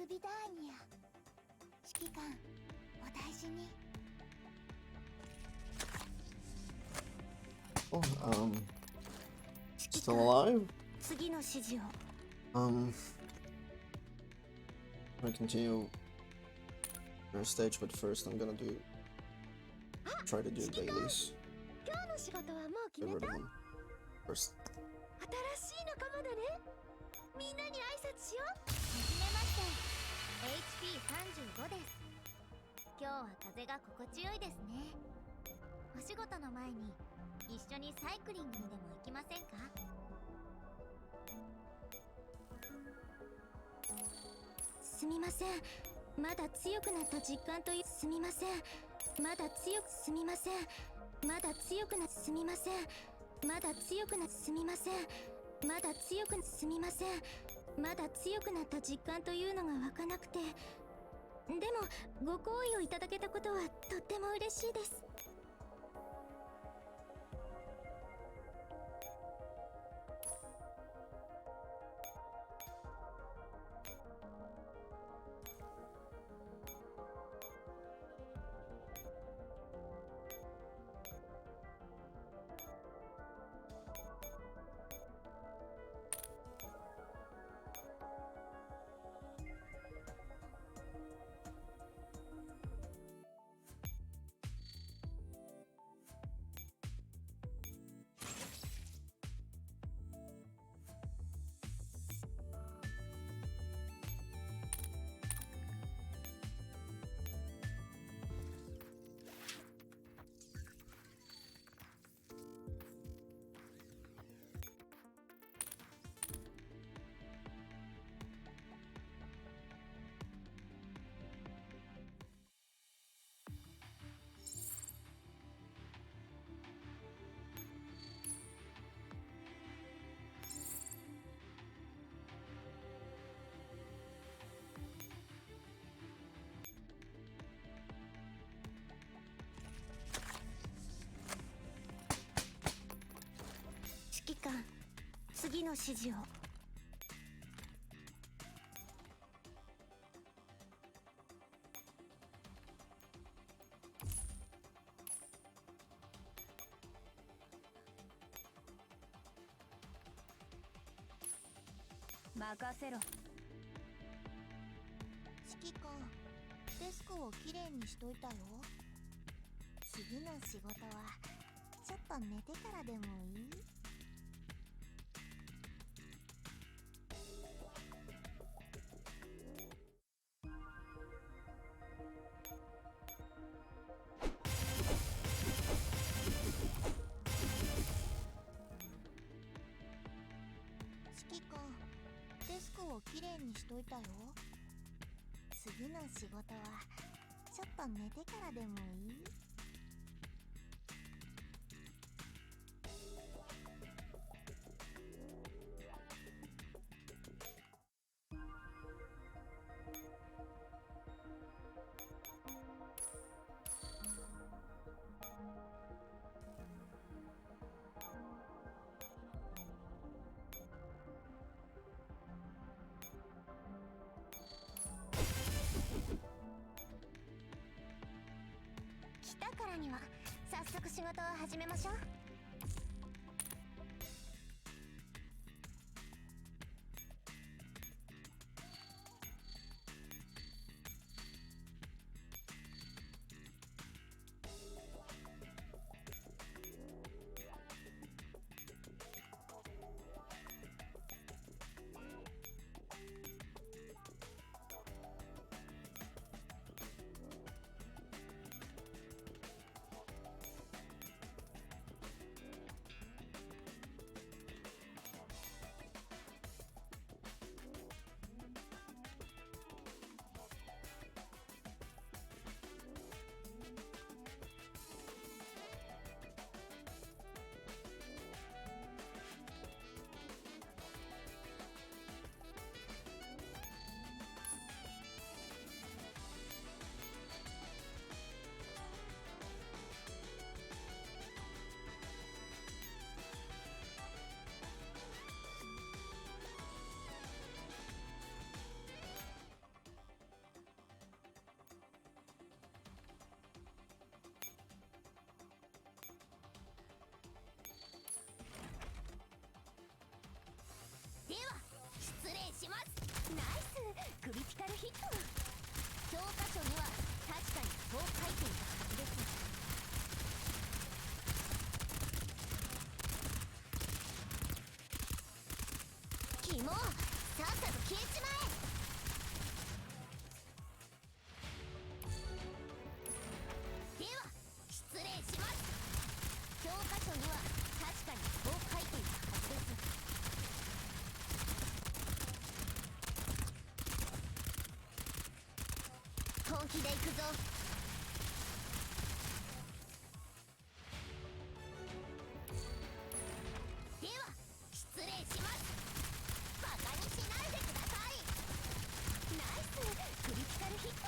ビダーニア、指揮官お大事に。 Oh, still alive? 次の指示を。I continue our stage, but first I'm gonna try to do dailies. 今日の仕事はもう決 Get め rid た？ of them first. 新しい仲間だね。みんなに挨拶しよう。はじめまして。HP35 です。今日は風が心地よいですね。お仕事の前に一緒にサイクリングにでも行きませんか？すみません。まだ強くなった実感という。すみません。まだ強く。すみません。まだ強くな。すみません。まだ強くな。すみません。まだ強く。すみません。まだ強くなった実感というのが湧かなくて。でもご好意をいただけたことはとっても嬉しいです。指揮官、次の指示を。任せろ。指揮官、デスクをきれいにしといたよ。次の仕事はちょっと寝てからでもいい？指揮官、デスクをきれいにしといたよ。次の仕事はちょっと寝てからでもいい？来たからには早速仕事を始めましょう。クリティカルヒット。教科書には確かにそう書いていたはずです。キモ、さっさと消えちまえ。では失礼します。教科書には確かにそう書いていたはずです。本気で行くぞ。では失礼します。バカにしないでください。ナイスクリティカルヒット。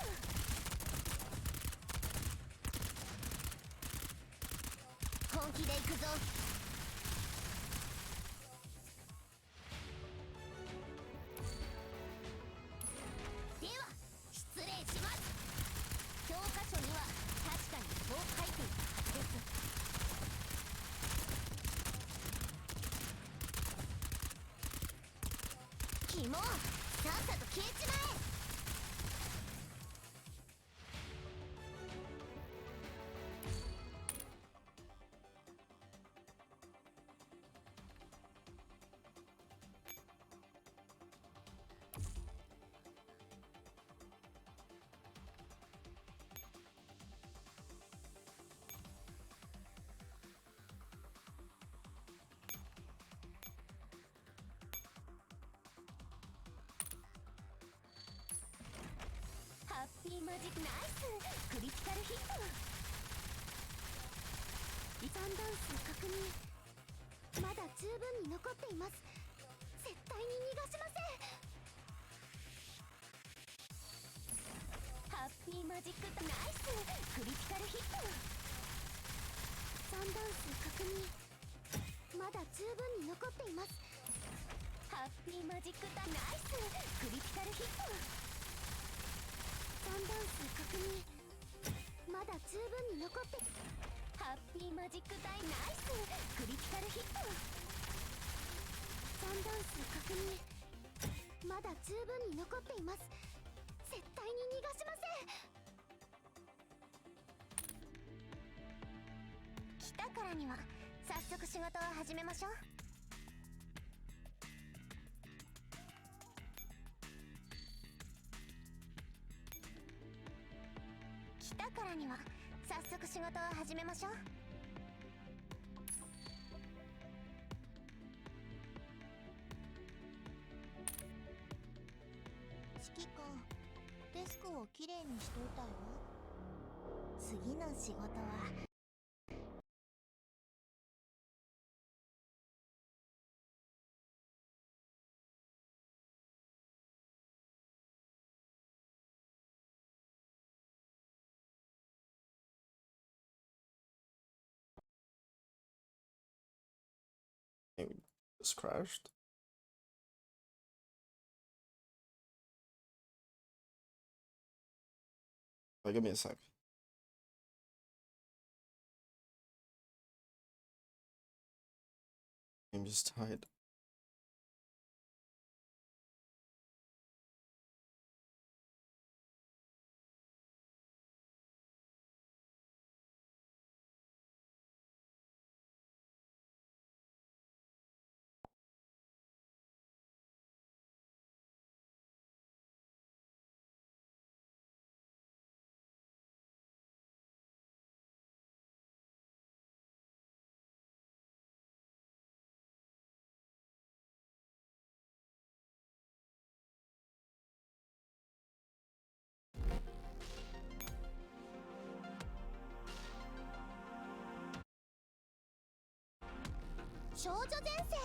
本気で行くぞ。では失礼します。教科書には確かにそう書いていたはずです。キモ、さっさと消えちまえ。ハッピーマジックナイスクリティカルヒット。三段数確認。まだ十分に残っています。絶対に逃がしません。ハッピーマジックナイスクリティカルヒット。三段数確認。まだ十分に残っています。ハッピーマジックナイスクリティカルヒット。三段数確認。まだ十分に残って。ハッピーマジックナイスクリティカルヒット。三段数確認。まだ十分に残っています。絶対に逃がしません。来たからには早速仕事を始めましょう。来たからには早速仕事を始めましょう。指揮官、デスクをきれいにしといたよ。次の仕事はMaybe this crashed. Like, give me a sec. I'm just tired.少女前線。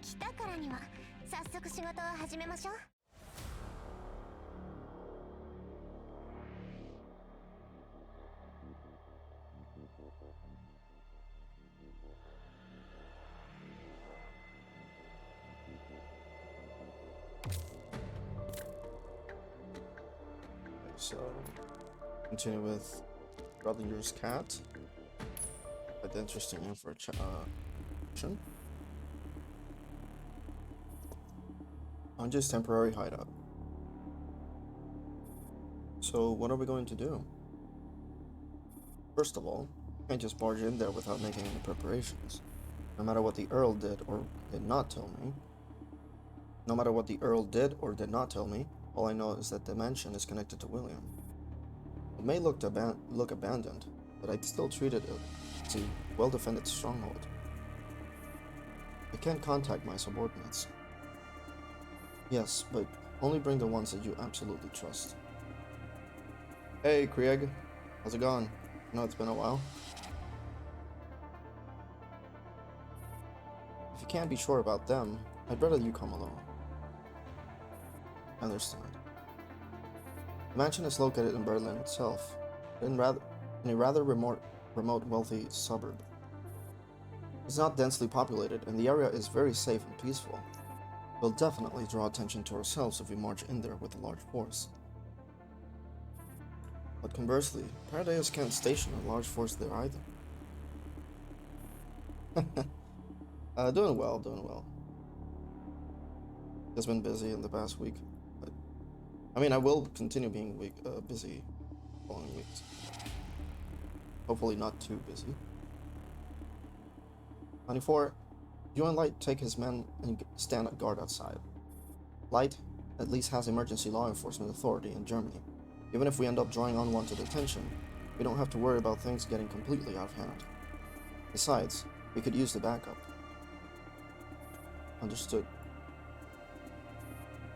来たからには早速仕事を始めましょう。So, continue with rather use cat. Quite interesting name for a action. Anja's temporary hideout. So what are we going to do? First of all, can't just barge in there without making any preparations. No matter what the Earl did or did not tell me. No matter what the Earl did or did not tell me, all I know is that the mansion is connected to William. It may look abandoned, but I'd still treat it as a well-defended stronghold. I can't contact my subordinates. Yes, but only bring the ones that you absolutely trust. Hey, Krieg. How's it going? I know it's been a while. If you can't be sure about them, I'd rather you come alone. I understand. The mansion is located in Berlin itself, in a rather remote wealthy suburb. It's not densely populated, and the area is very safe and peaceful. We'll definitely draw attention to ourselves if we march in there with a large force. But conversely, Paradise can't station a large force there either. Doing well, doing well. Just been busy in the past week, but I mean, I will continue being busy following weeks. Hopefully not too busy. 94. You and Light take his men and stand at guard outside. Light at least has emergency law enforcement authority in Germany. Even if we end up drawing unwanted attention, we don't have to worry about things getting completely out of hand. Besides, we could use the backup. Understood.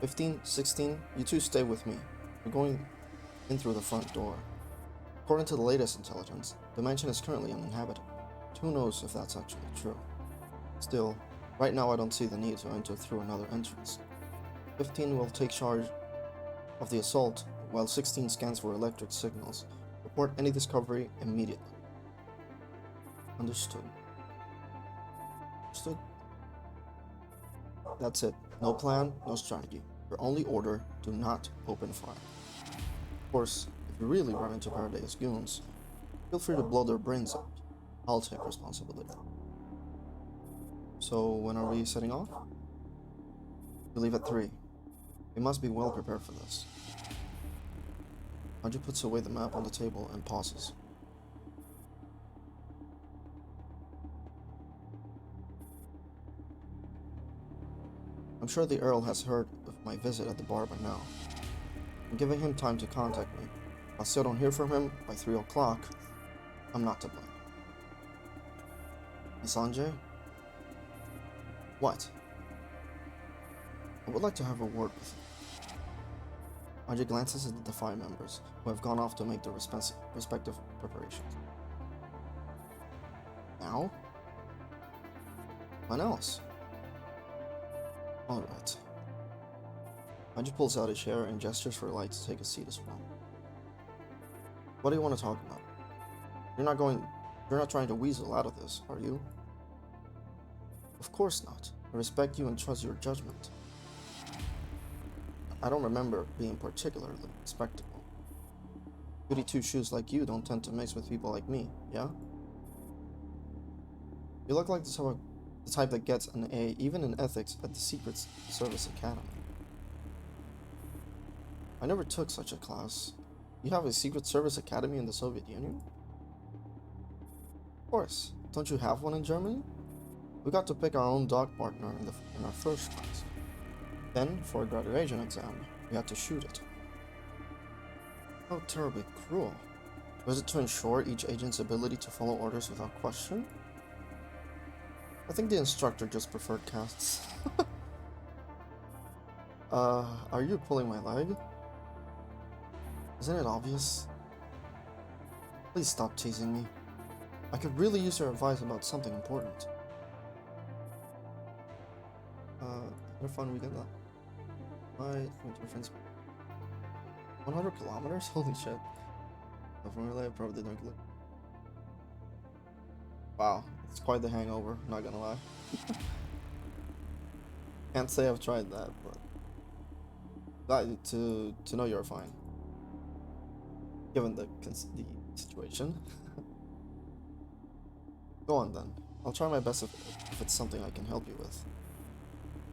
15, 16, you two stay with me. We're going in through the front door. According to the latest intelligence, the mansion is currently uninhabited. Who knows if that's actually true? Still, right now I don't see the need to enter through another entrance. 15 will take charge of the assault, while 16 scans for electric signals. Report any discovery immediately. Understood. Understood? That's it. No plan, no strategy. Your only order, do not open fire. Of course, if you really run into Paradise goons, feel free to blow their brains out. I'll take responsibility. So, when are we setting off? We leave at 3. We must be well prepared for this. Anja puts away the map on the table and pauses. I'm sure the Earl has heard of my visit at the bar by now. I'm giving him time to contact me. If I still don't hear from him by 3 o'clock, I'm not to blame. Sanjay? What? I would like to have a word with you. Ajay glances at the Defy members, who have gone off to make their respective preparations. Now? When else? Alright. Ajay pulls out a chair and gestures for Light to take a seat as well. What do you want to talk about? You're not trying to weasel out of this, are you? Of course not. I respect you and trust your judgment. I don't remember being particularly respectable. Goody two-shoes like you don't tend to mix with people like me, yeah? You look like the type that gets an A even in ethics at the Secret Service Academy. I never took such a class. You have a Secret Service Academy in the Soviet Union? Of course. Don't you have one in Germany? We got to pick our own dog partner in our first class. Then, for a graduation exam, we had to shoot it. How terribly cruel. Was it to ensure each agent's ability to follow orders without question? I think the instructor just preferred casts. Are you pulling my leg? Isn't it obvious? Please stop teasing me. I could really use your advice about something important. Have a fun weekend though. Went to a friend's 100 kilometers? Holy shit. From LA, I probably didn't click. Wow, it's quite the hangover, not gonna lie. Can't say I've tried that, but glad to know you're fine. Given the situation. Go on then. I'll try my best if it's something I can help you with.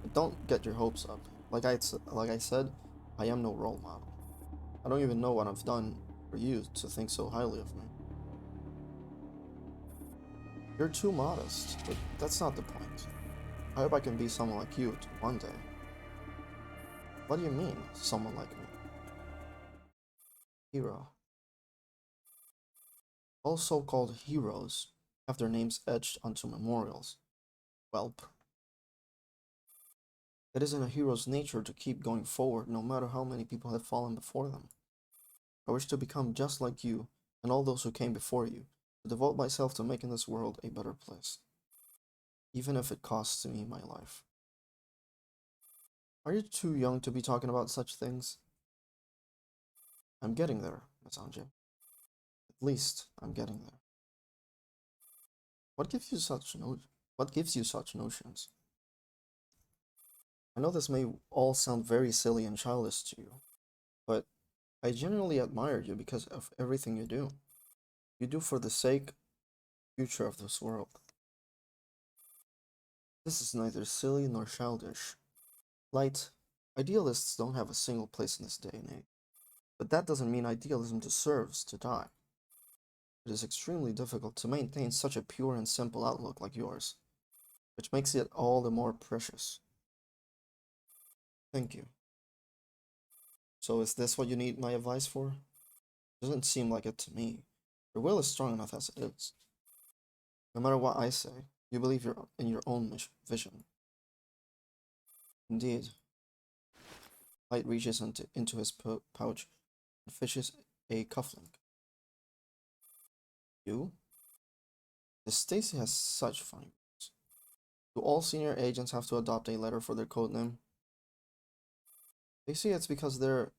But don't get your hopes up. Like I said, I am no role model. I don't even know what I've done for you to think so highly of me. You're too modest, but that's not the point. I hope I can be someone like you one day. What do you mean, someone like me? Hero. All so-called heroes have their names etched onto memorials. Welp. It isn't a hero's nature to keep going forward no matter how many people have fallen before them. I wish to become just like you and all those who came before you, to devote myself to making this world a better place, even if it costs me my life. Are you too young to be talking about such things? I'm getting there, Miss Ange. At least I'm getting there. What gives you such notions? I know this may all sound very silly and childish to you, but I genuinely admire you because of everything you do. You do for the future of this world. This is neither silly nor childish. Light, idealists don't have a single place in this day and age. But that doesn't mean idealism deserves to die. It is extremely difficult to maintain such a pure and simple outlook like yours, which makes it all the more precious. Thank you. So is this what you need my advice for? Doesn't seem like it to me. Your will is strong enough as it is. No matter what I say, you believe in your own vision. Indeed. Light reaches into his pouch and fishes a cufflink. You? Miss Stacy has such funny words. Do all senior agents have to adopt a letter for their codename? They say it's because there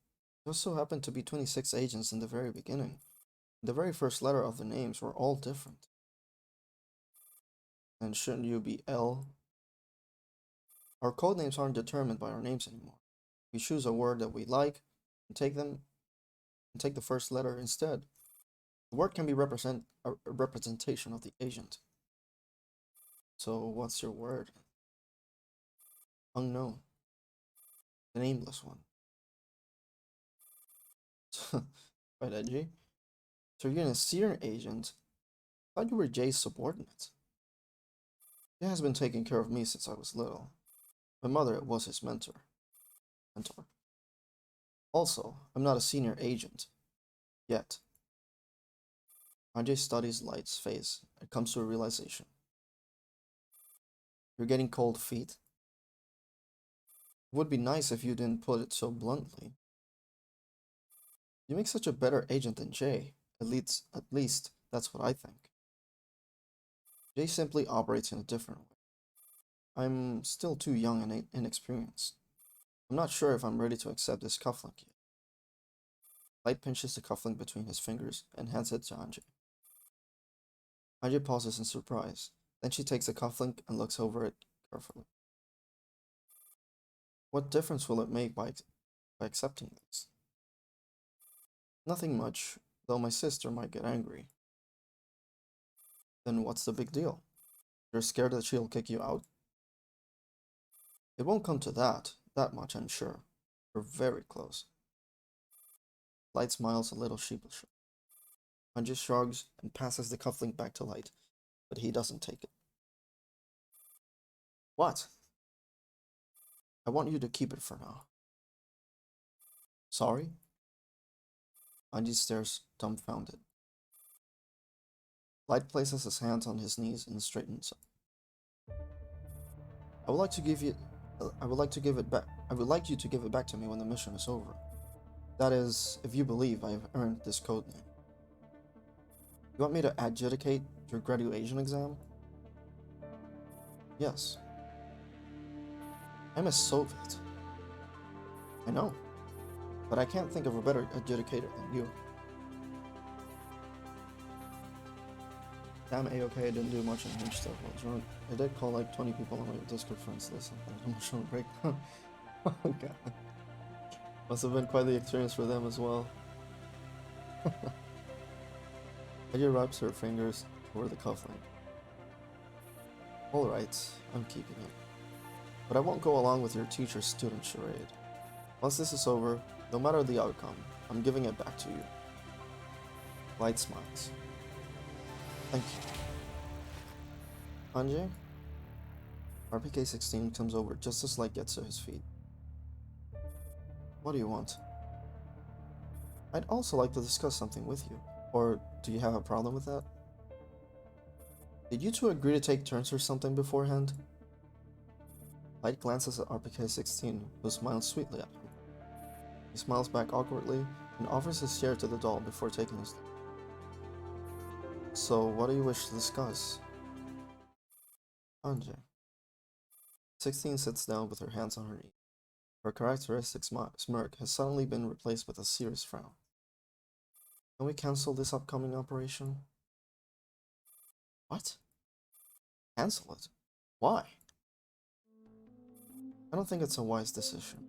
just so happened to be 26 agents in the very beginning. The very first letter of the names were all different. And shouldn't you be L? Our codenames aren't determined by our names anymore. We choose a word that we like and take the first letter instead. The word can be a representation of the agent. So what's your word? Unknown. The nameless one. Quite edgy. So you're a senior agent? I thought you were Jay's subordinate. Jay has been taking care of me since I was little. My mother was his mentor. Also, I'm not a senior agent. Yet. Ajay studies Light's face and comes to a realization. You're getting cold feet. It would be nice if you didn't put it so bluntly. You make such a better agent than Jay. At least that's what I think. Jay simply operates in a different way. I'm still too young and inexperienced. I'm not sure if I'm ready to accept this cufflink yet. Light pinches the cufflink between his fingers and hands it to Anjay. Anjay pauses in surprise. Then she takes the cufflink and looks over it carefully. What difference will it make by accepting this? Nothing much, though my sister might get angry. Then what's the big deal? You're scared that she'll kick you out? It won't come to that much, I'm sure. We're very close. Light smiles a little sheepishly. Anjay shrugs and passes the cufflink back to Light, but he doesn't take it. What? I want you to keep it for now. Sorry? Anjay stares dumbfounded. Light places his hands on his knees and straightens up. I would like you to give it back to me when the mission is over. That is, if you believe I have earned this codename. You want me to adjudicate your graduation exam? Yes. I'm a Soviet. I know, but I can't think of a better adjudicator than you. Damn, A-OK, I didn't do much in Hinge stuff. I was drunk. I did call like 20 people on my Discord friends list and had an emotional breakdown. Oh god. Must have been quite the experience for them as well. Eddie wraps her fingers over the cufflink. Alright, I'm keeping it. But I won't go along with your teacher-student charade. Once this is over, no matter the outcome, I'm giving it back to you. Light smiles. Thank you. Anjay? RPK-16 comes over just as Light gets to his feet. What do you want? I'd also like to discuss something with you. Or do you have a problem with that? Did you two agree to take turns or something beforehand? Light glances at RPK-16, who smiles sweetly at him. He smiles back awkwardly and offers his chair to the doll before taking his leave. So, what do you wish to discuss? Anjay. 16 sits down with her hands on her knee. Her characteristic smirk has suddenly been replaced with a serious frown. Can we cancel this upcoming operation? What? Cancel it? Why? I don't think it's a wise decision.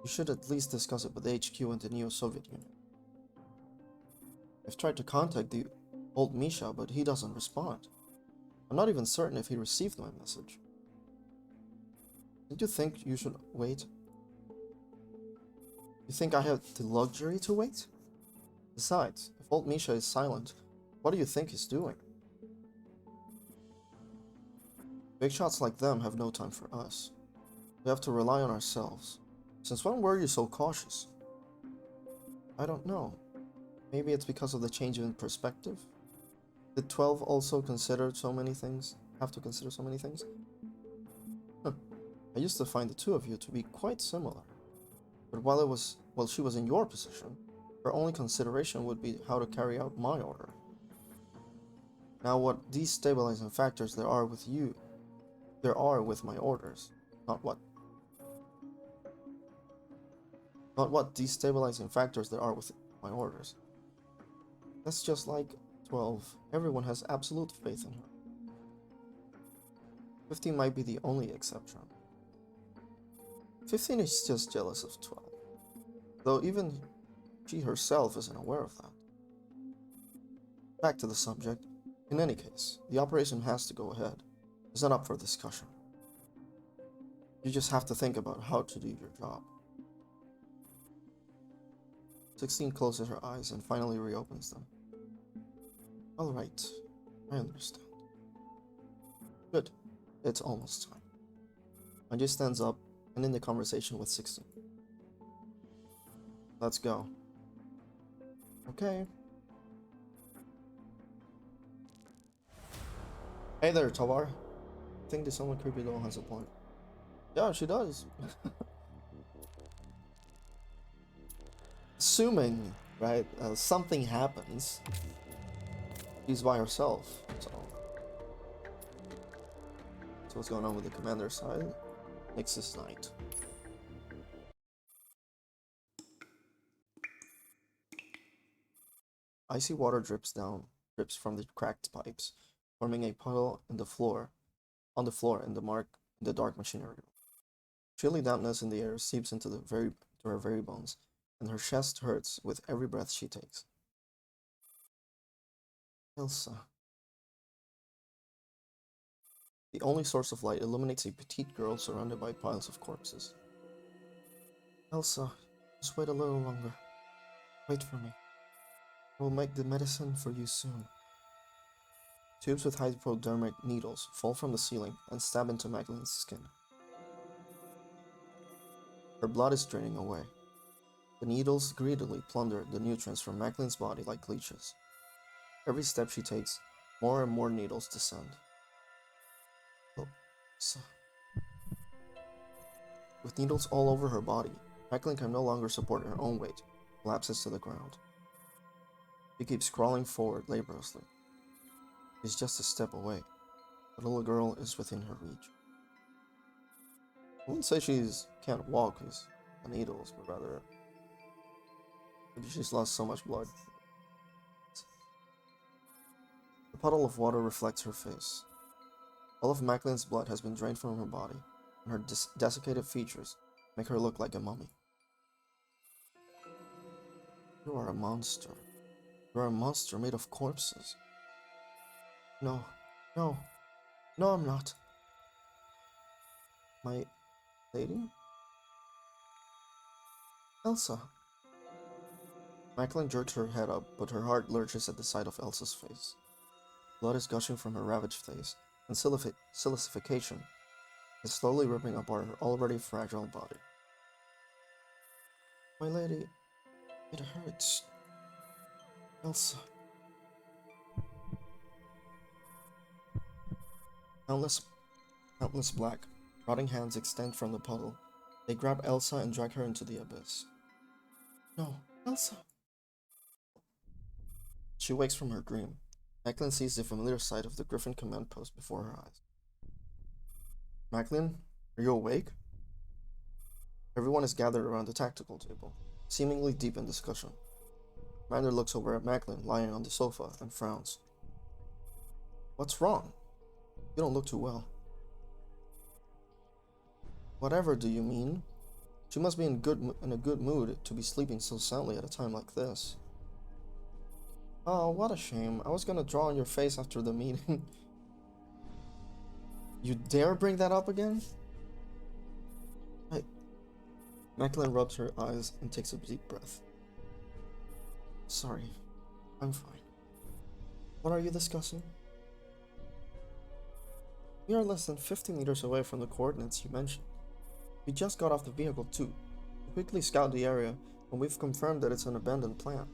You should at least discuss it with HQ and the Neo-Soviet Union. I've tried to contact the old Misha, but he doesn't respond. I'm not even certain if he received my message. Don't you think you should wait? You think I have the luxury to wait? Besides, if old Misha is silent, what do you think he's doing? Big shots like them have no time for us. We have to rely on ourselves. Since when were you so cautious? I don't know. Maybe it's because of the change in perspective? Did 12 also consider so many things? Have to consider so many things? Huh. I used to find the two of you to be quite similar. But while she was in your position, her only consideration would be how to carry out my order. Now what destabilizing factors there are with my orders, not what destabilizing factors there are with my orders. That's just like 12. Everyone has absolute faith in her. 15 might be the only exception. 15 is just jealous of 12. Though even she herself isn't aware of that. Back to the subject. In any case, the operation has to go ahead. It's not up for discussion. You just have to think about how to do your job. 16 closes her eyes and finally reopens them. Alright, I understand. Good, it's almost time. Anjay stands up and in the conversation with 16. Let's go. Okay. Hey there, Tawar. I think this somewhat creepy doll has a point. Yeah, she does. Assuming, right, something happens, she's by herself, so what's going on with the commander's side? Nix's Knight. Icy water drips from the cracked pipes, forming a puddle on the floor in the dark machinery room. Chilly dampness in the air seeps into her very bones, and her chest hurts with every breath she takes. Elsa. The only source of light illuminates a petite girl surrounded by piles of corpses. Elsa, just wait a little longer. Wait for me. I will make the medicine for you soon. Tubes with hypodermic needles fall from the ceiling and stab into Magdalene's skin. Her blood is draining away. The needles greedily plunder the nutrients from Magdalene's body like leeches. Every step she takes, more and more needles descend. Elsa. With needles all over her body, Magdalene can no longer support her own weight, collapses to the ground. She keeps crawling forward laboriously. She's just a step away. The little girl is within her reach. I wouldn't say she's can't walk because the needles, but rather maybe she's lost so much blood. The puddle of water reflects her face. All of Magdalene's blood has been drained from her body, and her desiccated features make her look like a mummy. You are a monster. You're a monster made of corpses. No, no, no, I'm not. My lady? Elsa. Macklin jerks her head up, but her heart lurches at the sight of Elsa's face. Blood is gushing from her ravaged face, and silicification is slowly ripping apart her already fragile body. My lady, it hurts. Elsa. Countless black, rotting hands extend from the puddle. They grab Elsa and drag her into the abyss. No, Elsa. She wakes from her dream. Macklin sees the familiar sight of the Griffin command post before her eyes. Macklin, are you awake? Everyone is gathered around the tactical table, seemingly deep in discussion. Commander looks over at Macklin lying on the sofa and frowns. What's wrong? You don't look too well. Whatever do you mean? She must be in a good mood to be sleeping so soundly at a time like this. Oh, what a shame. I was gonna draw on your face after the meeting. You dare bring that up again? Macklin rubs her eyes and takes a deep breath. Sorry, I'm fine. What are you discussing? We are less than 50 meters away from the coordinates you mentioned. We just got off the vehicle too, to quickly scout the area, and we've confirmed that it's an abandoned plant.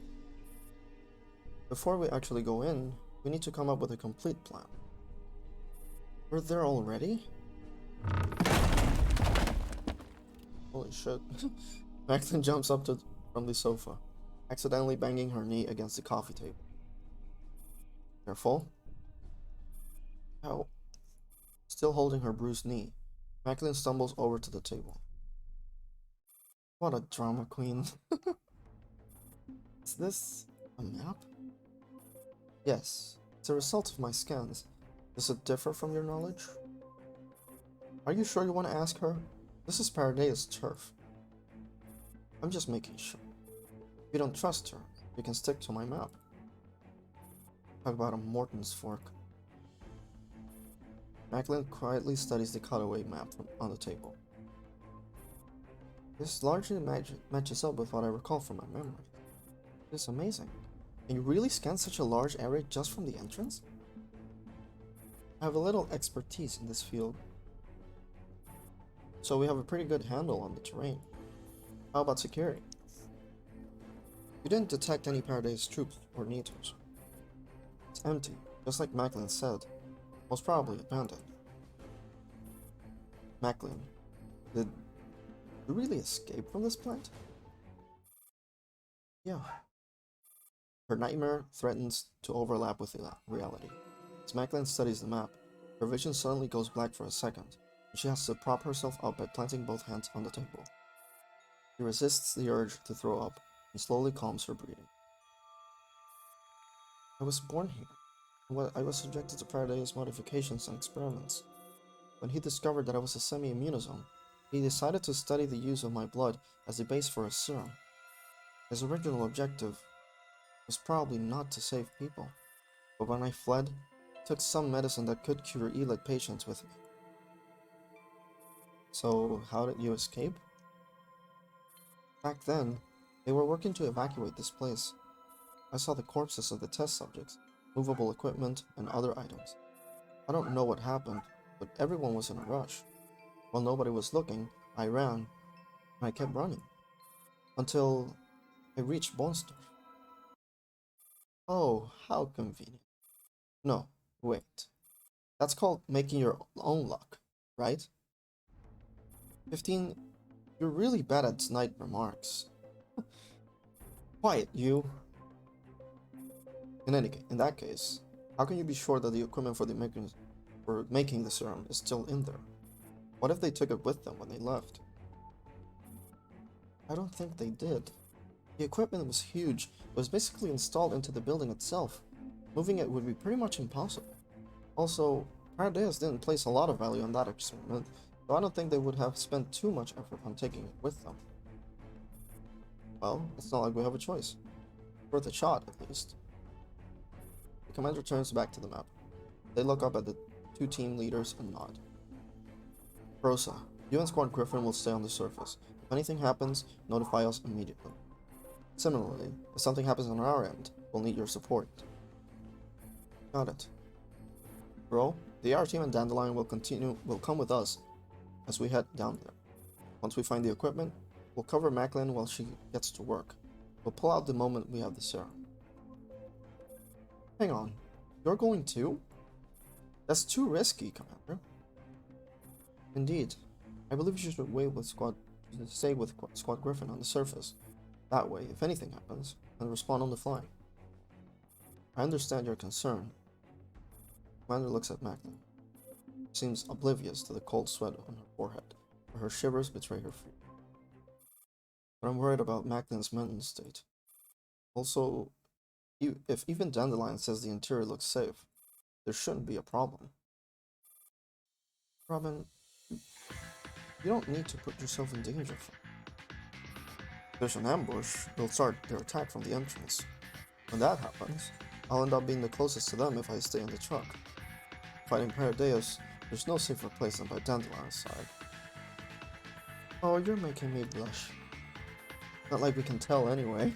Before we actually go in, we need to come up with a complete plan. We're there already? Holy shit. Macklin jumps up from the sofa, accidentally banging her knee against the coffee table. Careful. Ow. Still holding her bruised knee, Macklin stumbles over to the table. What a drama queen. Is this a map? Yes, it's a result of my scans. Does it differ from your knowledge? Are you sure you want to ask her? This is Paradeia's turf. I'm just making sure. If you don't trust her, you can stick to my map. Talk about a Morton's fork. Macklin quietly studies the cutaway map on the table. This largely matches up with what I recall from my memory. It's amazing. Can you really scan such a large area just from the entrance? I have a little expertise in this field, so we have a pretty good handle on the terrain. How about security? You didn't detect any Paradeia's troops or Nitos. It's empty, just like Macklin said. Most probably abandoned. Macklin, did you really escape from this plant? Yeah. Her nightmare threatens to overlap with reality. As Macklin studies the map, her vision suddenly goes black for a second, and she has to prop herself up by planting both hands on the table. She resists the urge to throw up and slowly calms her breathing. I was born here. I was subjected to Paradeia's modifications and experiments. When he discovered that I was a semi-immunosome, he decided to study the use of my blood as the base for a serum. His original objective was probably not to save people, but when I fled, I took some medicine that could cure ELIT patients with me. So, how did you escape? Back then, they were working to evacuate this place. I saw the corpses of the test subjects, movable equipment, and other items. I don't know what happened, but everyone was in a rush. While nobody was looking, I ran, and I kept running, until I reached Bonsdorf. Oh, how convenient. No, wait. That's called making your own luck, right? 15, you're really bad at snide remarks. Quiet, you. In that case, how can you be sure that the equipment for making the serum is still in there? What if they took it with them when they left? I don't think they did. The equipment was huge. It was basically installed into the building itself. Moving it would be pretty much impossible. Also, Paradeia's didn't place a lot of value on that experiment, so I don't think they would have spent too much effort on taking it with them. Well, it's not like we have a choice. Worth a shot, at least. The commander turns back to the map. They look up at the two team leaders and nod. Rosa, you and Squad Griffin will stay on the surface. If anything happens, notify us immediately. Similarly, if something happens on our end, we'll need your support. Got it. Bro, the AR team and Dandelion will come with us as we head down there. Once we find the equipment, we'll cover Macklin while she gets to work. We'll pull out the moment we have the serum. Hang on, you're going too? That's too risky, Commander. Indeed. I believe you should stay with Squad Griffin on the surface. That way, if anything happens, and respond on the fly. I understand your concern. Commander looks at Macklin. Seems oblivious to the cold sweat on her forehead, where her shivers betray her fear. But I'm worried about Macklin's mental state. Also, if even Dandelion says the interior looks safe, there shouldn't be a problem. Robin, you don't need to put yourself in danger. If there's an ambush, they'll start their attack from the entrance. When that happens, I'll end up being the closest to them if I stay in the truck. Fighting Paradeus, there's no safer place than by Dandelion's side. Oh, you're making me blush. Not like we can tell anyway.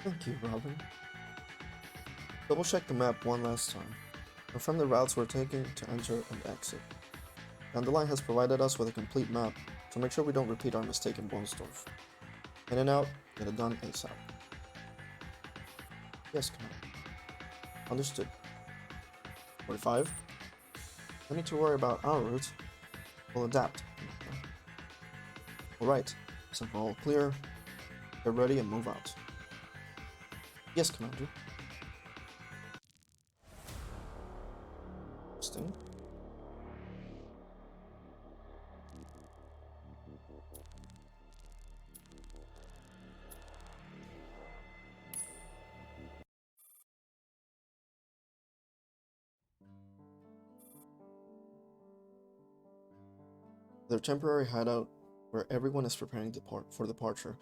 Thank you, Robin. Double check the map one last time. Confirm the routes we're taking to enter and exit. Dandelion has provided us with a complete map, so make sure we don't repeat our mistake in Bonesdorf. In and out, get it done ASAP. Yes, Commander. Understood. 45. No need to worry about our route. We'll adapt. Alright, so we're all clear. Get ready and move out. Yes, Commander. Interesting. Their temporary hideout, where everyone is preparing for departure,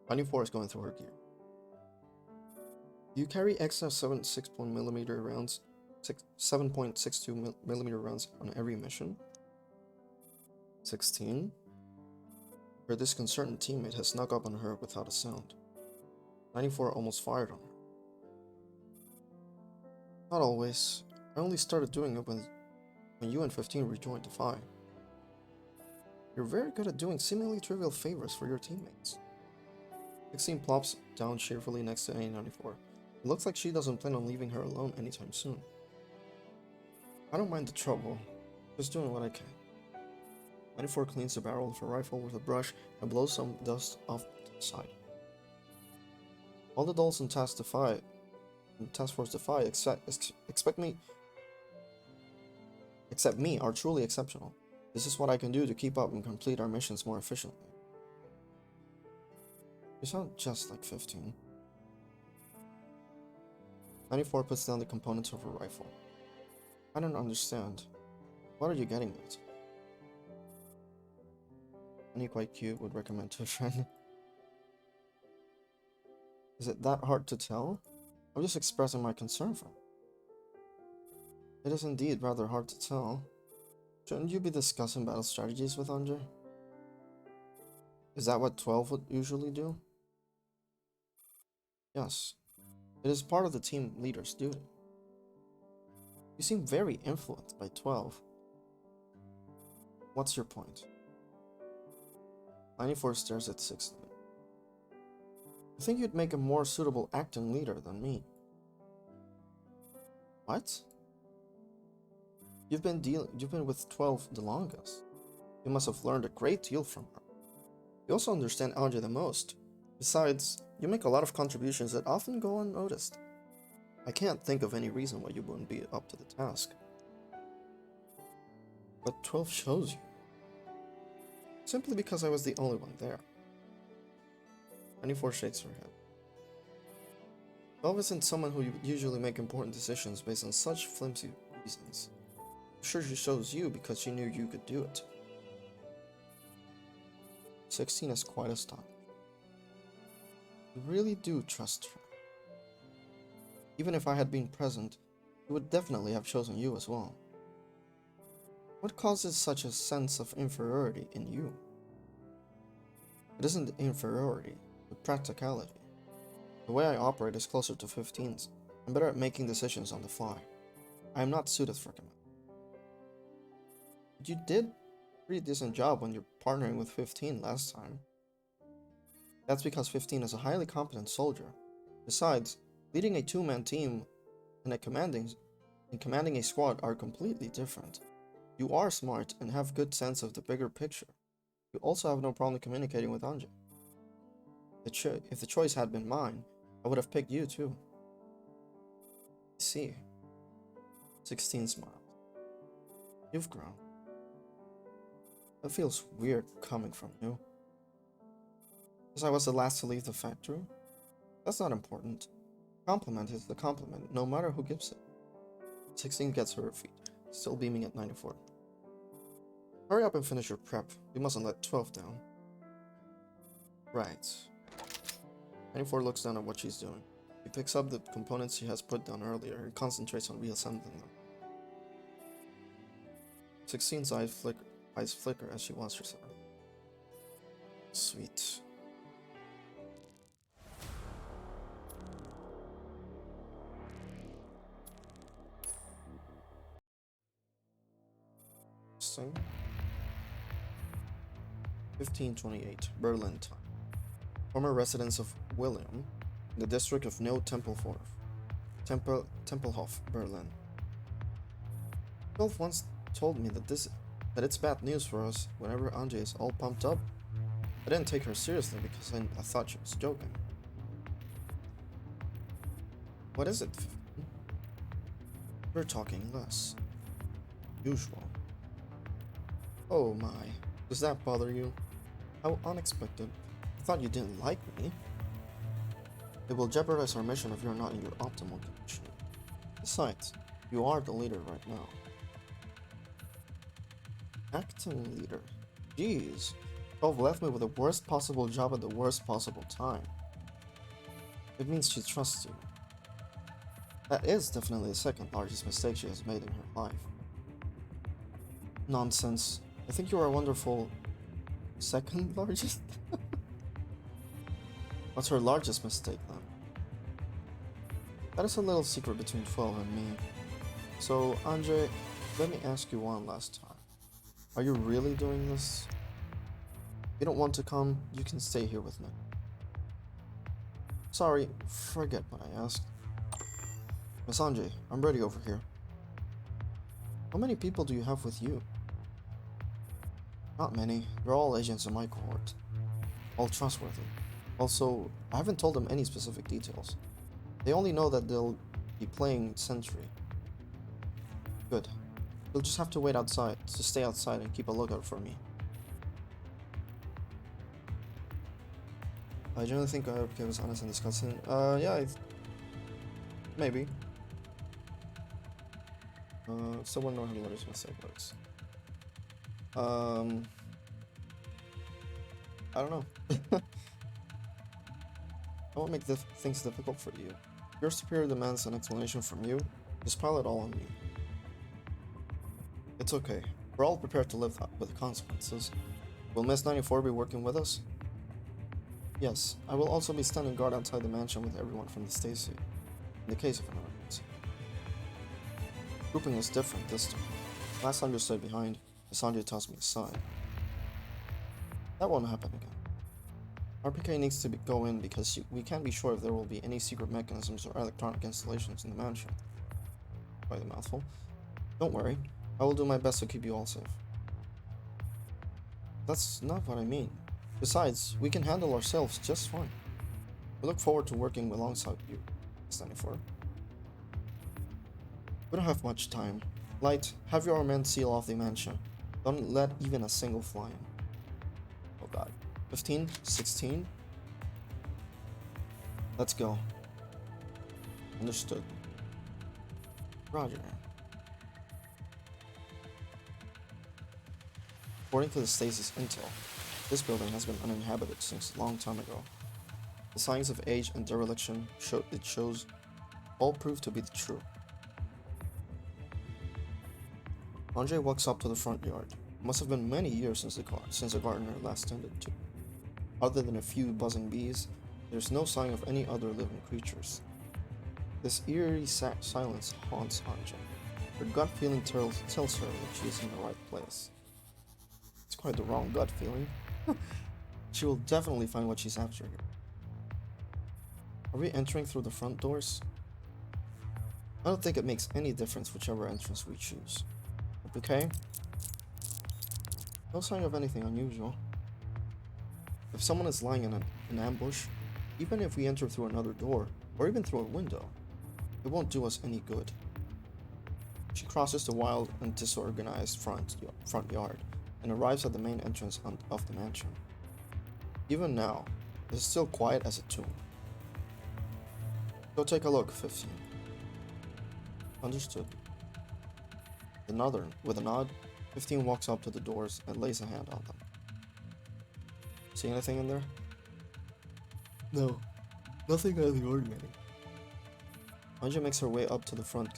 94 is going through her gear. You carry extra 7.62 rounds on every mission. 16. Her disconcerting teammate has snuck up on her without a sound. 94 almost fired on her. Not always. I only started doing it when you and 15 rejoined Defy. You're very good at doing seemingly trivial favors for your teammates. 16 plops down cheerfully next to A94. It looks like she doesn't plan on leaving her alone anytime soon. I don't mind the trouble, just doing what I can. 94 cleans the barrel of her rifle with a brush and blows some dust off to the side. All the dolls in Task Force Defy except me are truly exceptional. This is what I can do to keep up and complete our missions more efficiently. You sound just like 15. 94 puts down the components of her rifle. I don't understand. What are you getting at? Any quite cute would recommend to a friend. Is it that hard to tell? I'm just expressing my concern for it. It is indeed rather hard to tell. Shouldn't you be discussing battle strategies with Andre? Is that what 12 would usually do? Yes. It is part of the team leader's duty. You seem very influenced by 12. What's your point? 94 stares at 16. I think you'd make a more suitable acting leader than me. What? You've been with 12 the longest. You must have learned a great deal from her. You also understand Andre the most. Besides, you make a lot of contributions that often go unnoticed. I can't think of any reason why you wouldn't be up to the task. But 12 chose you. Simply because I was the only one there. 94 shakes her head. 12 isn't someone who usually make important decisions based on such flimsy reasons. I'm sure she chose you because she knew you could do it. 16 is quite astonished. You really do trust her. Even if I had been present, he would definitely have chosen you as well. What causes such a sense of inferiority in you? It isn't inferiority, but practicality. The way I operate is closer to 15's. I'm better at making decisions on the fly. I am not suited for command. But you did a pretty decent job when you're partnering with 15 last time. That's because 15 is a highly competent soldier. Besides, leading a two-man team and commanding a squad are completely different. You are smart and have good sense of the bigger picture. You also have no problem communicating with Anjay. If the choice had been mine, I would have picked you too. I see. 16 smiled. You've grown. That feels weird coming from you. Because I was the last to leave the factory? That's not important. Compliment is the compliment, no matter who gives it. 16 gets her feet, still beaming at 94. Hurry up and finish your prep. We mustn't let 12 down. Right. 94 looks down at what she's doing. He picks up the components she has put down earlier and concentrates on reassembling them. 16's eyes flicker as she watches her. Sweet. Interesting. 1528, Berlin time. Former residence of William, in the district of Neu-Tempelhof, Tempelhof, Berlin. 12 once told me that it's bad news for us whenever Anjay is all pumped up. I didn't take her seriously because I thought she was joking. What is it, 15? We're talking less. Usual. Oh my, does that bother you? How unexpected. I thought you didn't like me. It will jeopardize our mission if you're not in your optimal condition. Besides, you are the leader right now. Acting leader. Jeez. 12 left me with the worst possible job at the worst possible time. It means she trusts you. That is definitely the second largest mistake she has made in her life. Nonsense. I think you are a wonderful... second largest? What's her largest mistake then? That is a little secret between 12 and me. So, Anjay, let me ask you one last time. Are you really doing this? If you don't want to come, you can stay here with me. Sorry, forget what I asked. Miss Anjay, I'm ready over here. How many people do you have with you? Not many. They're all agents in my cohort. All trustworthy. Also, I haven't told them any specific details. They only know that they'll be playing Sentry. Good. You'll just have to wait outside, to stay outside and keep a lookout for me. I generally think RFK was honest and discussing. Yeah, maybe. Still want to know how the letters mistake works. I don't know. I won't make things difficult for you. If your superior demands an explanation from you, just pile it all on me. It's okay. We're all prepared to live with the consequences. Will Miss 94 be working with us? Yes, I will also be standing guard outside the mansion with everyone from the Stacy, in the case of an emergency. Grouping is different this time. Last time you stayed behind, Sanjay tossed me aside. That won't happen again. RPK needs to go in because we can't be sure if there will be any secret mechanisms or electronic installations in the mansion. Quite a mouthful. Don't worry, I will do my best to keep you all safe. That's not what I mean. Besides, we can handle ourselves just fine. We look forward to working alongside you, Staniford. We don't have much time. Light, have your men seal off the mansion. Don't let even a single fly in. Oh god. 15? 16? Let's go. Understood. Roger. According to the Stasis intel, this building has been uninhabited since a long time ago. The signs of age and dereliction shows all proved to be true. Andre walks up to the front yard. It must have been many years since the gardener last tended to. Other than a few buzzing bees, there's no sign of any other living creatures. This eerie silence haunts Anja. Her gut feeling tells her that she's in the right place. It's quite the wrong gut feeling. She will definitely find what she's after here. Are we entering through the front doors? I don't think it makes any difference whichever entrance we choose. Okay? No sign of anything unusual. If someone is lying in an ambush, even if we enter through another door, or even through a window, it won't do us any good. She crosses the wild and disorganized front yard and arrives at the main entrance of the mansion. Even now, it is still quiet as a tomb. Go take a look, 15. Understood. With a nod, 15 walks up to the doors and lays a hand on them. See anything in there? No, nothing out of the ordinary. Anja makes her way up to the front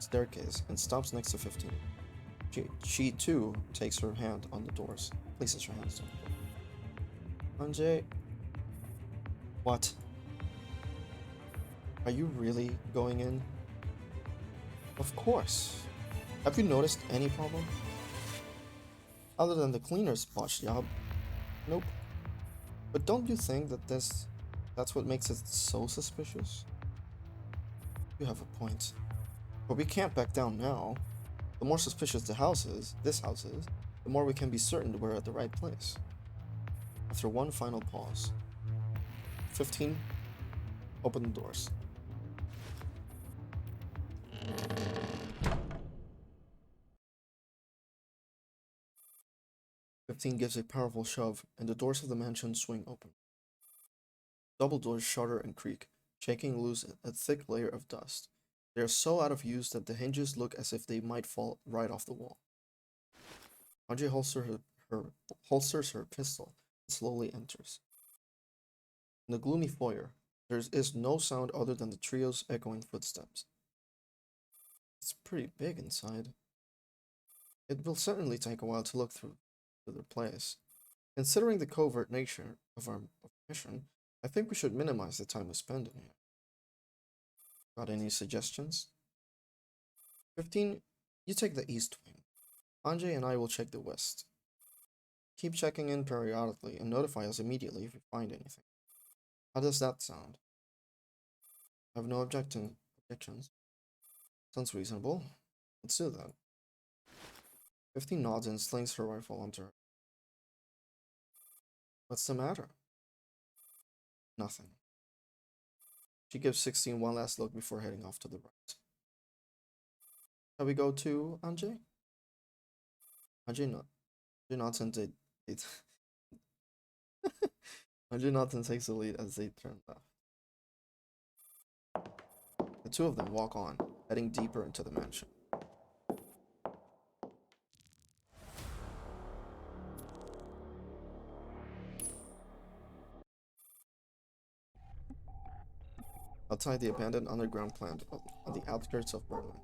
staircase and stops next to 15. She too takes her hand on the doors, places her hands on the door. Anja, what? Are you really going in? Of course. Have you noticed any problem? Other than the cleaner's botched job? Nope. But don't you think that that's what makes it so suspicious? You have a point. But we can't back down now. The more suspicious this house is, the more we can be certain we're at the right place. After one final pause. 15. Open the doors. 15 gives a powerful shove, and the doors of the mansion swing open. Double doors shudder and creak, shaking loose a thick layer of dust. They are so out of use that the hinges look as if they might fall right off the wall. Andre holsters her pistol and slowly enters. In the gloomy foyer, there is no sound other than the trio's echoing footsteps. It's pretty big inside. It will certainly take a while to look through the place. Considering the covert nature of our mission, I think we should minimize the time we spend in here. Got any suggestions? 15, you take the east wing. Anjay and I will check the west. Keep checking in periodically and notify us immediately if you find anything. How does that sound? I have no objections. Sounds reasonable. Let's do that. 15 nods and slings her rifle onto her. What's the matter? Nothing. She gives 16 one last look before heading off to the right. Shall we go to Anjay? Anjay nods and Anjay nods and takes the lead as they turn left. The two of them walk on, heading deeper into the mansion. Outside the abandoned underground plant on the outskirts of Berlin.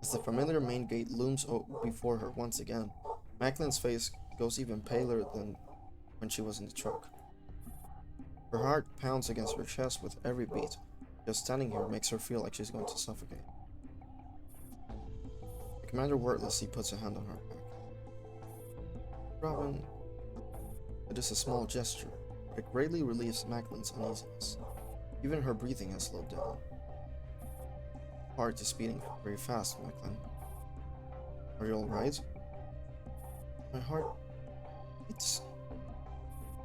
As the familiar main gate looms before her once again, Macklin's face goes even paler than when she was in the truck. Her heart pounds against her chest with every beat. Just standing here makes her feel like she's going to suffocate. The commander wordlessly puts a hand on her back. Robin, it is a small gesture. It greatly relieves Macklin's uneasiness. Even her breathing has slowed down. Heart is beating very fast, Macklin. Are you alright? My heart beats.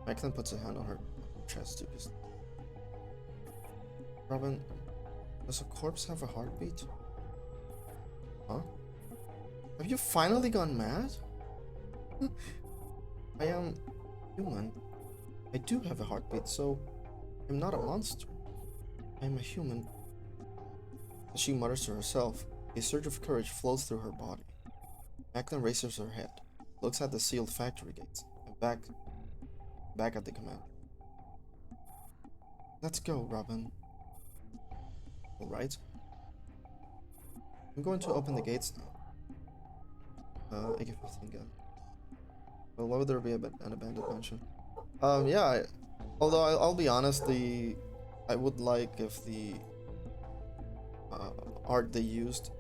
Macklin puts a hand on her chest dubiously. Robin, does a corpse have a heartbeat? Huh? Have you finally gone mad? I am human. I do have a heartbeat, so I'm not a monster. I'm a human. As she mutters to herself, a surge of courage flows through her body. Macklin raises her head, looks at the sealed factory gates, and back at the commander. Let's go, Robin. Alright. I'm going to open the gates now. AK-15 gun. Well, why would there be an abandoned mansion? Yeah, although I'll be honest, I would like if the art they used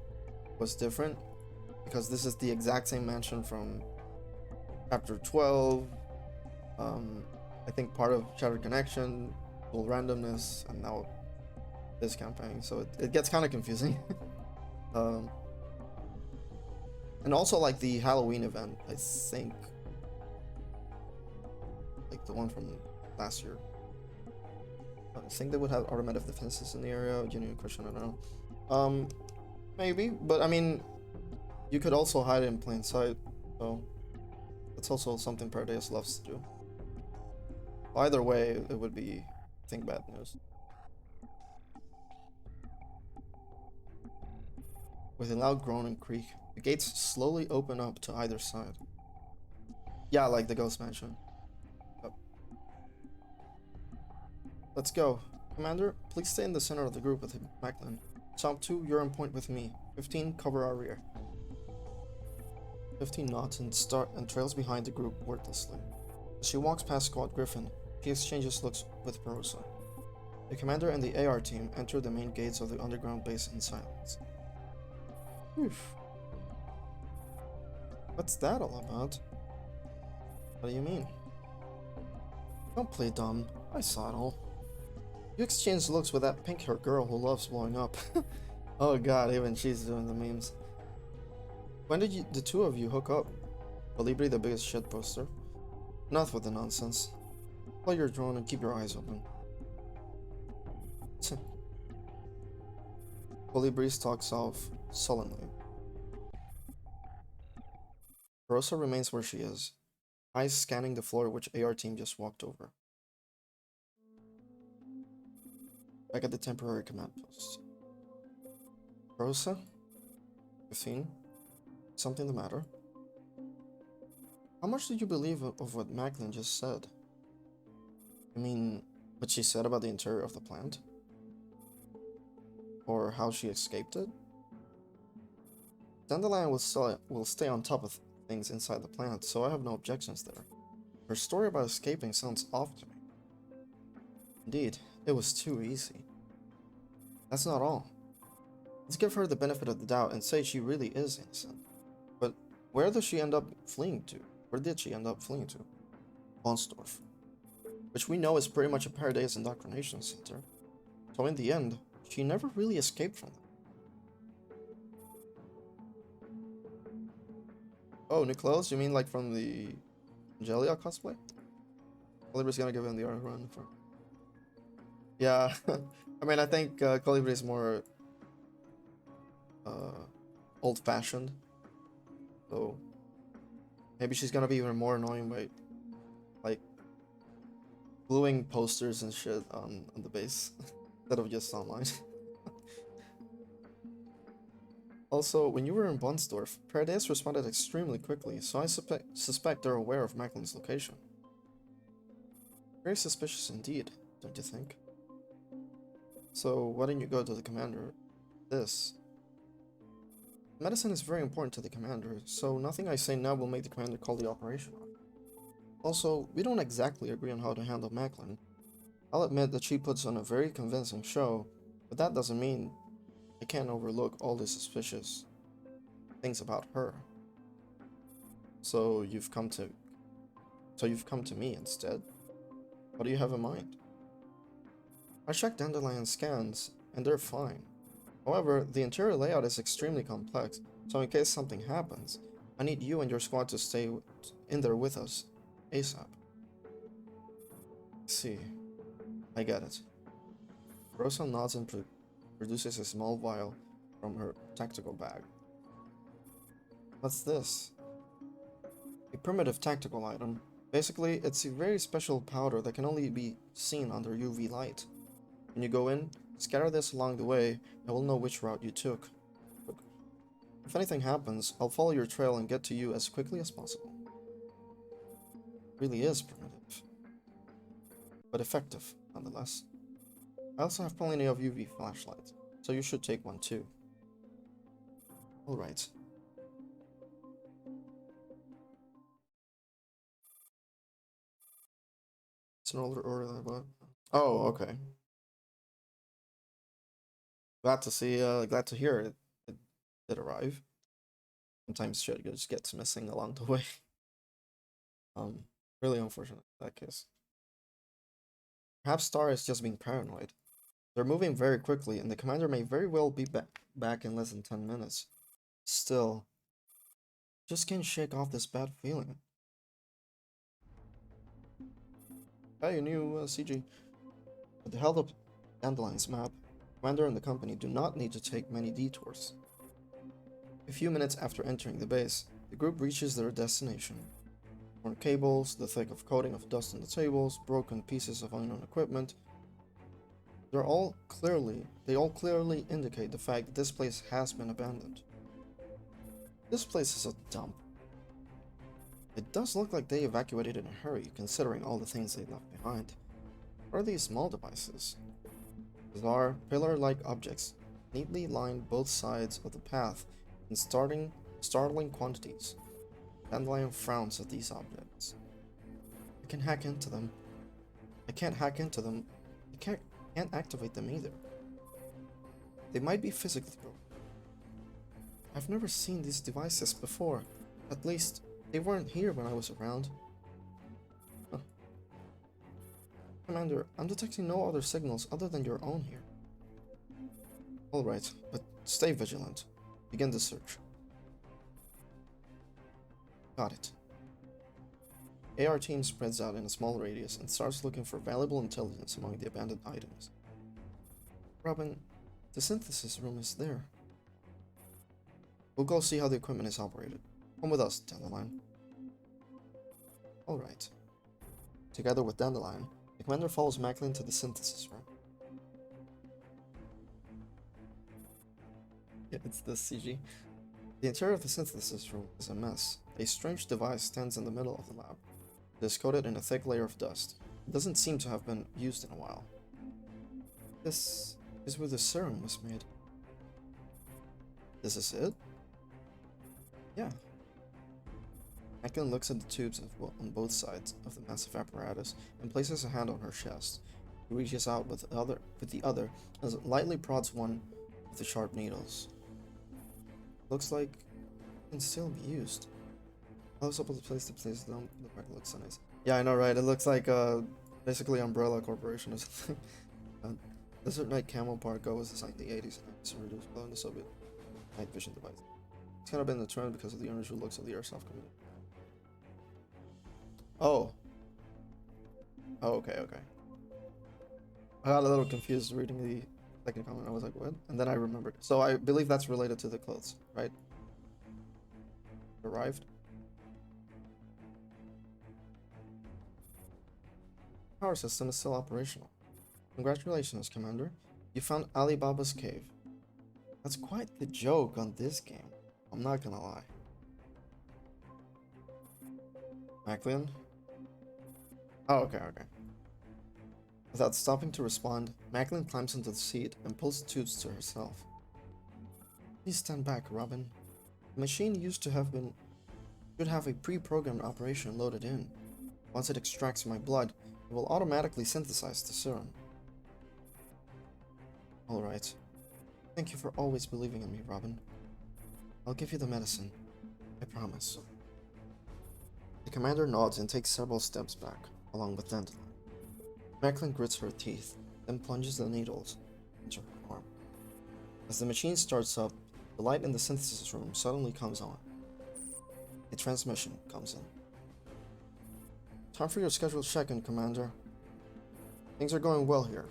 was different, because this is the exact same mansion from chapter 12, I think part of Shattered Connection, Full Randomness, and now this campaign, so it gets kind of confusing. And also like the Halloween event, I think, like the one from last year. I think they would have automatic defenses in the area. Genuine question, I don't know. Maybe, but I mean, you could also hide in plain sight, so that's also something Paradise loves to do. Either way, it would be, I think, bad news. With a loud groan and creak, the gates slowly open up to either side. Yeah, like the Ghost Mansion. Yep. Let's go. Commander, please stay in the center of the group with Macklin. Top 2, you're on point with me. 15, cover our rear. 15 nods and trails behind the group wordlessly. As she walks past Squad Griffin, she exchanges looks with Barossa. The commander and the AR team enter the main gates of the underground base in silence. Oof. What's that all about? What do you mean? Don't play dumb. I saw it all. You exchanged looks with that pink-haired girl who loves blowing up. Oh god, even she's doing the memes. When did the two of you hook up? Colibri the biggest shit poster. Enough with the nonsense. Play your drone and keep your eyes open. Colibri stalks off sullenly. Barossa remains where she is, eyes scanning the floor which AR team just walked over. Back at the temporary command post. Barossa? 15? Something the matter? How much did you believe of what Macklin just said? I mean, what she said about the interior of the plant? Or how she escaped it? Dandelion will stay on top of things inside the plant, so I have no objections there. Her story about escaping sounds off to me. Indeed, it was too easy. That's not all. Let's give her the benefit of the doubt and say she really is innocent. But where does she end up fleeing to? Where did she end up fleeing to? Bonsdorf, which we know is pretty much a Paradise indoctrination center. So in the end, she never really escaped from them. Oh, new clothes? You mean like from the Angelia cosplay? Colibri's gonna give him the art run for. Yeah, I mean, I think Colibri is more old-fashioned, so maybe she's gonna be even more annoying by like gluing posters and shit on the base instead of just online. Also, when you were in Bonsdorf, Paradise responded extremely quickly, so I suspect they're aware of Macklin's location. Very suspicious indeed, don't you think? So, why didn't you go to the commander? This. Medicine is very important to the commander, so nothing I say now will make the commander call the operation off. Also, we don't exactly agree on how to handle Macklin. I'll admit that she puts on a very convincing show, but that doesn't mean I can't overlook all the suspicious things about her. So you've come to me instead? What do you have in mind? I checked Dandelion scans, and they're fine. However, the interior layout is extremely complex, so in case something happens, I need you and your squad to stay in there with us, ASAP. See, I get it. Rosa nods and produces a small vial from her tactical bag. What's this? A primitive tactical item. Basically, it's a very special powder that can only be seen under UV light. When you go in, scatter this along the way, and we'll know which route you took. If anything happens, I'll follow your trail and get to you as quickly as possible. It really is primitive, but effective, nonetheless. I also have plenty of UV flashlights. so you should take one too. Alright. It's an older order, but... Oh, okay. Glad to see, glad to hear it did arrive. Sometimes shit just gets missing along the way. Really unfortunate in that case. Perhaps Star is just being paranoid. They're moving very quickly, and the commander may very well be back in less than 10 minutes. Still, just can't shake off this bad feeling. Hey, new CG. With the help of Dandelion's map, Commander and the company do not need to take many detours. A few minutes after entering the base, the group reaches their destination. Torn cables, the thick of coating of dust on the tables, broken pieces of unknown equipment. They all clearly indicate the fact that this place has been abandoned. This place is a dump. It does look like they evacuated in a hurry, considering all the things they left behind. What are these small devices? Bizarre, pillar-like objects neatly line both sides of the path in startling quantities. Dandelion frowns at these objects. I can hack into them. I can't hack into them. I can't activate them either. They might be physically broken. I've never seen these devices before. At least, they weren't here when I was around. Huh. Commander, I'm detecting no other signals other than your own here. Alright, but stay vigilant. Begin the search. Got it. AR team spreads out in a small radius and starts looking for valuable intelligence among the abandoned items. Robin, the synthesis room is there. We'll go see how the equipment is operated. Come with us, Dandelion. Alright. Together with Dandelion, the commander follows Macklin to the synthesis room. Yeah, it's the CG. The interior of the synthesis room is a mess. A strange device stands in the middle of the lab. It is coated in a thick layer of dust. It doesn't seem to have been used in a while. This is where the serum was made. This is it? Yeah. Macklin looks at the tubes on both sides of the massive apparatus and places a hand on her chest. He reaches out with the other as it lightly prods one of the sharp needles. Looks like it can still be used. Close up of the place down. The back looks so nice. Yeah, I know, right? It looks like basically Umbrella Corporation or something. Desert Night Camo Part Go was designed in the 80s and to reduce glow in the Soviet night vision device. It's kind of been the trend because of the unusual looks of the airsoft community. Oh. Oh, okay. I got a little confused reading the second comment. I was like, what? And then I remembered. So I believe that's related to the clothes, right? Arrived. Power system is still operational. Congratulations, Commander. You found Alibaba's cave. That's quite the joke on this game. I'm not gonna lie. Macklin? Oh, okay. Without stopping to respond, Macklin climbs into the seat and pulls the tubes to herself. Please stand back, Robin. The machine should have a pre-programmed operation loaded in. Once it extracts my blood, it will automatically synthesize the serum. Alright. Thank you for always believing in me, Robin. I'll give you the medicine. I promise. The commander nods and takes several steps back, along with Dandelion. Macklin grits her teeth, then plunges the needles into her arm. As the machine starts up, the light in the synthesis room suddenly comes on. A transmission comes in. Time for your scheduled check-in, Commander. Things are going well here.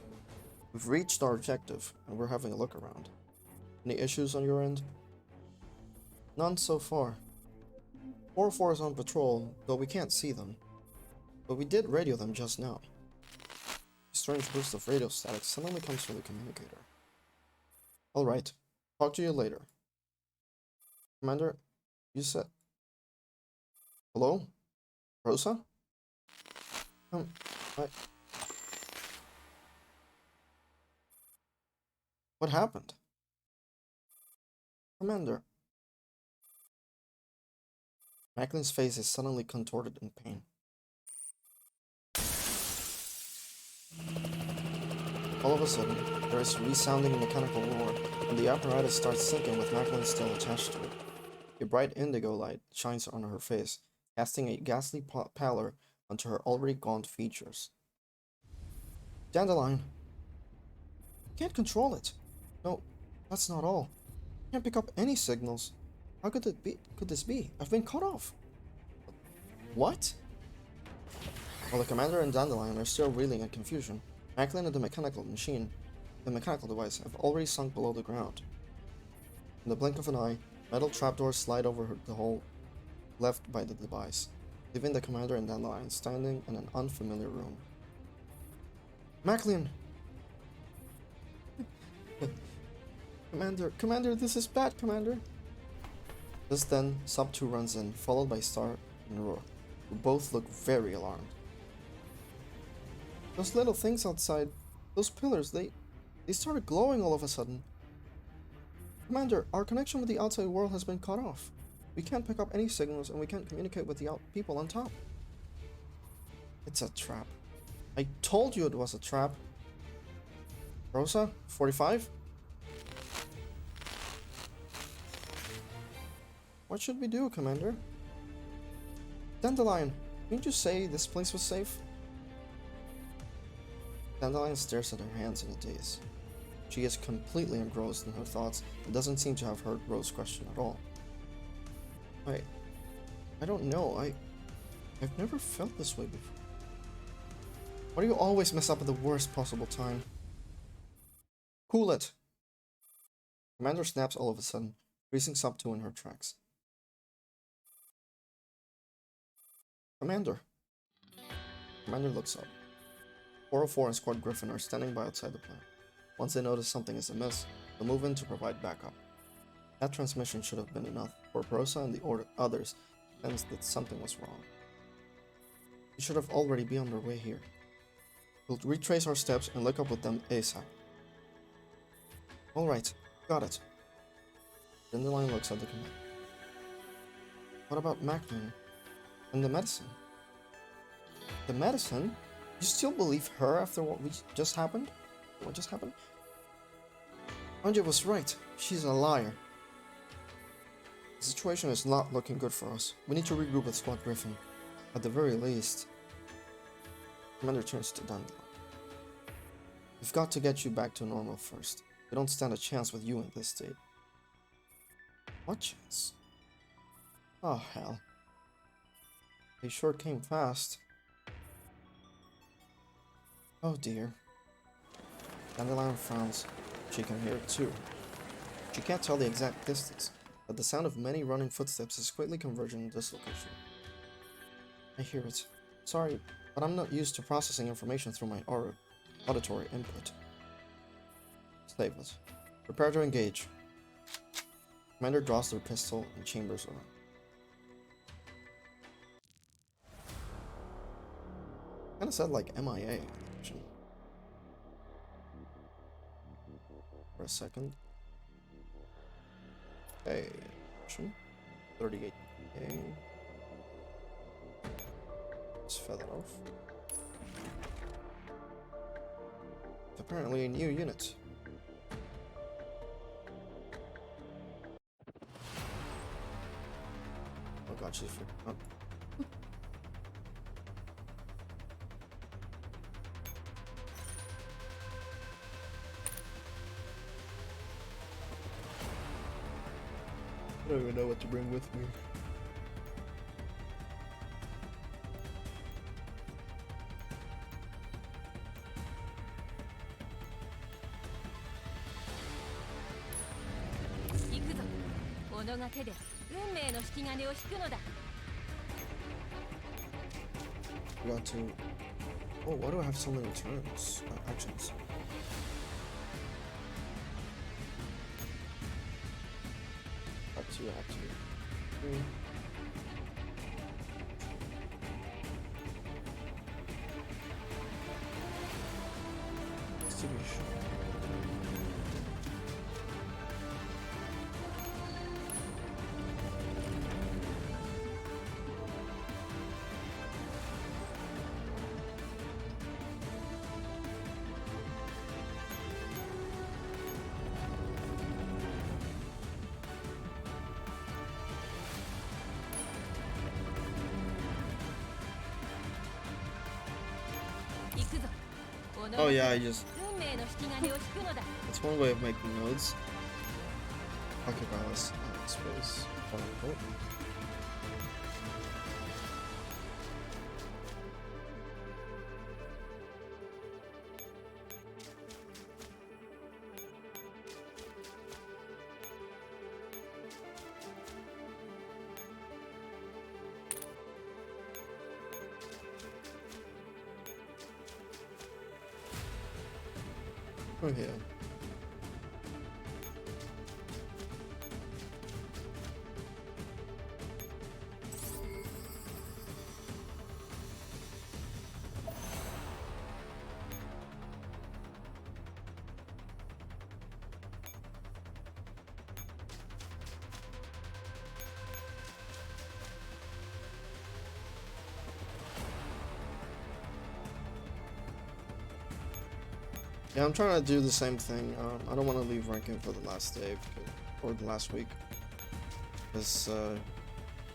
We've reached our objective, and we're having a look around. Any issues on your end? None so far. 4-4 is on patrol, though we can't see them. But we did radio them just now. A strange burst of radio static suddenly comes from the communicator. Alright, talk to you later. Commander, you said... Hello? Rosa? What happened? Commander. Macklin's face is suddenly contorted in pain. All of a sudden, there is a resounding mechanical roar, and the apparatus starts sinking with Macklin still attached to it. A bright indigo light shines on her face, casting a ghastly pallor onto her already gaunt features. Dandelion! Can't control it! No, that's not all. Can't pick up any signals. How could it be? Could this be? I've been cut off. What? While the commander and Dandelion are still reeling in confusion, Macklin and the mechanical device have already sunk below the ground. In the blink of an eye, metal trapdoors slide over the hole left by the device, leaving the commander and Dandelion standing in an unfamiliar room. Macklin! Commander, this is bad, Commander! Just then, Sub 2 runs in, followed by Star and Roar, who both look very alarmed. Those little things outside, those pillars, they started glowing all of a sudden. Commander, our connection with the outside world has been cut off. We can't pick up any signals and we can't communicate with the people on top. It's a trap. I told you it was a trap. Rosa, 45? What should we do, Commander? Dandelion, didn't you say this place was safe? Dandelion stares at her hands in a daze. She is completely engrossed in her thoughts and doesn't seem to have heard Rose's question at all. I don't know. I've never felt this way before. Why do you always mess up at the worst possible time? Cool it! Commander snaps all of a sudden, freezing Sub 2 in her tracks. Commander looks up. 404 and Squad Griffin are standing by outside the plant. Once they notice something is amiss, they'll move in to provide backup. That transmission should have been enough for Barossa and the others to sense that something was wrong. We should have already been on their way here. We'll retrace our steps and look up with them ASAP. Alright, got it. Dandelion looks at the command. What about Macklin? And the medicine? The medicine? You still believe her after what just happened? What just happened? Anja was right. She's a liar. The situation is not looking good for us. We need to regroup with Squad Griffin. At the very least. Commander turns to Dandelion. We've got to get you back to normal first. We don't stand a chance with you in this state. What chance? Oh, hell. They sure came fast. Oh dear. Dandelion frowns. She can hear it too. She can't tell the exact distance, but the sound of many running footsteps is quickly converging in this location. I hear it. Sorry, but I'm not used to processing information through my auditory input. Save it. Prepare to engage. Commander draws their pistol and chambers around. Kinda said like MIA, actually. For a second. Okay, action. 38K. Let's feather off. Apparently a new unit. Oh god, she's freaking up. I don't even know what to bring with me. We got to... Oh, why do I have so many turns? Actions. Have to. Just to be sure. Oh yeah, that's one way of making nodes. Occupy less space, quote unquote. Oh yeah. Yeah, I'm trying to do the same thing. I don't want to leave ranking for the last day or the last week, because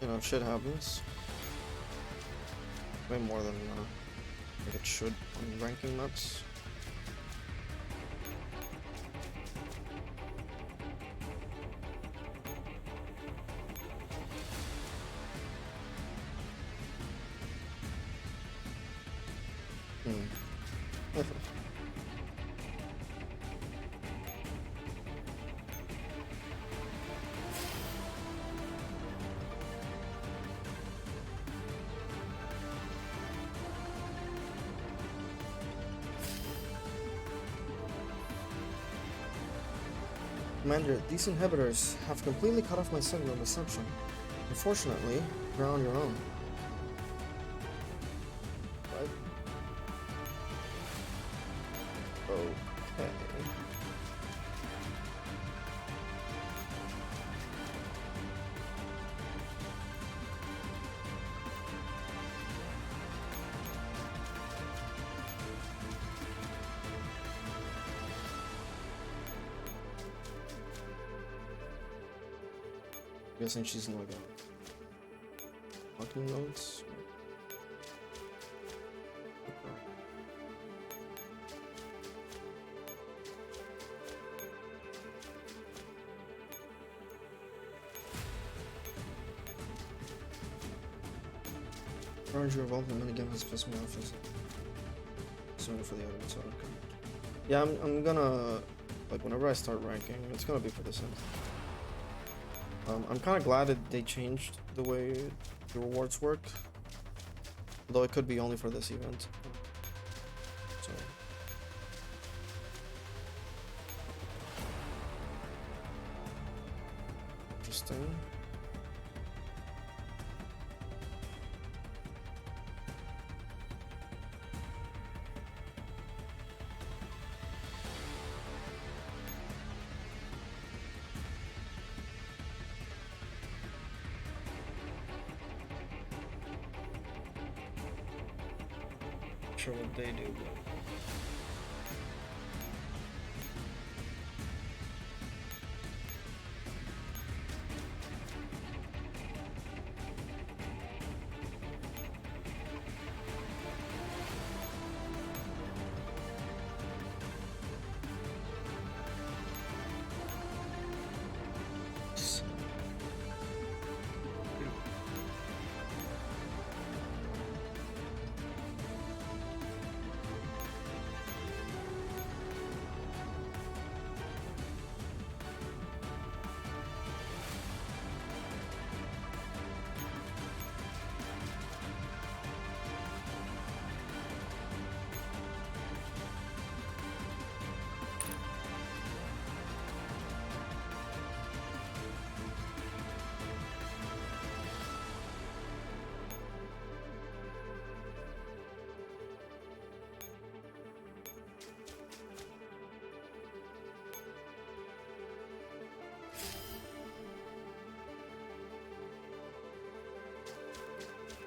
you know, shit happens. Way more than I think it should on ranking maps. Commander, these inhibitors have completely cut off my signal reception. Unfortunately, you're on your own. What? Okay. Guessing she's not gonna fucking notes. Your involvement in the game has pissed me off. Sorry for the other episode. Yeah, I'm gonna, like, whenever I start ranking, it's gonna be for this end. I'm kind of glad that they changed the way the rewards work, though it could be only for this event. So. Interesting. Sure what they do, but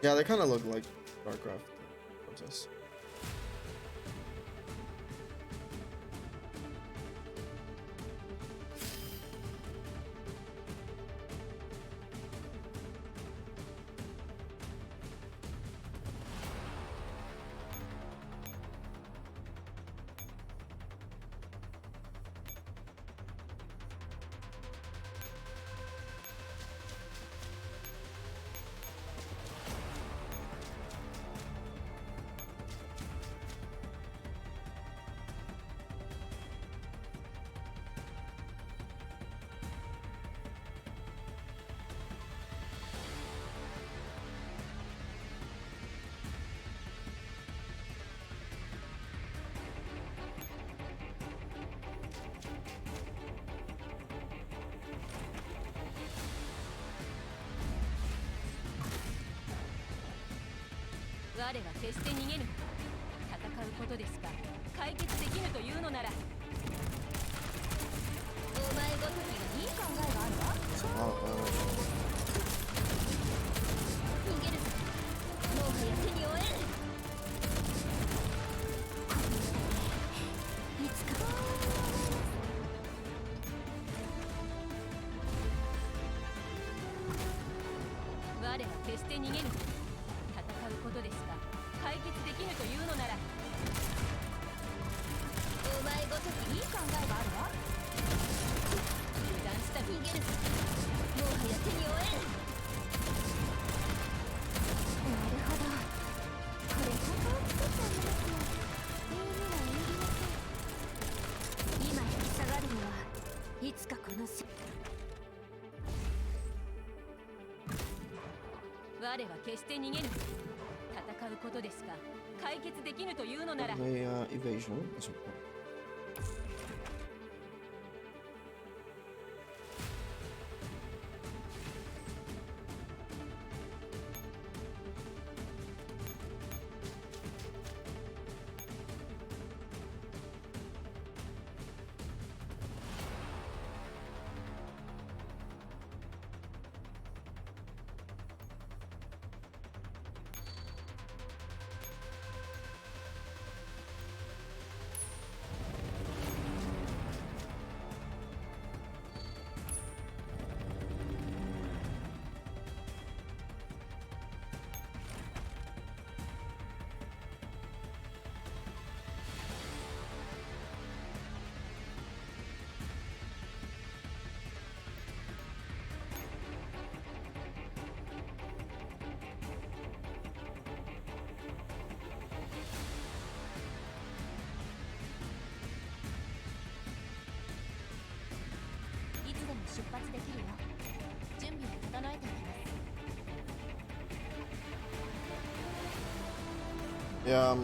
yeah, they kind of look like StarCraft protests. 我は決して逃げぬ。戦うことですが解決できぬというのなら、お前ごときがいい考えがあるわ。 It's a lot of damage. 逃げるぞ。もはや手に負えん。いつか我は決して逃げぬ。戦うことですが解決できぬというのなら、お前ごときいい考えがあるわ。油断した。逃げるぞ。もはや手に負えん。なるほど。これ本当は作ってあげますよ。理由には及びません。今引き下がるのはいつかこの世。我は決して逃げぬ。戦うことですが解決できぬというのなら、 The evasion is important. Yeah,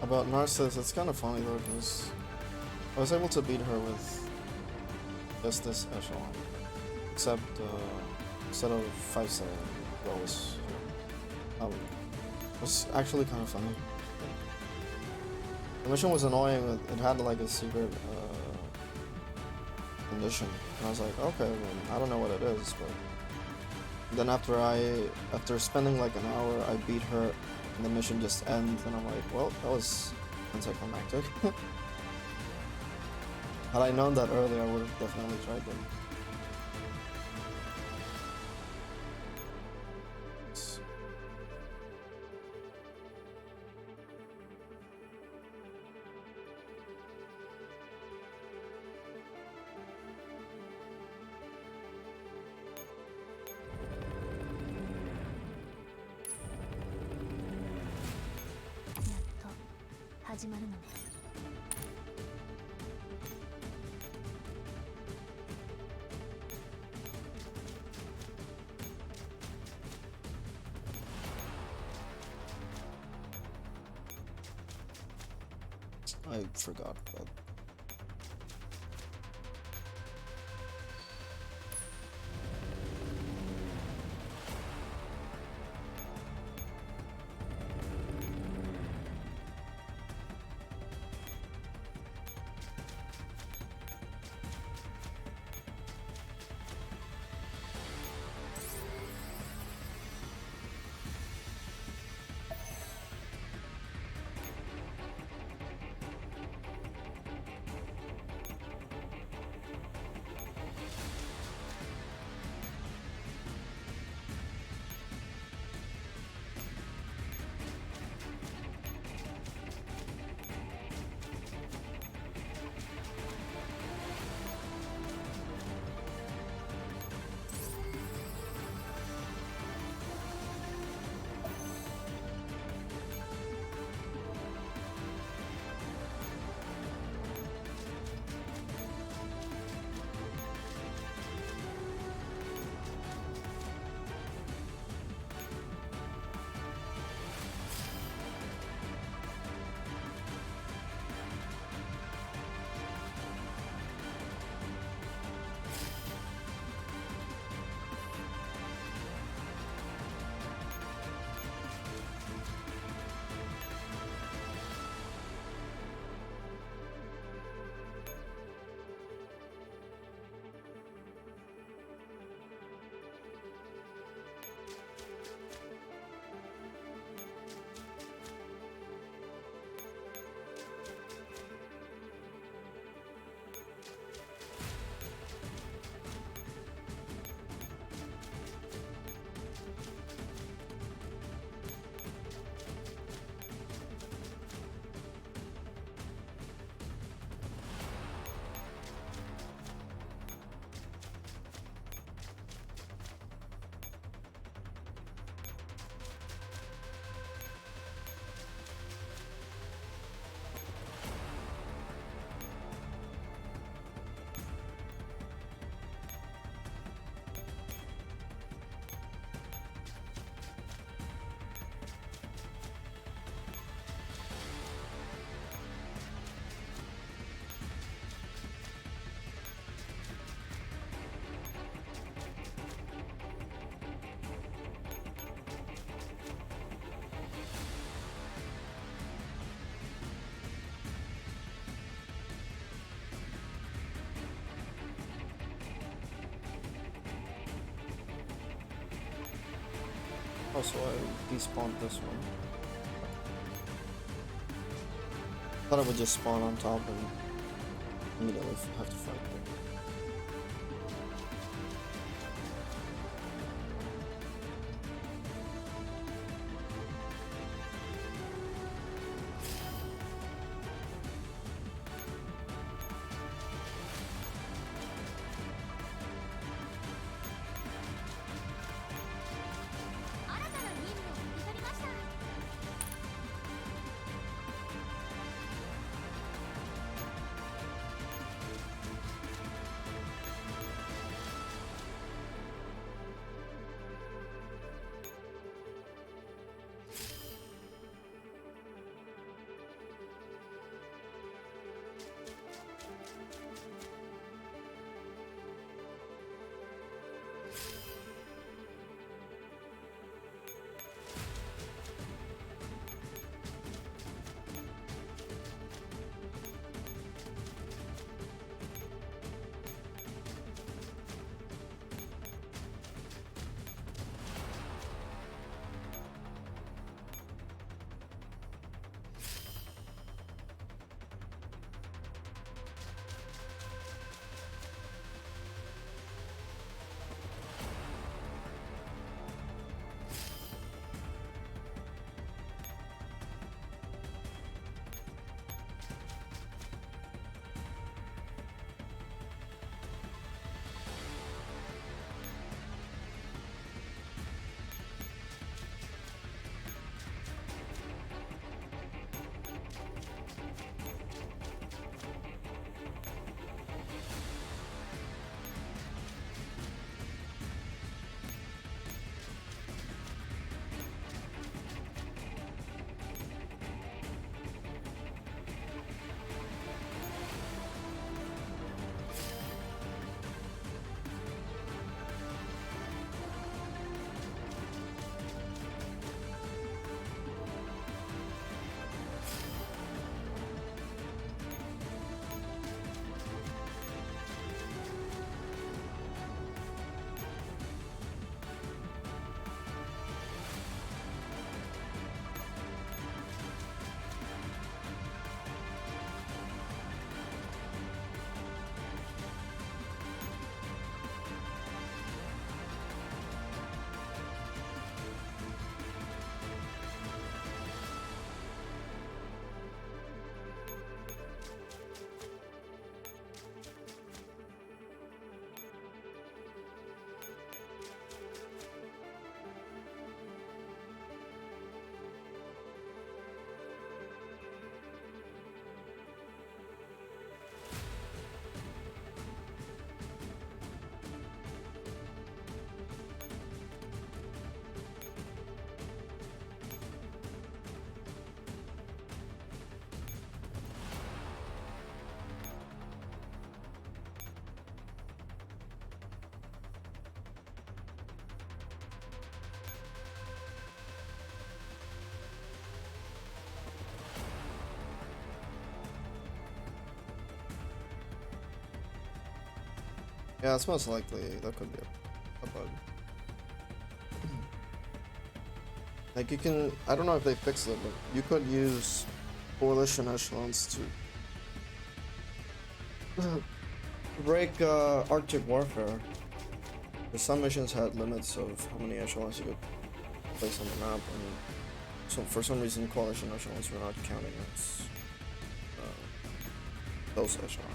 about Narcissus, it's kind of funny though, because I was able to beat her with just this echelon, except instead of 5-7 lowest. It was actually kind of funny. The mission was annoying. It had like a secret condition, and I was like, okay, well, I don't know what it is, but then after spending like an hour, I beat her. And the mission just ends, and I'm like, well, that was anticlimactic. Had I known that earlier, I would have definitely tried them. Nice. I forgot about. Also, I despawned this one. Thought I would just spawn on top and immediately have to fight it. Yeah, it's most likely that could be a bug. Like you can, I don't know if they fixed it, but you could use coalition echelons to break Arctic warfare. Because some missions had limits of how many echelons you could place on the map, and so for some reason coalition echelons were not counting as those echelons.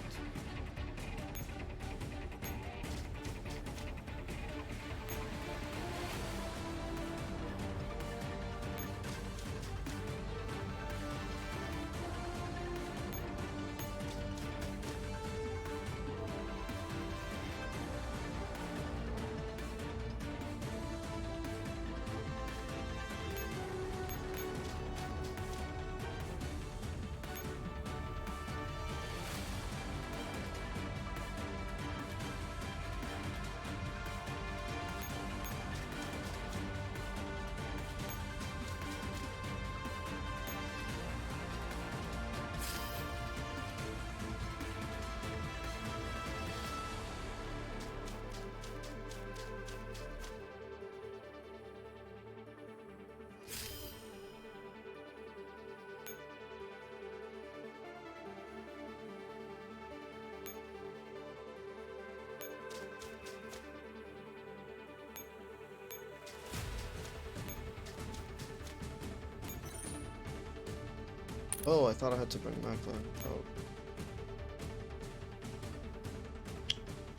Oh, I thought I had to bring Macklin. Oh.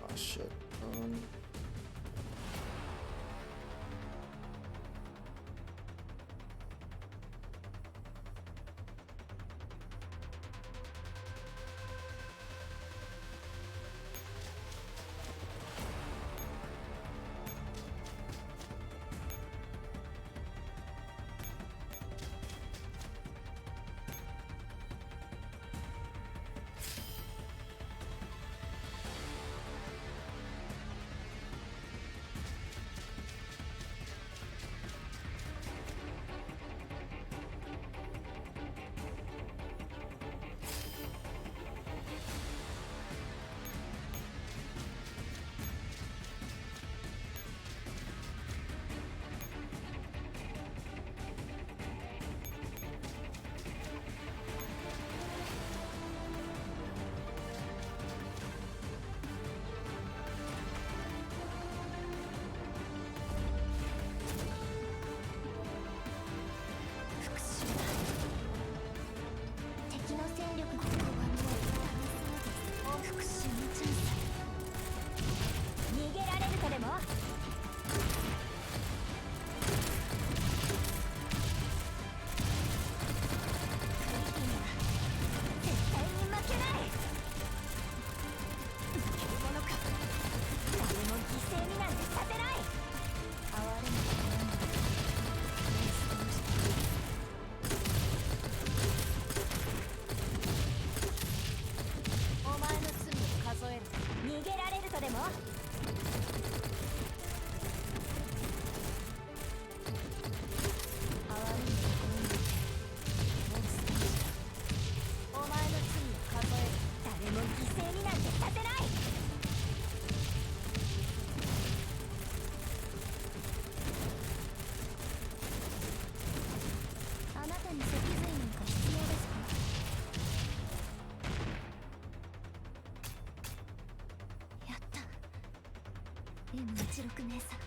Ah, shit. M16 名さ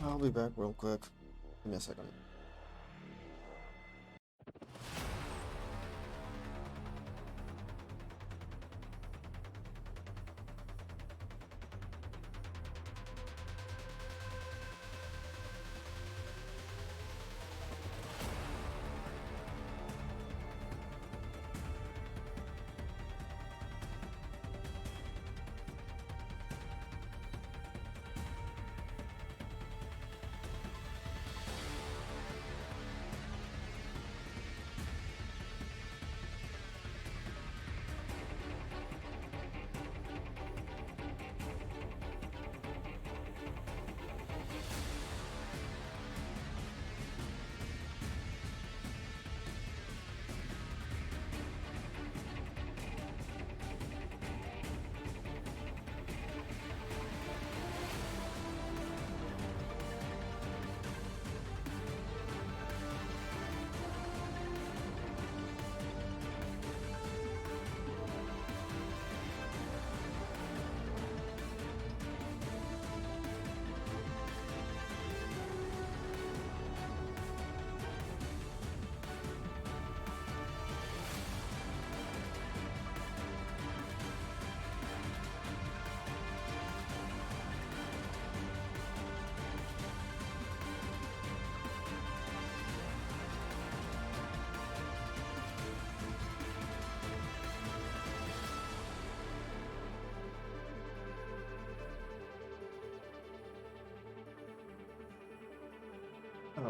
I'll be back real quick. Give me a second.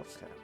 Okay.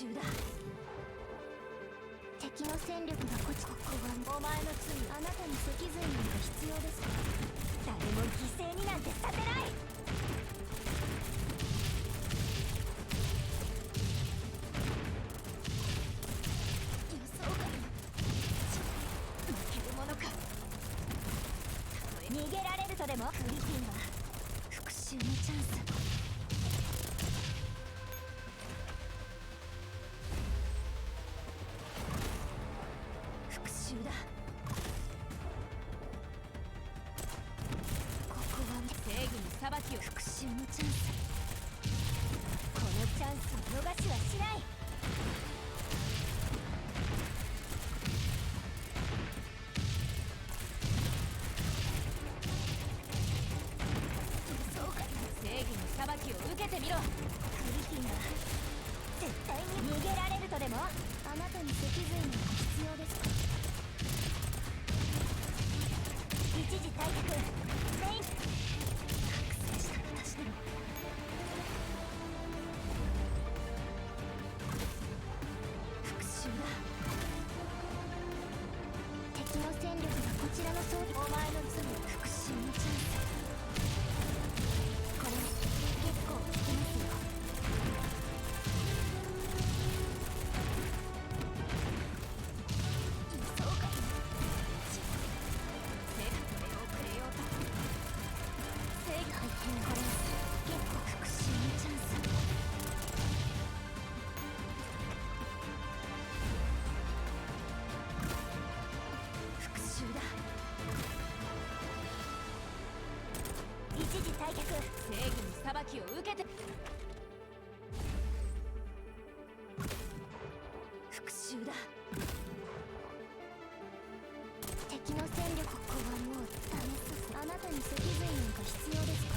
讐だ。敵の戦力がここはお前の罪。あなたに脊髄なんか必要ですか？誰も犠牲になんてさせない。予想外。負けるものか。逃げられるとでも。グリフィンは復讐のチャンス。復讐だ。ここは正義に裁きを。復讐のチャンス。このチャンスを逃しはしない。そうか。正義に裁きを受けてみろ。グリフィンは絶対に逃げられるとでも。あなたに脊髄なんか必要ですか？一時退却。メイン覚醒した私でも。復讐だ。敵の戦力がこちらの装備。お前の罪。復讐のチャンス。これ結構効きますよ。そうか。正義をくれようと。正解編。これ結構復讐のチャンス。復讐だ。一時退却。正義に裁きを受けて。復讐だ。敵の戦力。ここはもうダメっす。あなたに脊髄なんか必要ですか？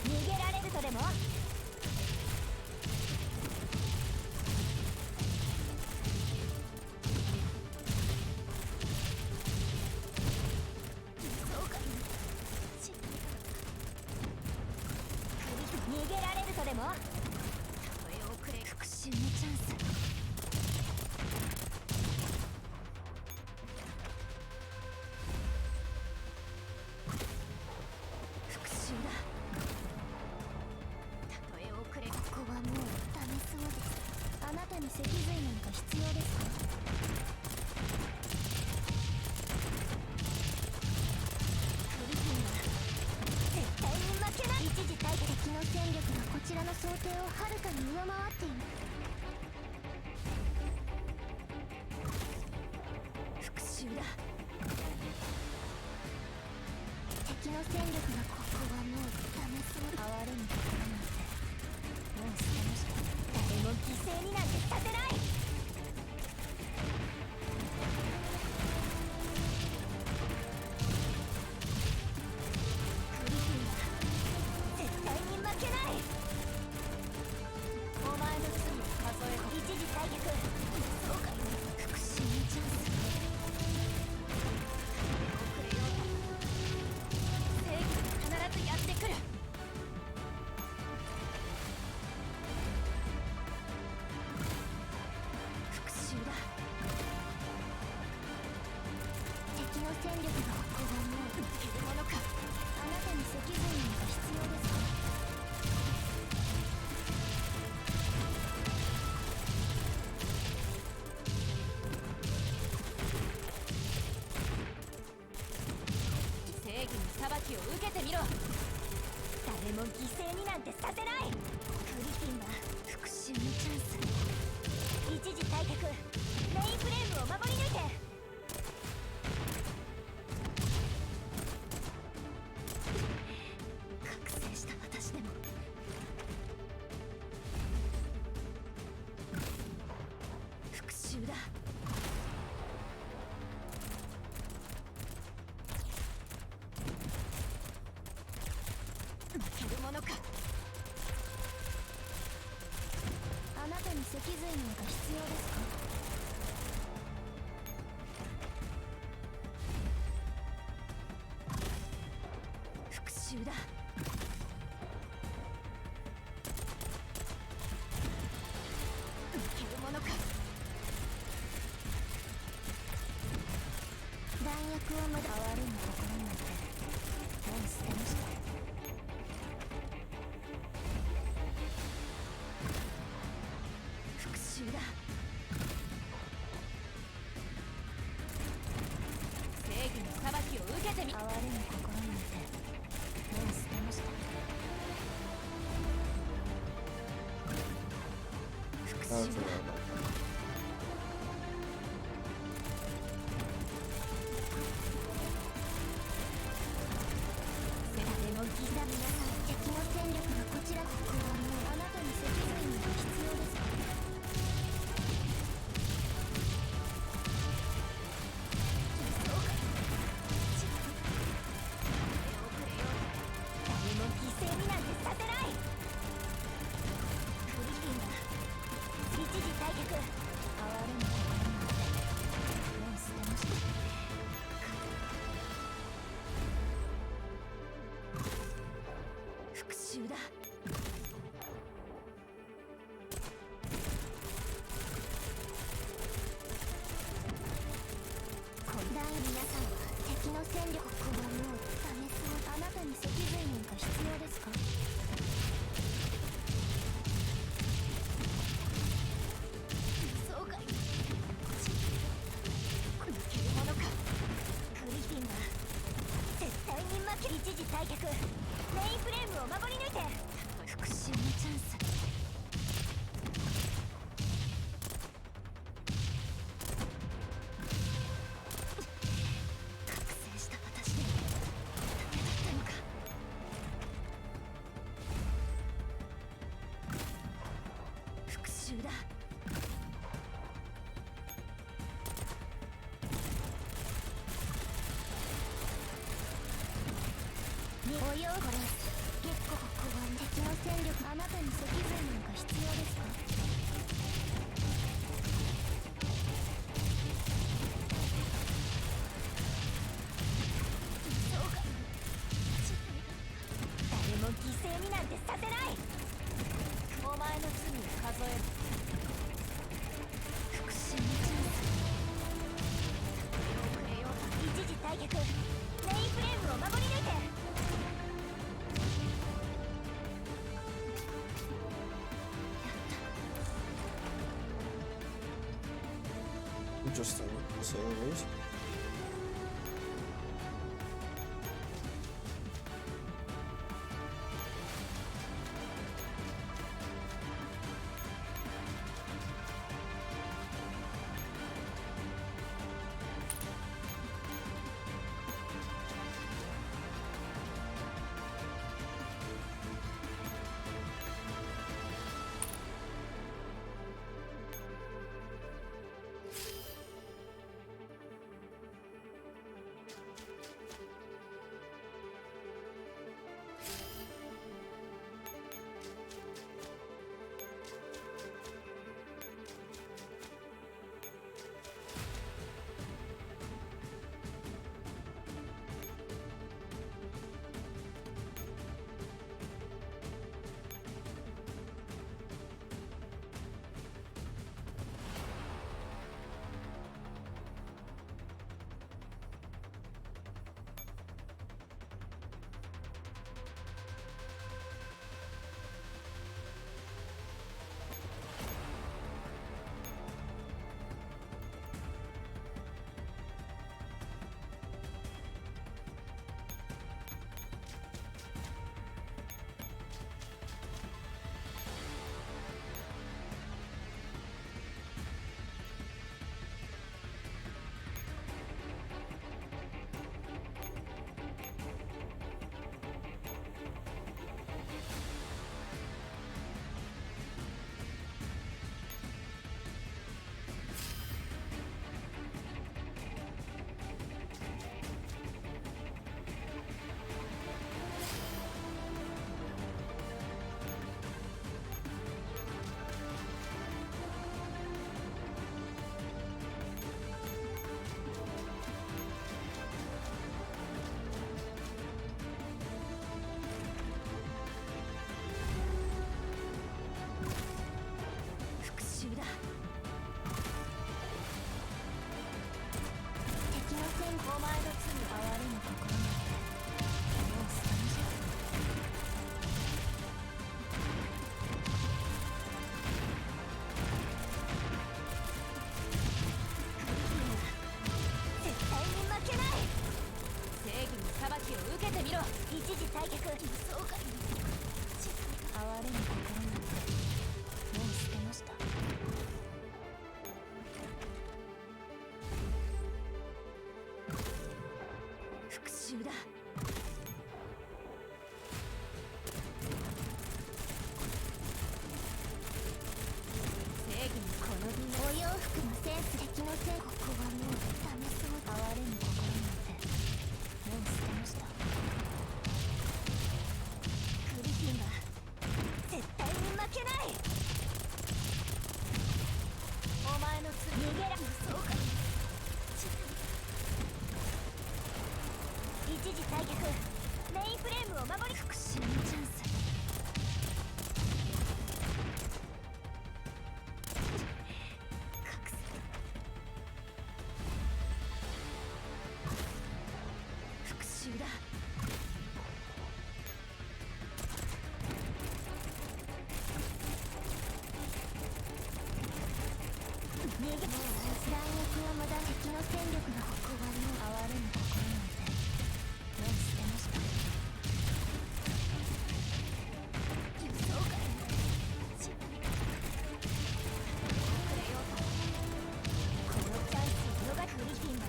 逃げられるとでも。そうか。逃げられるとでも。たとえ遅れ。復讐のチャンス。復讐だ。たとえ遅れ。ここはもうダメそうです。あなたに脊髄なんか必要ですか？グリフィンは絶対に負けない。一時退却。敵の戦力がこちらの想定をはるかに上回っている。復讐だ。敵の戦力がここはもうダメそう。哀れむところなんてもう捨てました。誰も犠牲になんてさせない。グリフィンは絶対に負けない。お前の罪を数えろ。一時退却。そうか。復讐のチャンス。遅れようと。正義は必ずやってくる。復讐だ。敵の戦力がここはもう。負けるものか。あなたに脊髄なんか必要ですか？正義に裁きを受けてみろ。誰も犠牲になんてさせない。グリフィンは復讐のチャンス。一時退却。メインフレームを守り抜いて。覚醒した私でも。復讐だ。負けるものか。あなたに脊髄なんか必要ですか？復讐だ。負けるものか。まで哀れむ心なんてもう捨てました。復讐だ。正義の裁きを受けてみ。哀れむ心なんてもう捨てました。復 I 讐 forgot だ。 about that. 誰もギザ皆さん、敵の戦力がこちら。ここはもうあなたに脊髄には必要ですか。そうか。誰も犠牲になんてさせない。グリフィンだ。一時退却。哀れむ心なんてもう捨てました。復讐だ。こんな皆さんは敵の戦力。ここはもうダメそう。あなたに脊髄なんか必要ですか。そうかい。このけるものか。グリフィンだ。絶対に負け。一時退却。メインフレームを守り抜いて。復讐のチャンス。覚醒した私でダメだったのか。復讐だ。およこれ結構ここは敵の戦力。あなたに脊髄なんか必要ですか。そうか。誰も犠牲になんてさせない。お前の罪を数える。復讐のチャンス。くれようか。一時退却。メインフレームを守り抜いて。Interesting to say the least. けてみろ。一時退却。輸送艦に哀れむ心なんてもう捨てました。復讐だ。正義にこの便お洋服のセンス、敵のセンス。ここはもうダメそうだ。哀れむ心なんてもう捨てました。グリフィンは絶対に負けない。お前の罪逃げら輸送艦に一時退却。メインフレームを守り。復讐のチャンス。覚醒。復讐だ。逃げ。もう弾薬は無駄。敵の戦力が。ここはもう哀れむ心なんてもう捨てました。輸送艦に遅れようと。このチャンスを逃が。グリフィンは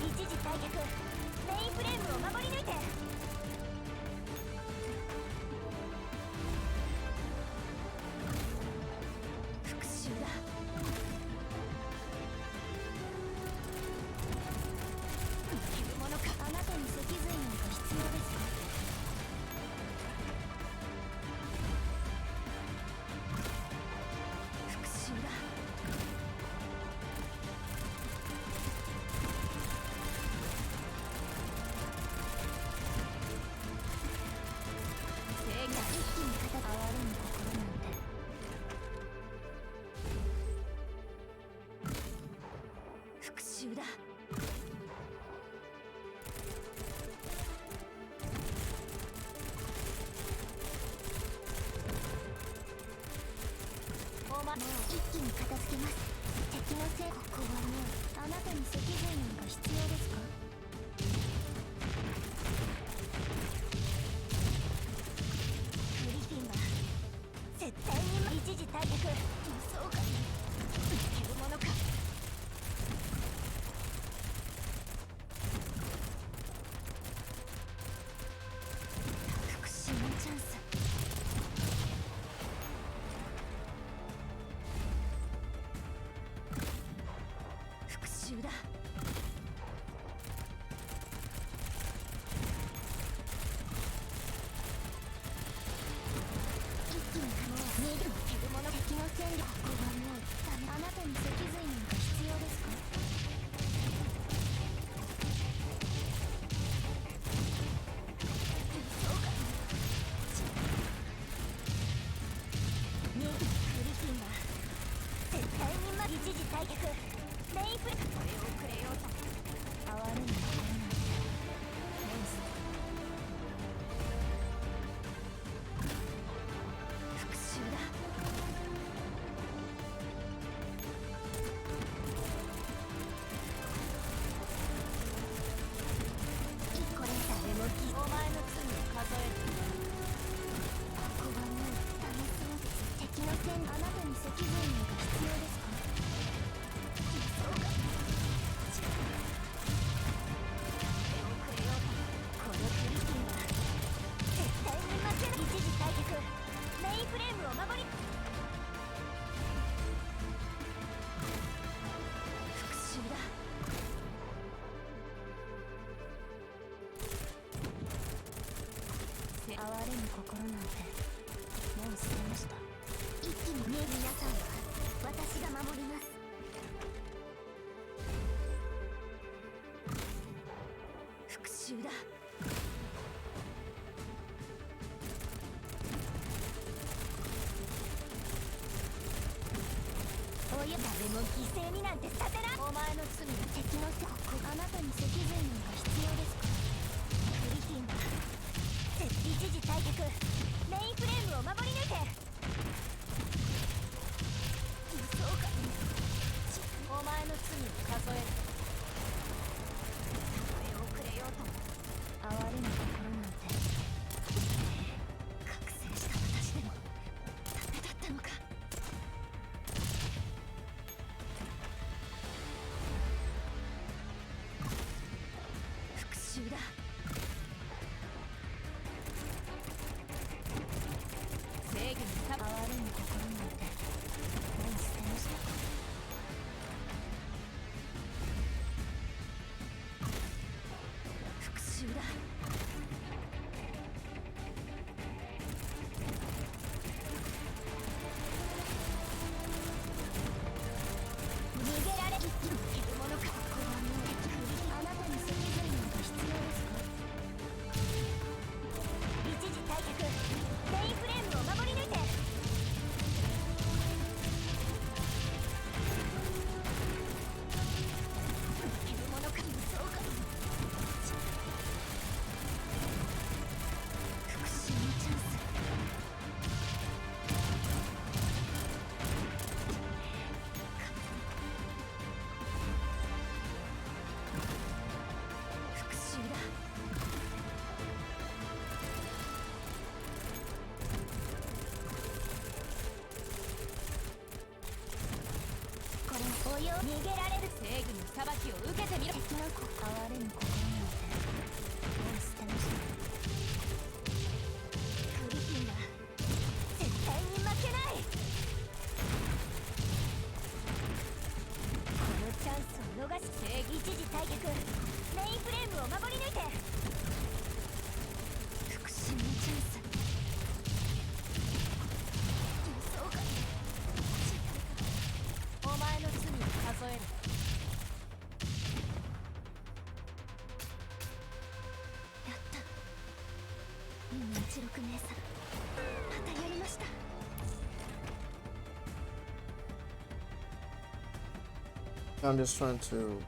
一時退却。メインフレームを守り抜いて。復讐だ。負けるものか。あなたに脊髄なんか必要ですか？復讐だ。正義だ。一気に片哀れむ心なんて。復讐だ。おまもう一気に片付けます。敵のせい。ここはもうあなたに脊髄なんか必要ですか？グリフィンは絶対に一時退却。輸送艦に負けるものか。復讐のチャンス。復讐だ。一気にもう逃げる。負けるものか。敵の戦力。ここはもうダメ。あなたに脊髄なんか必要ですか？輸送艦に逃げ。グリフィンは絶対に一時退却。メインフレこれをくれようと。哀れむ心なんてもう捨て。復讐だ。これ誰もお前の罪を数える。ここはもうダメそうです。敵の戦。あなたに脊髄なんか必要ですか？輸送艦にこれをくれようと。このグリフィンは絶対に負けない。一時退却。メインフレームを守り。復讐だ。哀れむ心なんてもう捨てました。一気に皆さんは私が守ります。復讐だ。おや誰も犠牲になんてさせない。お前の罪を敵のせ。ここあなたに脊髄なんか必要ですか？グリフィンは一時退却。メインフレームを守り抜いて。輸送艦にお前の罪を数える。これをくれようと。哀れむ逃げられる。正義の裁きを受けてみろ。敵の子哀れむ心なんてもう捨てました。グリフィンだ。絶対に負けない。このチャンスを逃し、正義一時退却。メインフレームを守り抜いて。復讐のチャンス。理想がお前の罪を数える。やった。16名さん、またやりました。I'm just trying to,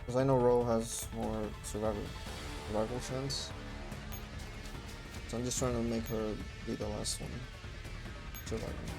because I know Ro has more survival chance, so I'm just trying to make her be the last one surviving.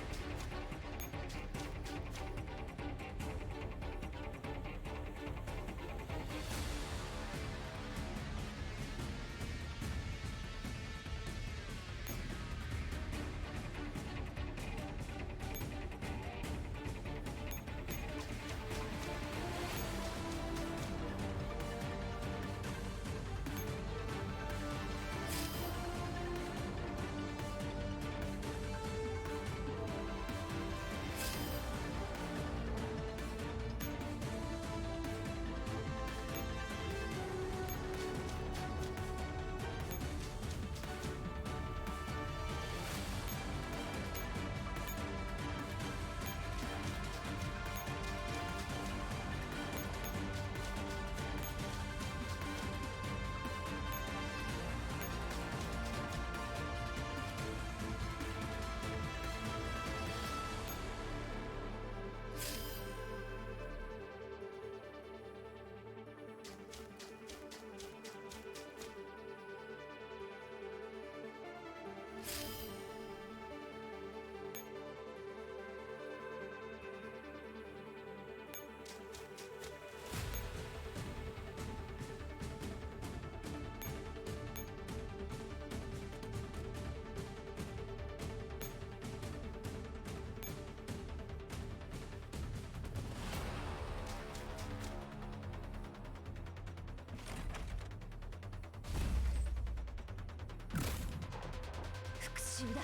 復讐だ。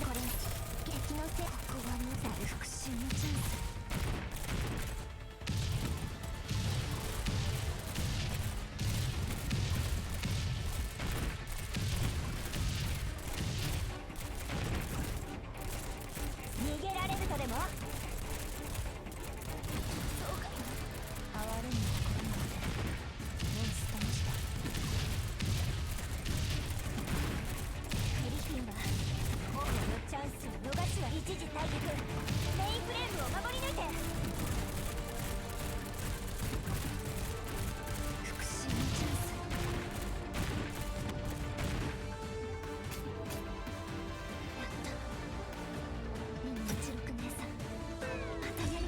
これ敵の手、ここは無駄。復讐のチャンス。逃げられるとでも。そうか。哀れむ心なんてもう捨てました。グリフィンはこのチャンスを逃しは一時退却。メインフレームを守り抜いて。復讐のチャンス。やった。16名さん、またやり。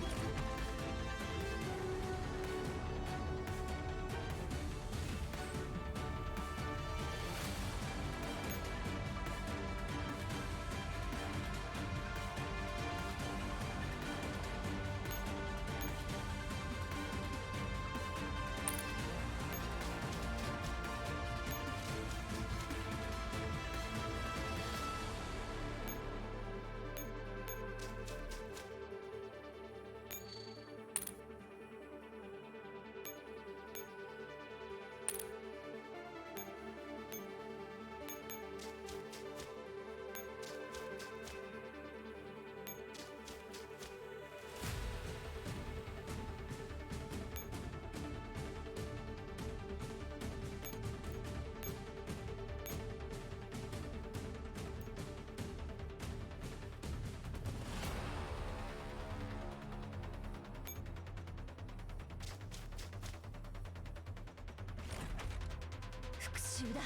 復讐だ。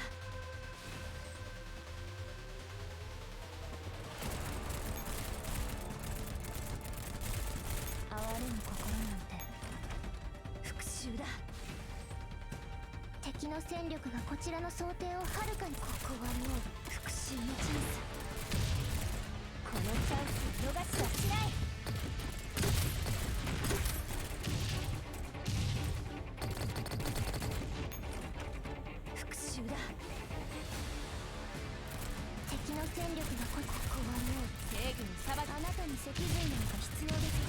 哀れむ心なんて復讐だ。敵の戦力がこちらの想定をはるかに。ここはもう復讐のチャンス。このチャンスを逃しはしない。復讐だ。敵の戦力がここはもう正義に裁く。あなたに脊髄なんか必要ですか？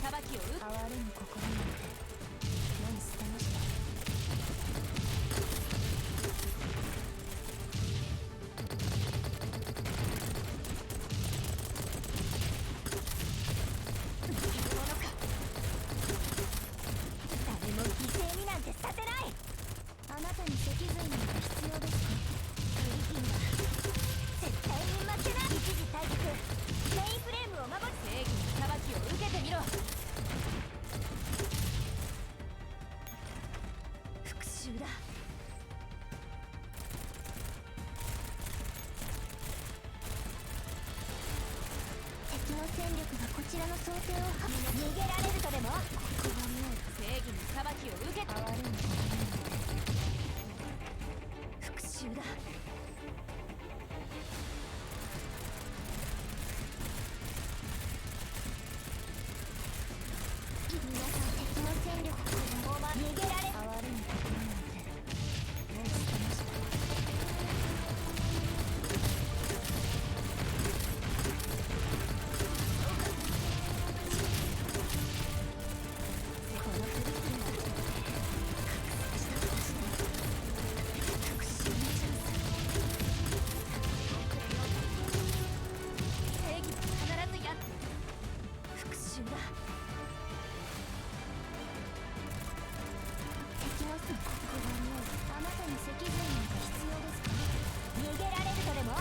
裁きを哀れむ心になって目に捨てました。誰も犠牲になんてさせない。あなたに脊髄なんか必要ですか？グリフィンは絶対に負けない。一時退却。メインフレームを守る。正義の裁きを受けてみろ。復讐だ。敵の戦力がこちらの想定を逃げられるとでも。ここはもう正義の裁きを受けて哀れむ復讐だ。皆さん敵の戦力を逃げられ哀れむ心なんてもう捨てました。この振り切りは覚醒したとして復讐のチャンス。正義は必ずや復讐だ。敵のここはもうあなたに脊髄なんか必要ですか？逃げられるとでも。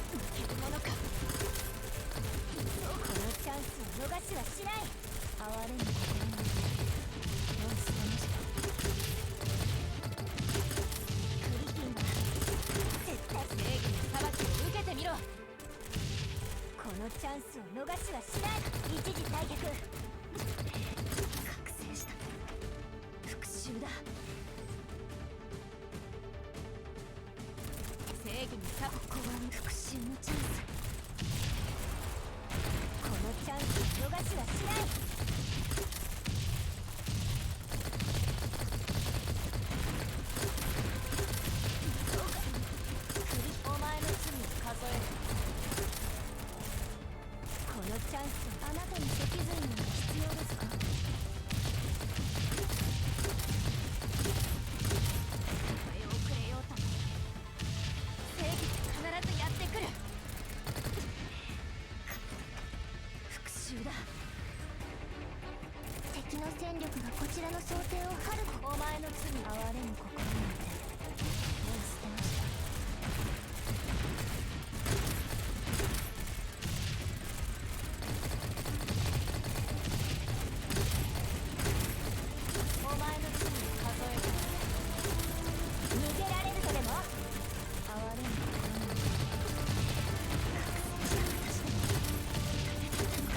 負けるものか。このチャンスを逃しはしない。哀れむ心なんてもう捨てました。グリフィンは絶対正義の裁きを受けてみろ。このチャンスを逃しはしない。一時退却。覚醒した。復讐だ。正義にここは復讐のチャンス。このチャンスを逃しはしない。お前の罪を数える。このチャンスあなたに脊髄なんか必要ですか？声をくれようと正義は必ずやってくる。復讐だ。敵の戦力がこちらの想定をはるか。お前の罪哀れむ心なんて目を捨てました。お前の罪を数える。逃げられるとでも。哀れむ心なんて覚醒した私でも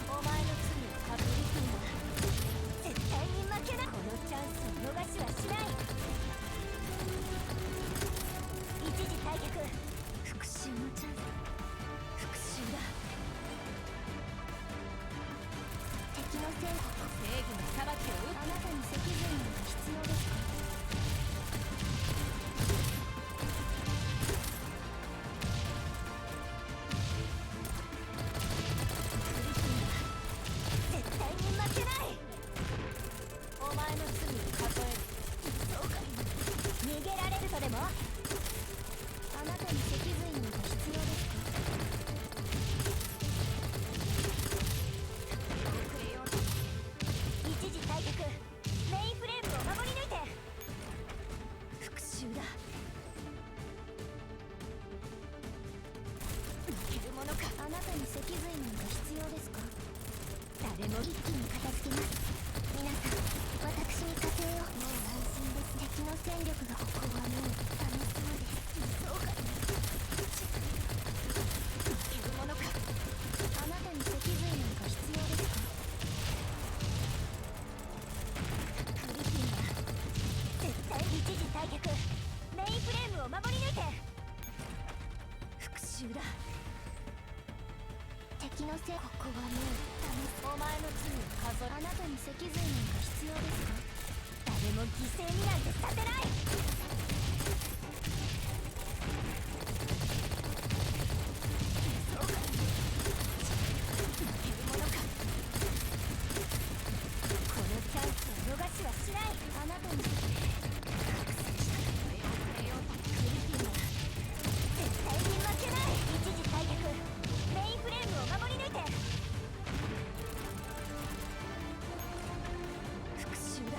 お前の罪をかぶりきんだ。絶対に負けない。このチャンスを逃しはしチャンス。復讐だ。敵の戦果、正義の裁きをあなたに脊髄など必要ですか？絶対に負けない。お前の罪を数える。そうかい。逃げられるとでも？あなたに脊髄など必要ですか？くれようと。一時退却。メインフレームを守り抜いて。復讐だ。負けるものか。あなたに脊髄など必要ですか？誰も一気に片付けます。皆さん、私に加勢を。もう安心です。敵の戦力がここはもう楽しそうです。そうか。負けるものか。あなたに脊髄なんか必要ですか？グリフィンは絶対一時退却。メインフレームを守り抜いて。復讐だ。敵のせい。ここはもうお前の罪を数え。あなたに脊髄なんか必要ですか？誰も犠牲になんてさせない。そうか。負けるものか。このチャンスを逃しはしない。あなたに覚醒したこれをくれようと。グリフィンは絶対に負けない。一時退却。メインフレームを守り抜いて。復讐だ。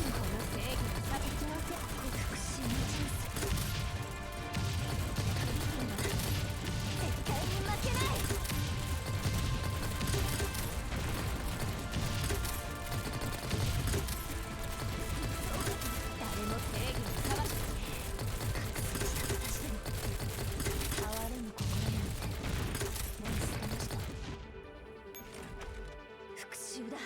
この正義の差。敵のせい。復讐のチャンス。グリフィンは絶対に負けない。誰も正義の裁き。覚醒した私でも哀れむ心なんてもう捨てました。復讐だ。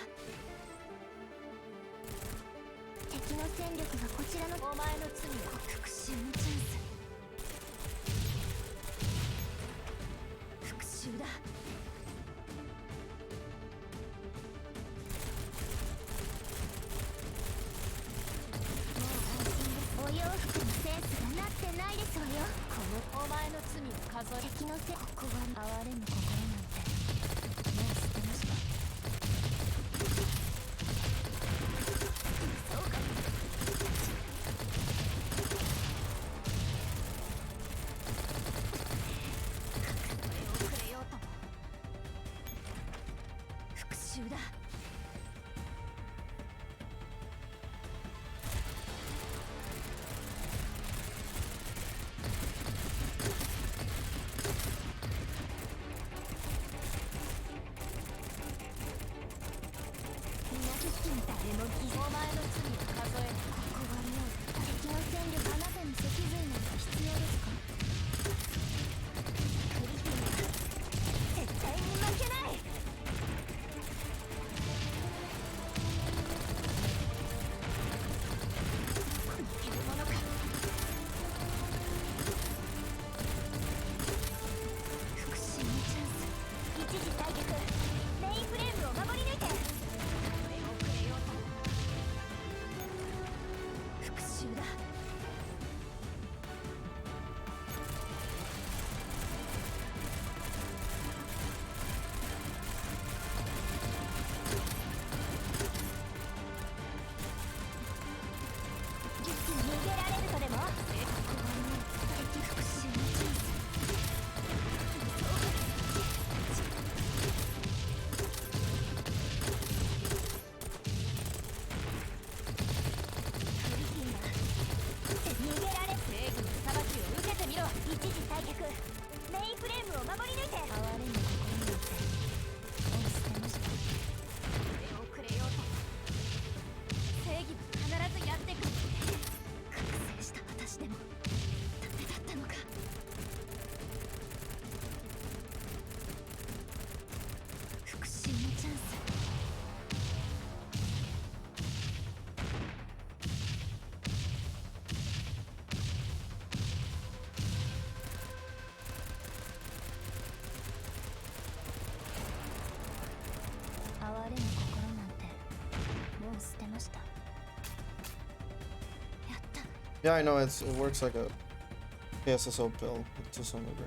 敵の戦力がこちらの。お前の罪を。復讐のチャンス。復讐だ。お洋服のセンスがなってないですわよ。このお前の罪を数え。敵のせい。ここは哀れむ心なんてもう捨てました。そうか。これをくれようとも。復讐だ。誰も犠牲。お前の罪を数える。ここはもう敵の戦力。あなたに脊髄なんか必要ですか？グリフィンは絶対に負けない。負けるものか。復讐のチャンス。一時退却。メインフレームを守り抜いて。復讐だ。逃げられるとでも？ここはもう敵。復讐のチャンス。逃げられ。正義の裁きを受けてみろ。一時退却。メインフレームを守り抜いて。哀れむ心なんてもう捨てました。これをくれようと。正義は必ずやってくる。覚醒した私でもダメだったのか。Yeah, I know it works like a KSSO pill to some degree.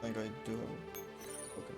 I think I do. Okay.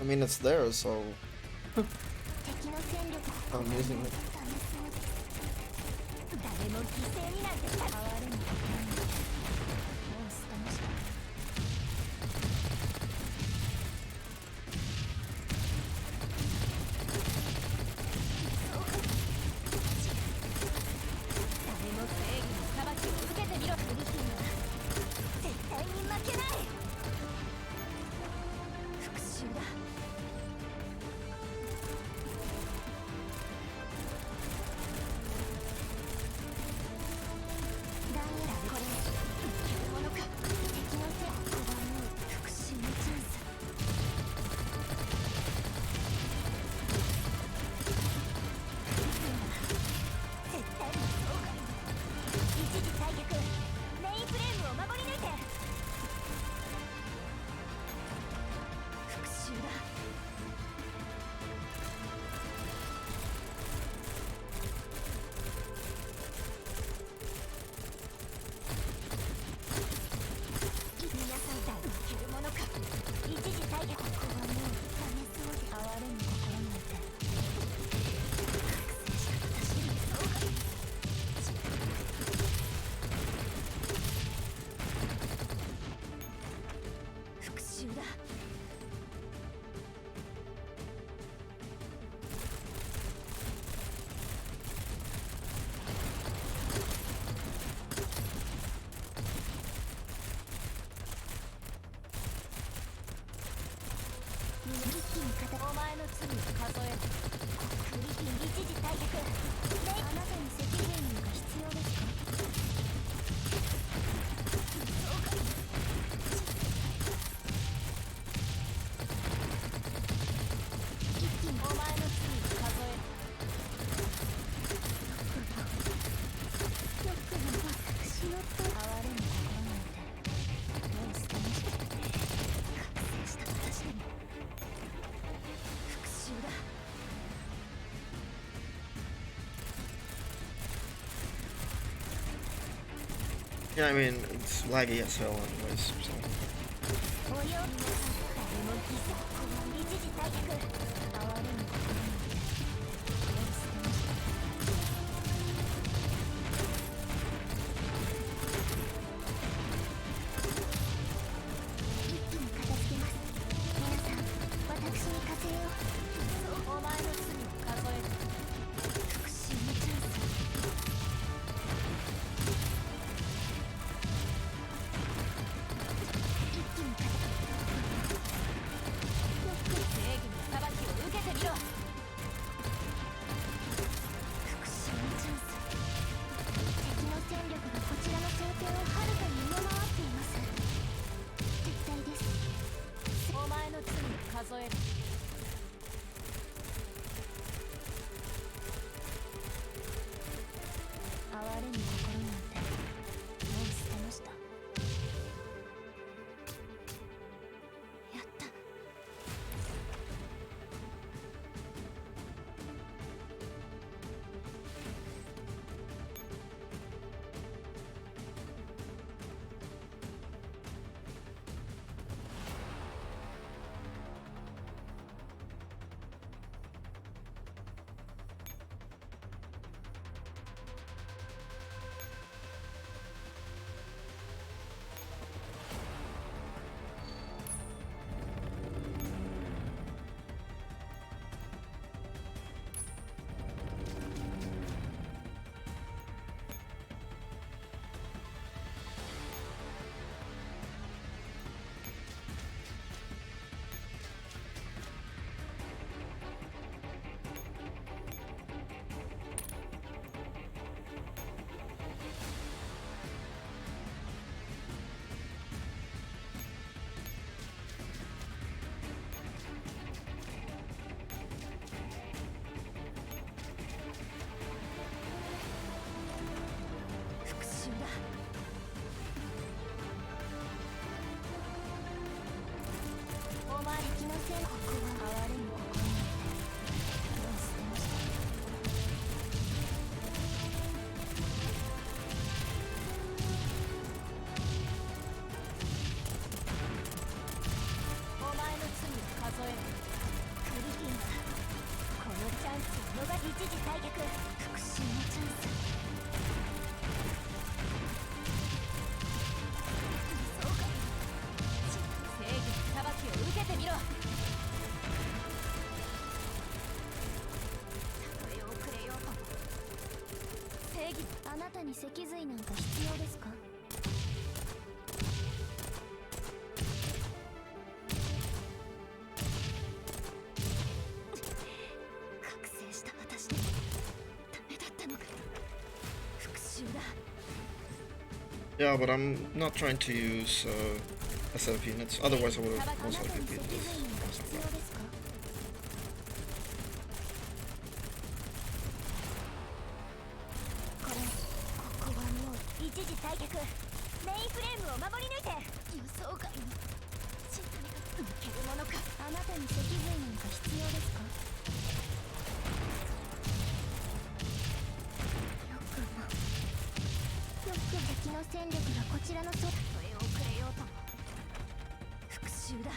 I mean, it's there, so I'm using it. 一気に片お前の罪を数えるクリピン一時退却あなたに脊髄人が必要ですか一気にお前の罪を数えるロックの私のと哀れむ心なんてもう捨てました覚醒した私でも復讐だ Yeah, I mean, it's laggy as hell anyways, so. およ誰も犠牲一時退却哀れむ心なんてもう捨てました一気に片付けます皆さん私に加勢をお前の罪を数える復讐のチャンス一気に片付け正義の裁きを受けてみろ復讐のチャンス敵の戦力がこちらの想定をはるかに上回っています撤退ですお前の罪を数える哀れむ心なんてもう捨てましたやった 復讐だお前敵の戦国は哀れむ心なんてもう捨てましたお前の罪を数えるクリピンはこのチャンスを逃し一時退却復讐のチャンスそうか正義の裁きを受けてみろたとえ遅れようとも正義あなたに脊髄なんか必要ですか覚醒した私でもダメだったのか復讐だ Yeah, but I'm not trying to use SF units, otherwise I would have most likely beat this. 必要ですかここはもう一時退却メインフレームを守り抜いて予想外のちっとにか抜けるものかあなたに脊髄なんか必要ですかよく敵の戦力がこちらのたとえ遅れようとも復讐だ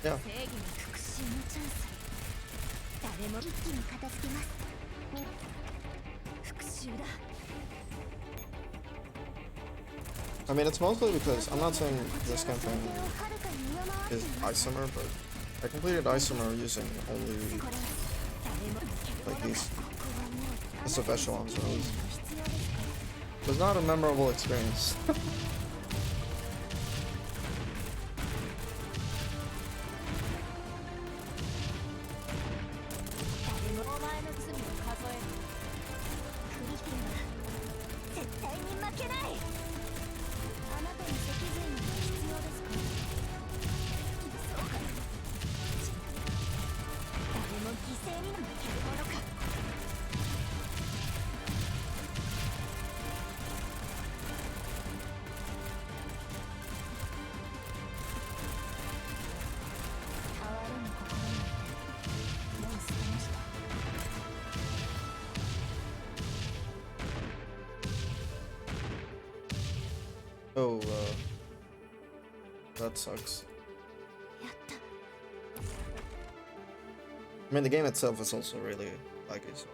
Yeah. 正義の復讐のチャンス誰も一気に片付けます復讐だ I mean, it's mostly because I'm not saying this campaign is isomer, but I completed isomer using only like these SF echelons. So it was not a memorable experience. Oh, that sucks. やった I mean, the game itself is also really laggy. So.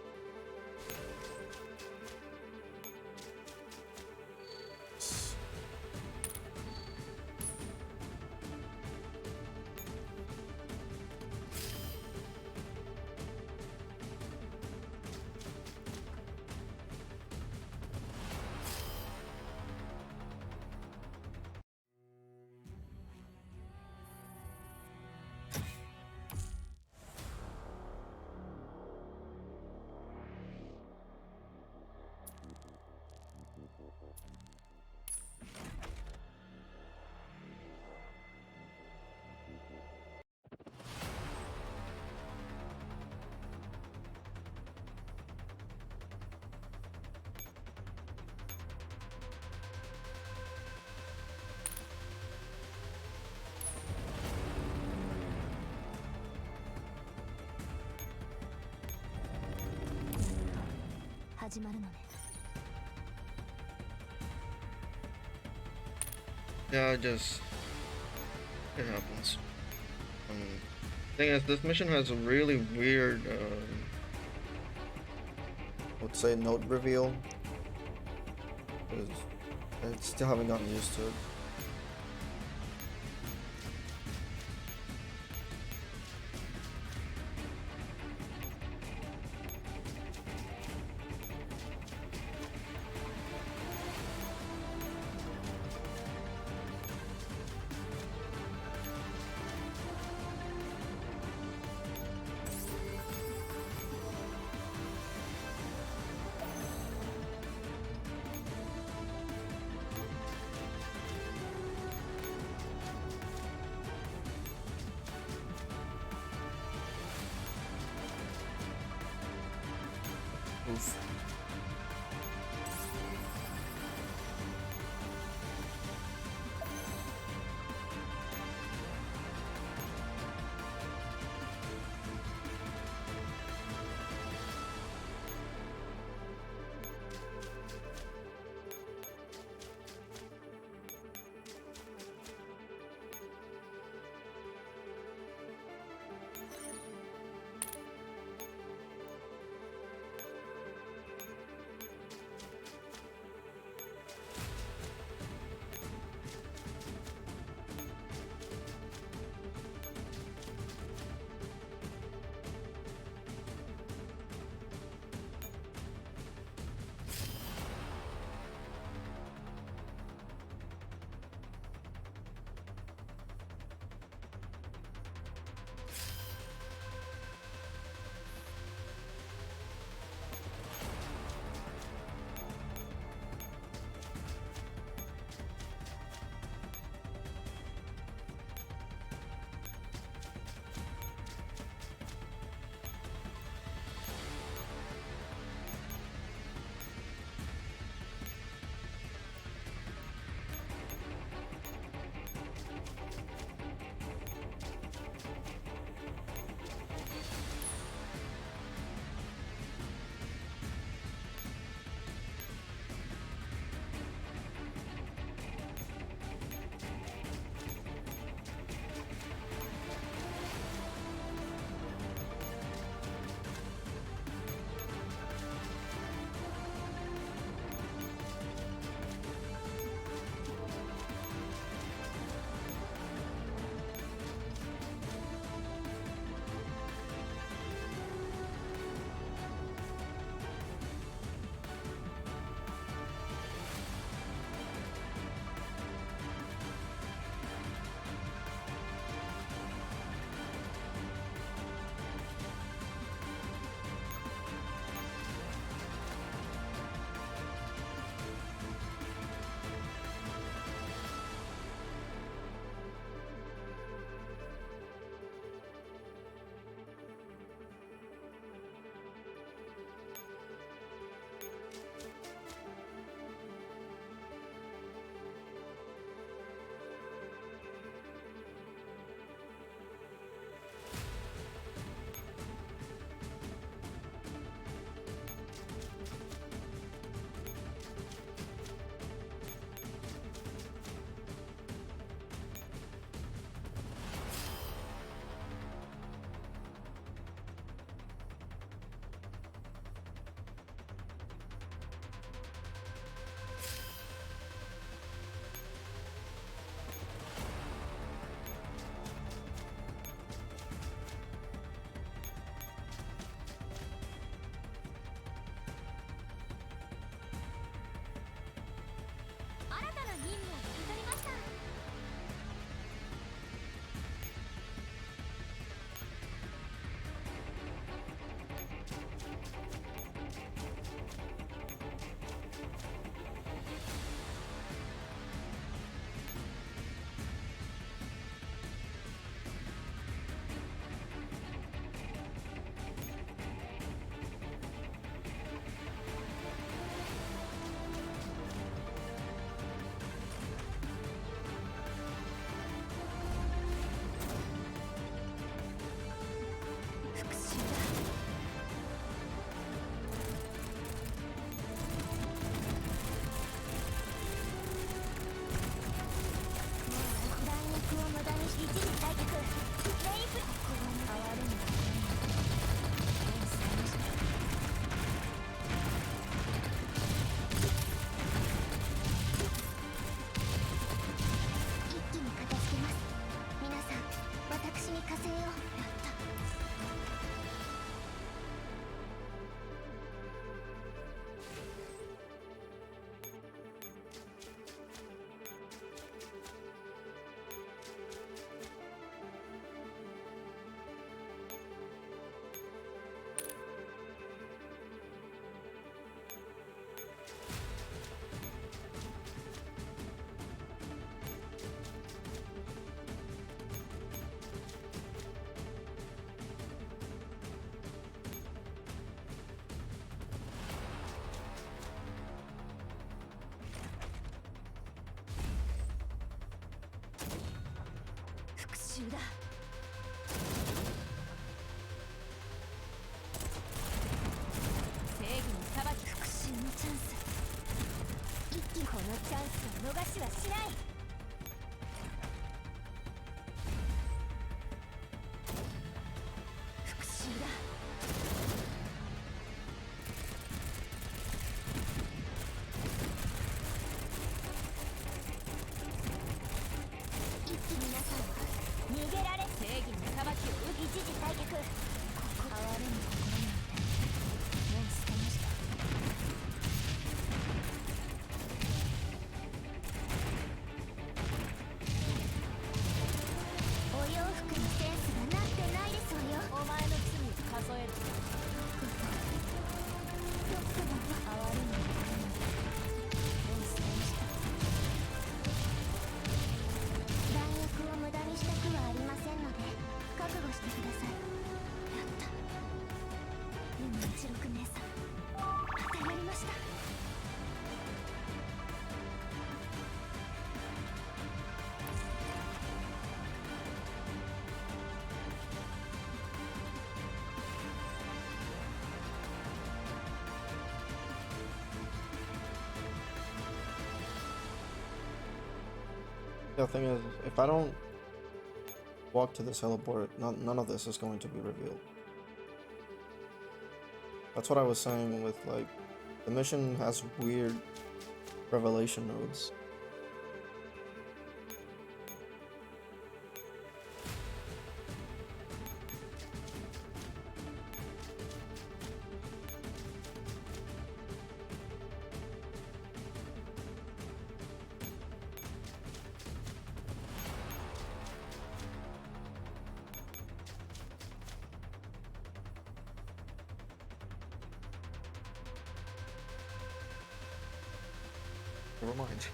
Yeah, it happens. Thing is, this mission has a really weird, I would say, note reveal. 'Cause I still haven't gotten used to it. Oof. 讐だ。正義の裁き、復讐のチャンス。一気にこのチャンスを逃しはしない。復讐だ。一気に皆さん逃げられ。正義の裁きを一時退却。ここ哀れむ心なんてもう捨てました。お洋服にセンスがなってないですわよ。お前の罪を数える。どこだ。哀れむ心なんてもう捨てました。弾薬を無駄にしたくはありませんので覚悟してください。やった。夢一六姉さん、またやりました。The thing is, if I don't walk to this heliport, none of this is going to be revealed. That's what I was saying with, like, the mission has weird revelation nodes. Never mind.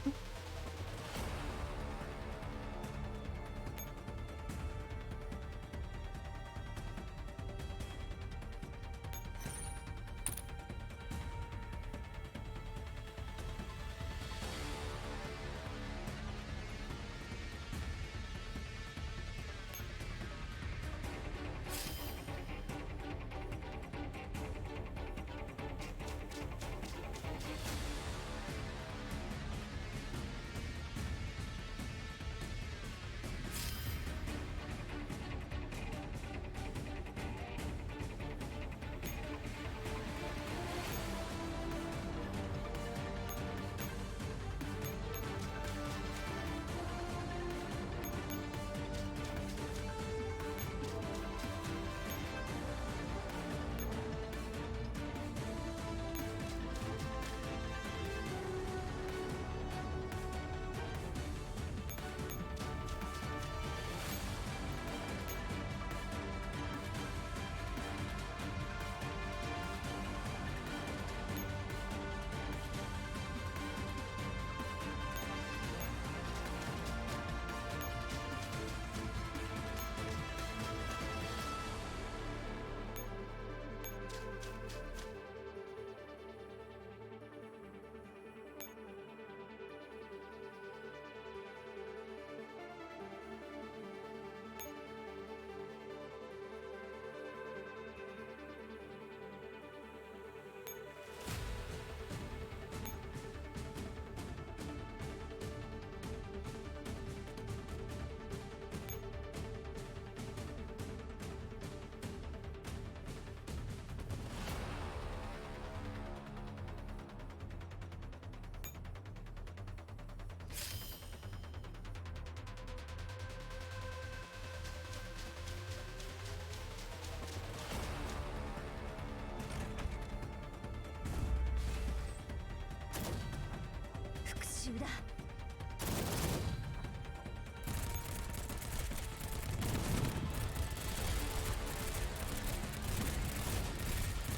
讐だ。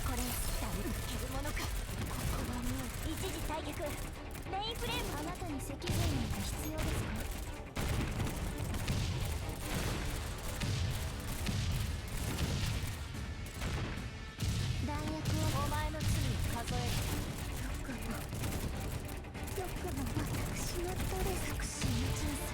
これダウンけるものか。ここはもう一時退却。メインフレーム。あなたに脊髄なんか必要ですか。弾薬を。お前の罪を数える。どこも私のどれ作詞のチャンス。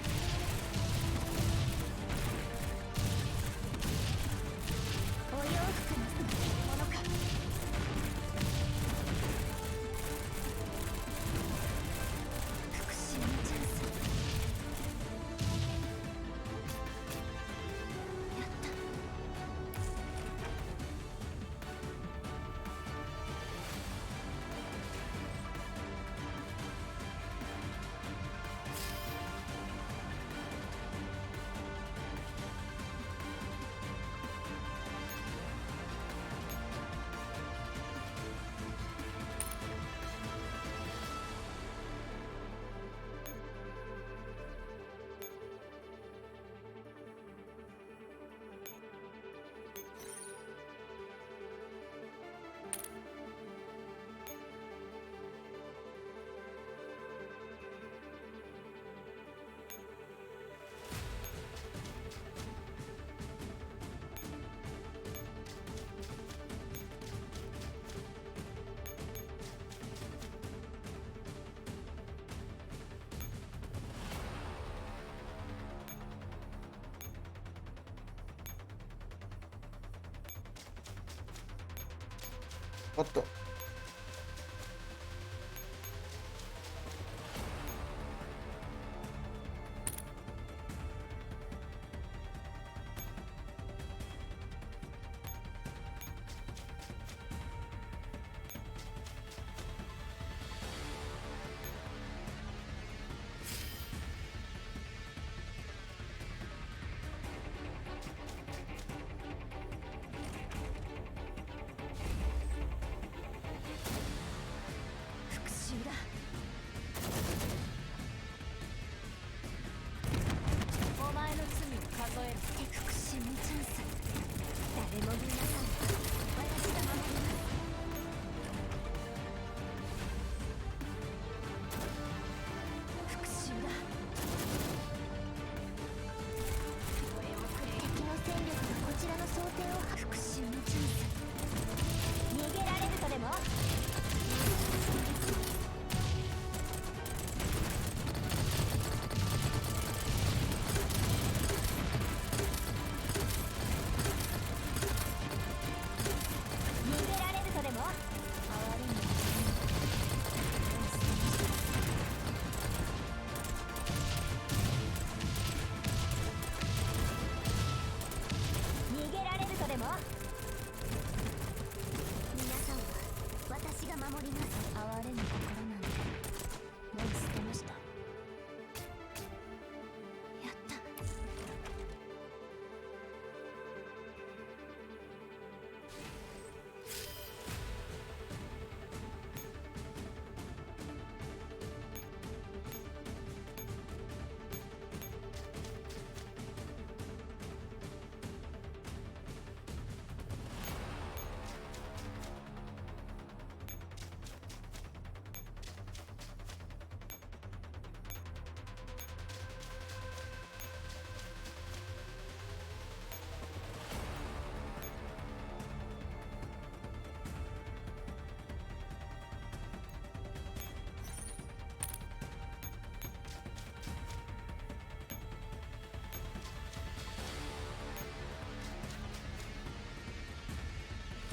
おっと。復讐だ。お前の罪を数える。復讐のチャンス。誰も見なさん。私が守ります。復讐だ。これをくれ。敵の戦力がこちらの想定を復讐のチャンス。逃げられるとでも。逃げられるとでも。哀れみ逃げられるとでも。皆さんは私が守ります。哀れぬ心なんてもう捨てました。やった。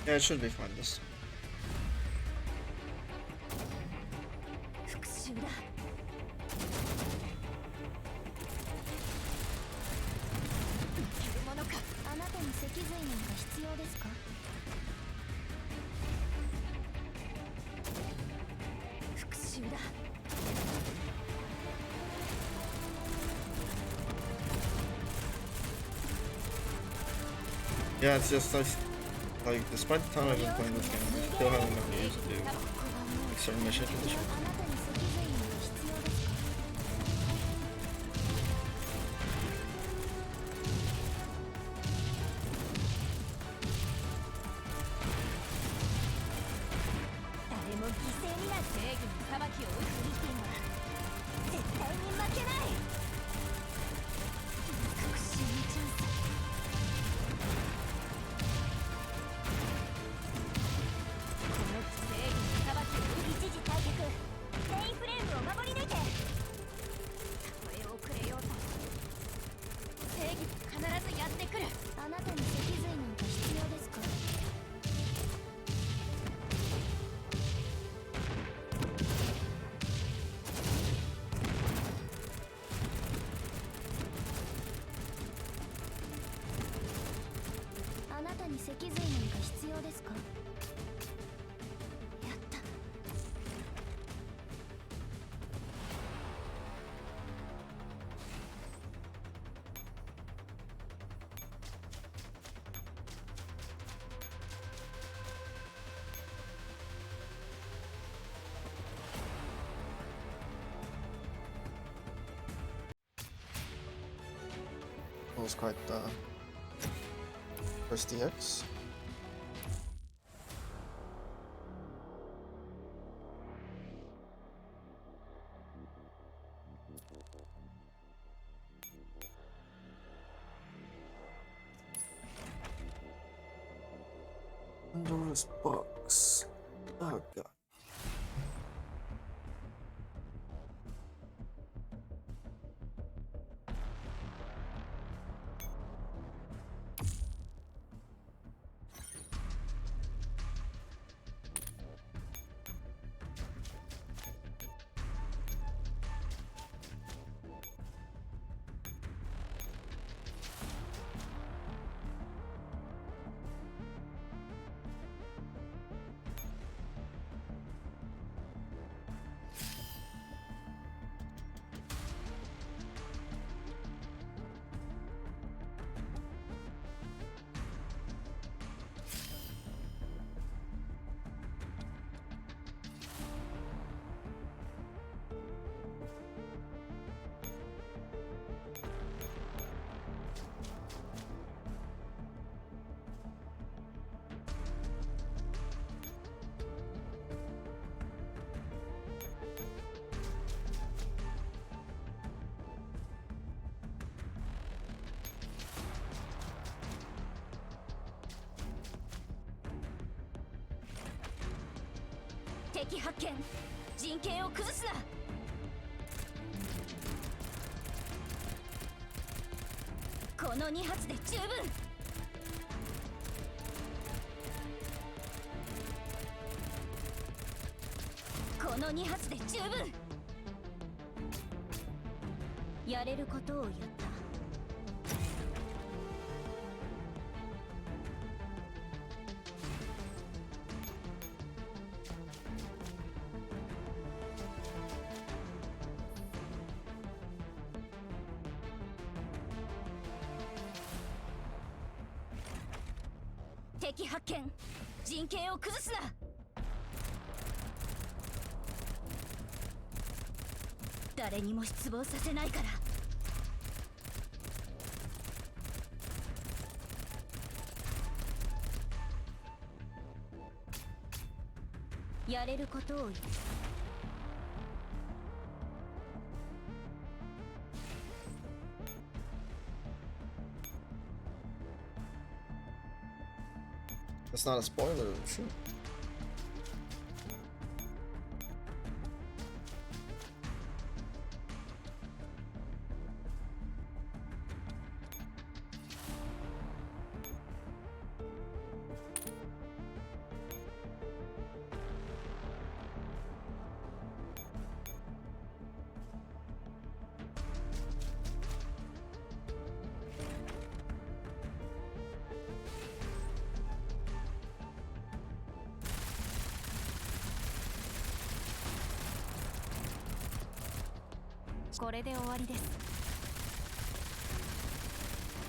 Yeah, it should be fine this. 復讐だ。負けるものか。あなたに脊髄なんか必要ですか。復讐だ。 Yeah, it's just like despite the time I've been playing this game, I still haven't been able to do like, certain missions in the show. あなたに脊髄なんか必要ですか。誰も犠牲になる。正義の裁きをフリティンは絶対に負けない。復讐のチャンス。この正義の裁きを一時退却。メインフレームを守り抜いて。たとえ遅れようと正義は必ずやってくる。あなたに脊髄なんか必要ですか。あなたに脊髄なんか必要ですか。やった。It was quite first DX. Pandora's box. Oh god. 敵発見。陣形を崩すな。この2発で十分。この2発で十分。やれることをやった。敵発見。陣形を崩すな。誰にも失望させないから。やれることを言う。That's not a spoiler, shoot.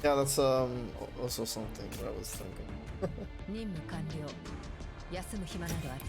Yeah, that's also something that I was thinking. 任務完了。休む暇などある。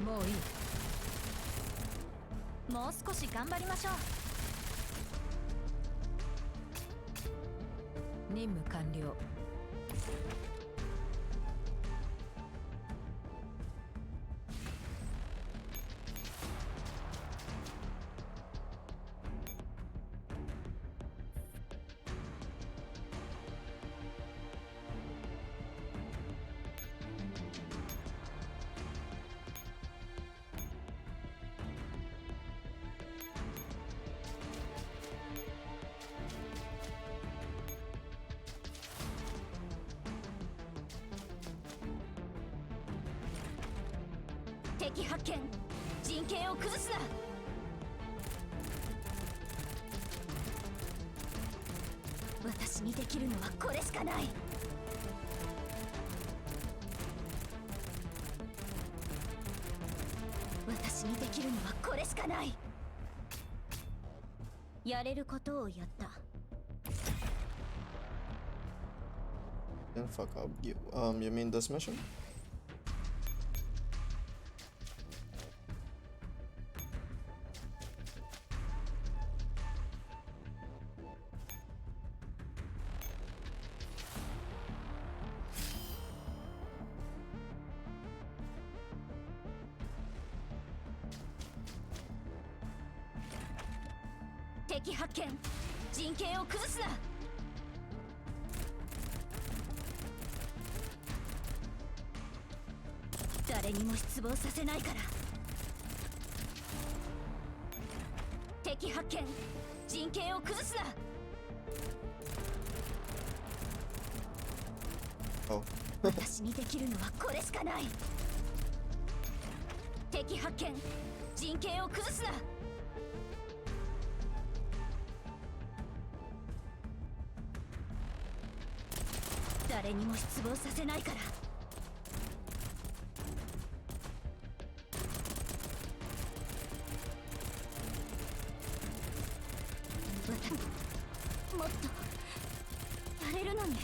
もういい。もう少し頑張りましょう。任務完了。敵発見。陣形を崩すな。私にできるのはこれしかない。私にできるのはこれしかない。やれることをやった。Then fuck up. You mean this mission?敵発見。陣形を崩すな。誰にも失望させないから。敵発見。陣形を崩すな。 Oh. 私にできるのはこれしかない。敵発見。陣形を崩すな。誰にも失望させないから。もっとやれるのに。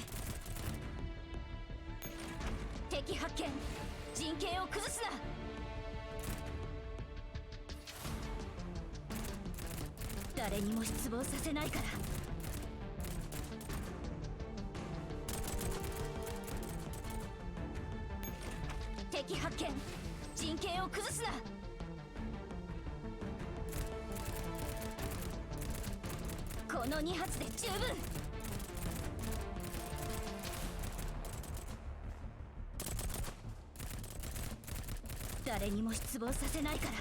敵発見。陣形を崩すな。誰にも失望させないから。敵発見。陣形を崩すな。この2発で十分。誰にも失望させないから。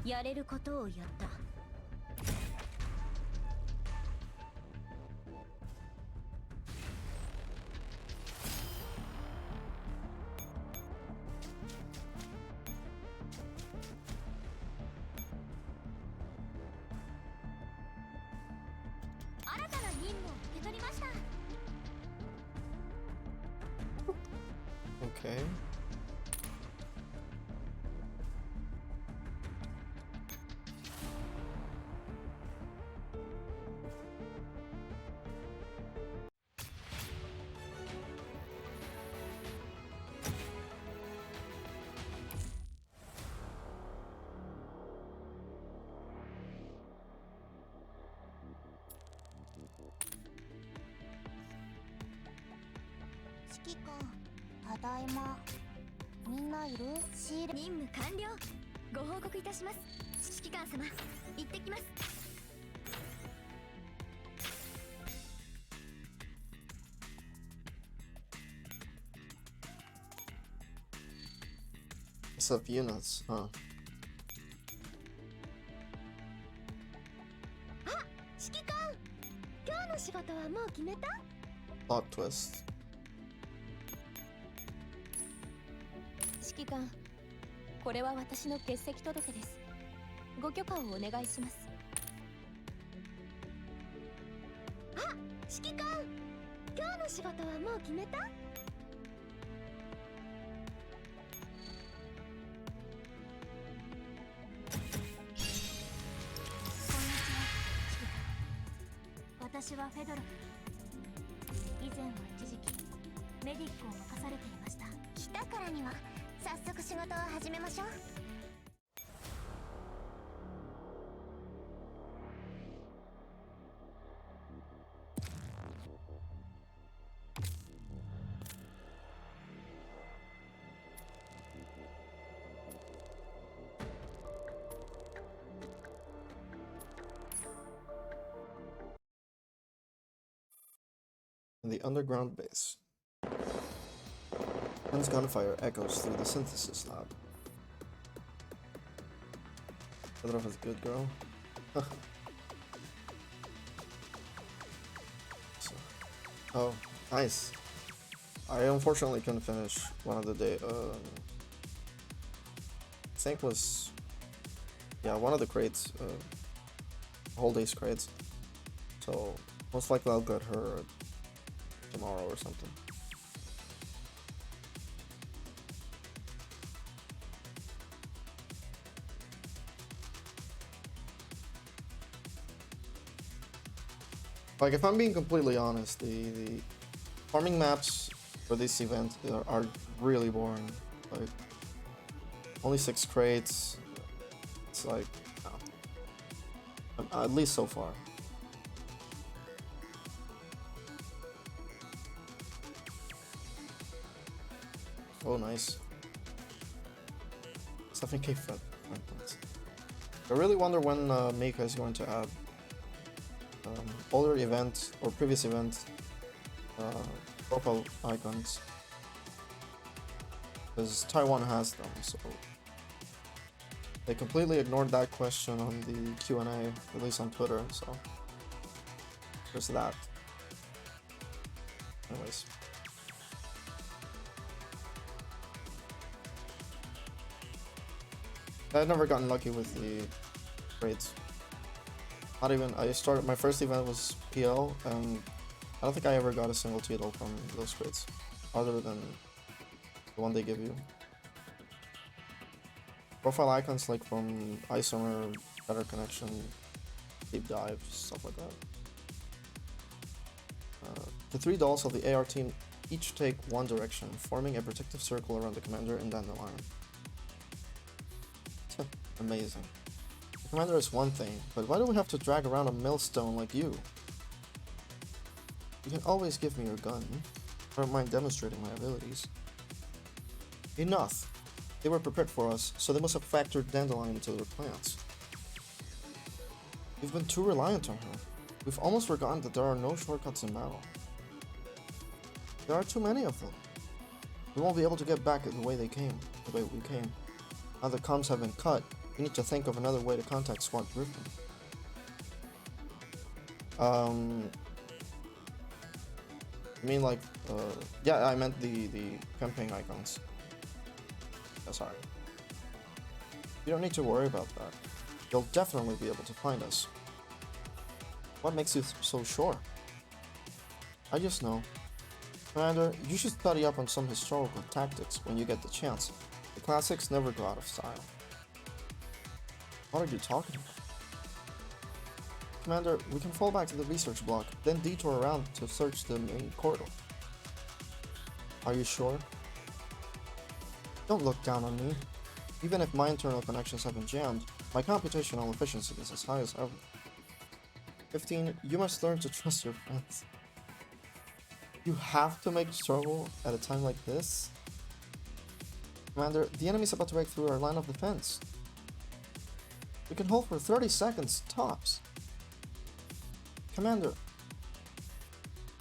やれることをやった。新たな任務を受け取りました。 Okay. Shiki-kun, ただいま。みんないる？シール任務完了。ご報告いたします。指揮官様、行ってきます。Sub units, huh? あ、指揮官、今日の仕事はもう決めた？ Plot twist. 指揮官、これは私の欠席届です。ご許可をお願いします。あ、指揮官、今日の仕事はもう決めた？私はフェドロフ。以前は一時期メディックを任されていました。来たからには早速仕事を始めましょう。 In the underground base. Ken's gunfire echoes through the synthesis lab. Fedorov is a good girl. Oh, nice. I unfortunately couldn't finish one of the day. I think was, yeah, one of the crates, whole day's crates. So most likely I'll get her tomorrow or something. Like, if I'm being completely honest, the farming maps for this event are really boring. Like, only 6 crates. It's like, no. At least so far. Oh, nice. 7k front points. I really wonder when Mika is going to add older event or previous event profile icons, because Taiwan has them, so they completely ignored that question on the Q&A, at least on Twitter, so there's that. Anyways. I've never gotten lucky with the grades. Not even, my first event was PL, and I don't think I ever got a single title from those grades, other than the one they give you. Profile icons like from Isomer, Better Connection, Deep Dive, stuff like that. The 3 dolls of the AR team each take one direction, forming a protective circle around the commander and Dandelion. Amazing. The commander is one thing, but why do we have to drag around a millstone like you? You can always give me your gun. I don't mind demonstrating my abilities. Enough! They were prepared for us, so they must have factored Dandelion into their plans. We've been too reliant on her. We've almost forgotten that there are no shortcuts in battle. There are too many of them. We won't be able to get back the way we came. Now the comms have been cut, we need to think of another way to contact Swart Griffin. You mean like, yeah, I meant the campaign icons. Oh, sorry. You don't need to worry about that. You'll definitely be able to find us. What makes you so sure? I just know. Commander, you should study up on some historical tactics when you get the chance. The classics never go out of style. What are you talking about? Commander, we can fall back to the research block, then detour around to search the main corridor. Are you sure? Don't look down on me. Even if my internal connections have been jammed, my computational efficiency is as high as ever. 15. You must learn to trust your friends. You have to make trouble at a time like this? Commander, the enemy's about to break through our line of defense. We can hold for 30 seconds, tops. Commander,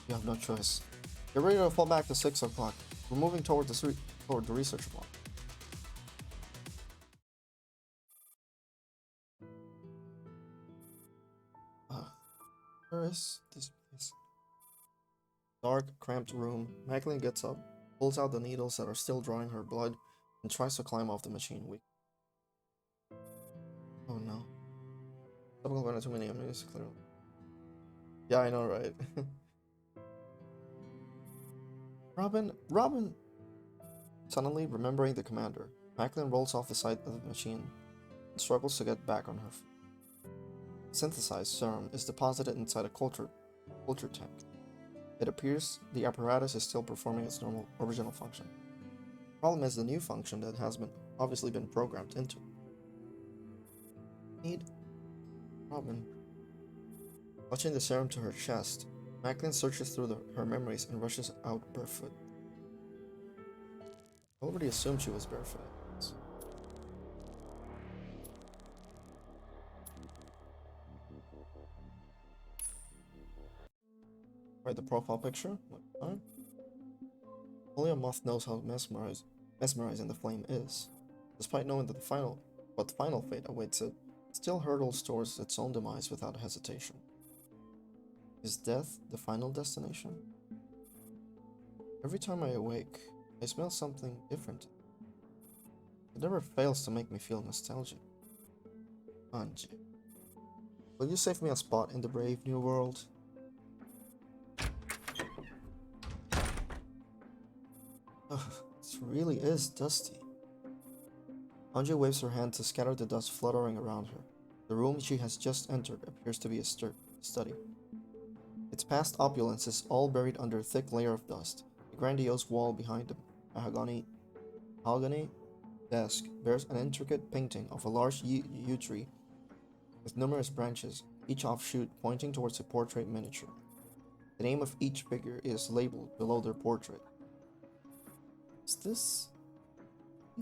you have no choice. Get ready to fall back to 6 o'clock. We're moving toward the research block. Where is this place? Dark, cramped room. Macklin gets up, pulls out the needles that are still drawing her blood, and tries to climb off the machine. Oh no. Double going too many enemies, clearly. Yeah, I know, right? Robin! Suddenly, remembering the commander, Macklin rolls off the side of the machine and struggles to get back on her feet. Synthesized serum is deposited inside a culture tank. It appears the apparatus is still performing its normal original function. Problem is the new function that has obviously been programmed into. Robin. Clutching the serum to her chest, Macklin searches through her memories and rushes out barefoot. I already assumed she was barefoot. Right, the profile picture. Only a moth knows how mesmerizing the flame is. Despite knowing that what final fate awaits it, it still hurtles towards its own demise without hesitation. Is death the final destination? Every time I awake, I smell something different. It never fails to make me feel nostalgic. Anji, will you save me a spot in the brave new world? It really is dusty. Anju waves her hand to scatter the dust fluttering around her. The room she has just entered appears to be a study. Its past opulence is all buried under a thick layer of dust. The grandiose wall behind the mahogany desk bears an intricate painting of a large yew tree with numerous branches, each offshoot pointing towards a portrait miniature. The name of each figure is labeled below their portrait. Is this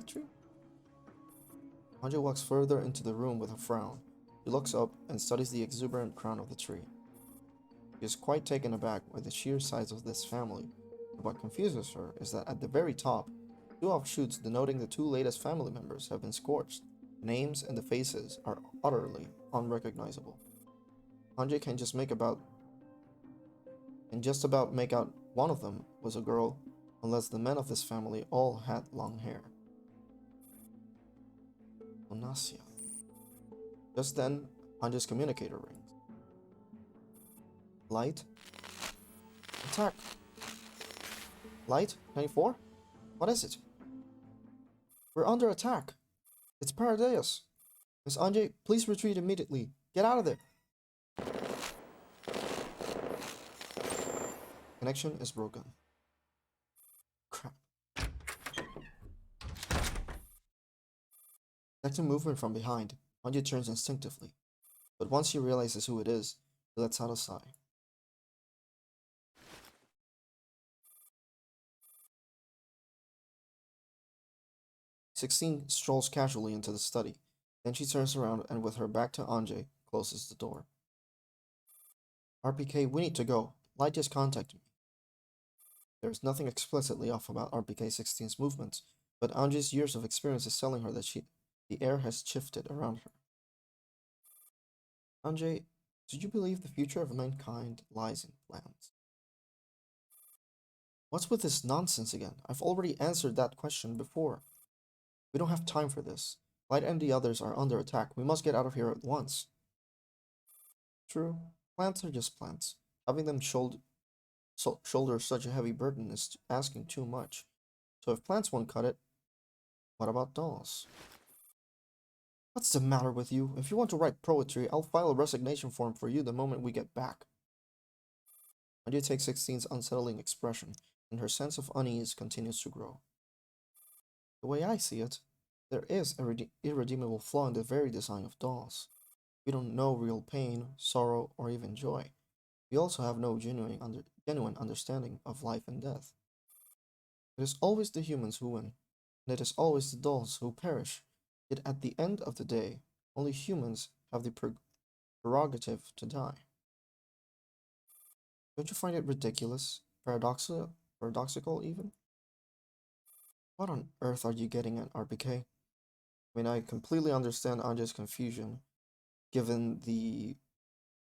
true? Anju walks further into the room with a frown. She looks up and studies the exuberant crown of the tree. She is quite taken aback by the sheer size of this family. But what confuses her is that at the very top, two offshoots denoting the two latest family members have been scorched. The names and the faces are utterly unrecognizable. Anjay can just about make out one of them was a girl, unless the men of this family all had long hair. Onasya. Just then, Anjay's communicator rings. Light? Attack! Light? 94? What is it? We're under attack. It's Paradeus. Miss Anjay, please retreat immediately. Get out of there. Connection is broken. Crap. Detecting movement from behind, Anjay turns instinctively. But once she realizes who it is, she lets out a sigh. Sixteen strolls casually into the study. Then she turns around and with her back to Anjay, closes the door. RPK, we need to go. Light just contacted me. There is nothing explicitly off about RPK 16's movements, but Anjay's years of experience is telling her that the air has shifted around her. Anjay, do you believe the future of mankind lies in plants? What's with this nonsense again? I've already answered that question before. We don't have time for this. Light and the others are under attack. We must get out of here at once. True. Plants are just plants. Having them shoulder such a heavy burden is asking too much. So if plants won't cut it, what about dolls? What's the matter with you? If you want to write poetry, I'll file a resignation form for you the moment we get back. Anjay takes 16's unsettling expression, and her sense of unease continues to grow. The way I see it, there is an irredeemable flaw in the very design of dolls. We don't know real pain, sorrow, or even joy. We also have no genuine understanding of life and death. It is always the humans who win, and it is always the dolls who perish. Yet at the end of the day, only humans have the prerogative to die. Don't you find it ridiculous? Paradoxical even? What on earth are you getting at, RPK? I mean, I completely understand Anjay's confusion, given the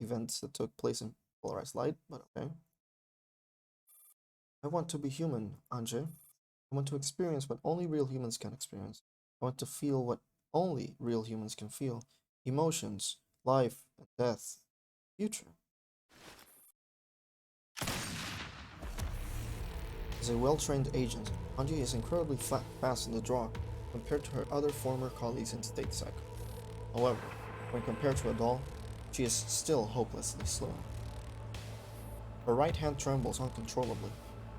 events that took place in Polarized Light, but okay. I want to be human, Anjay. I want to experience what only real humans can experience. I want to feel what only real humans can feel. Emotions, life, and death, future. As a well-trained agent, Anjay is incredibly fast in the draw compared to her other former colleagues in StateSec. However, when compared to a doll, she is still hopelessly slow. Her right hand trembles uncontrollably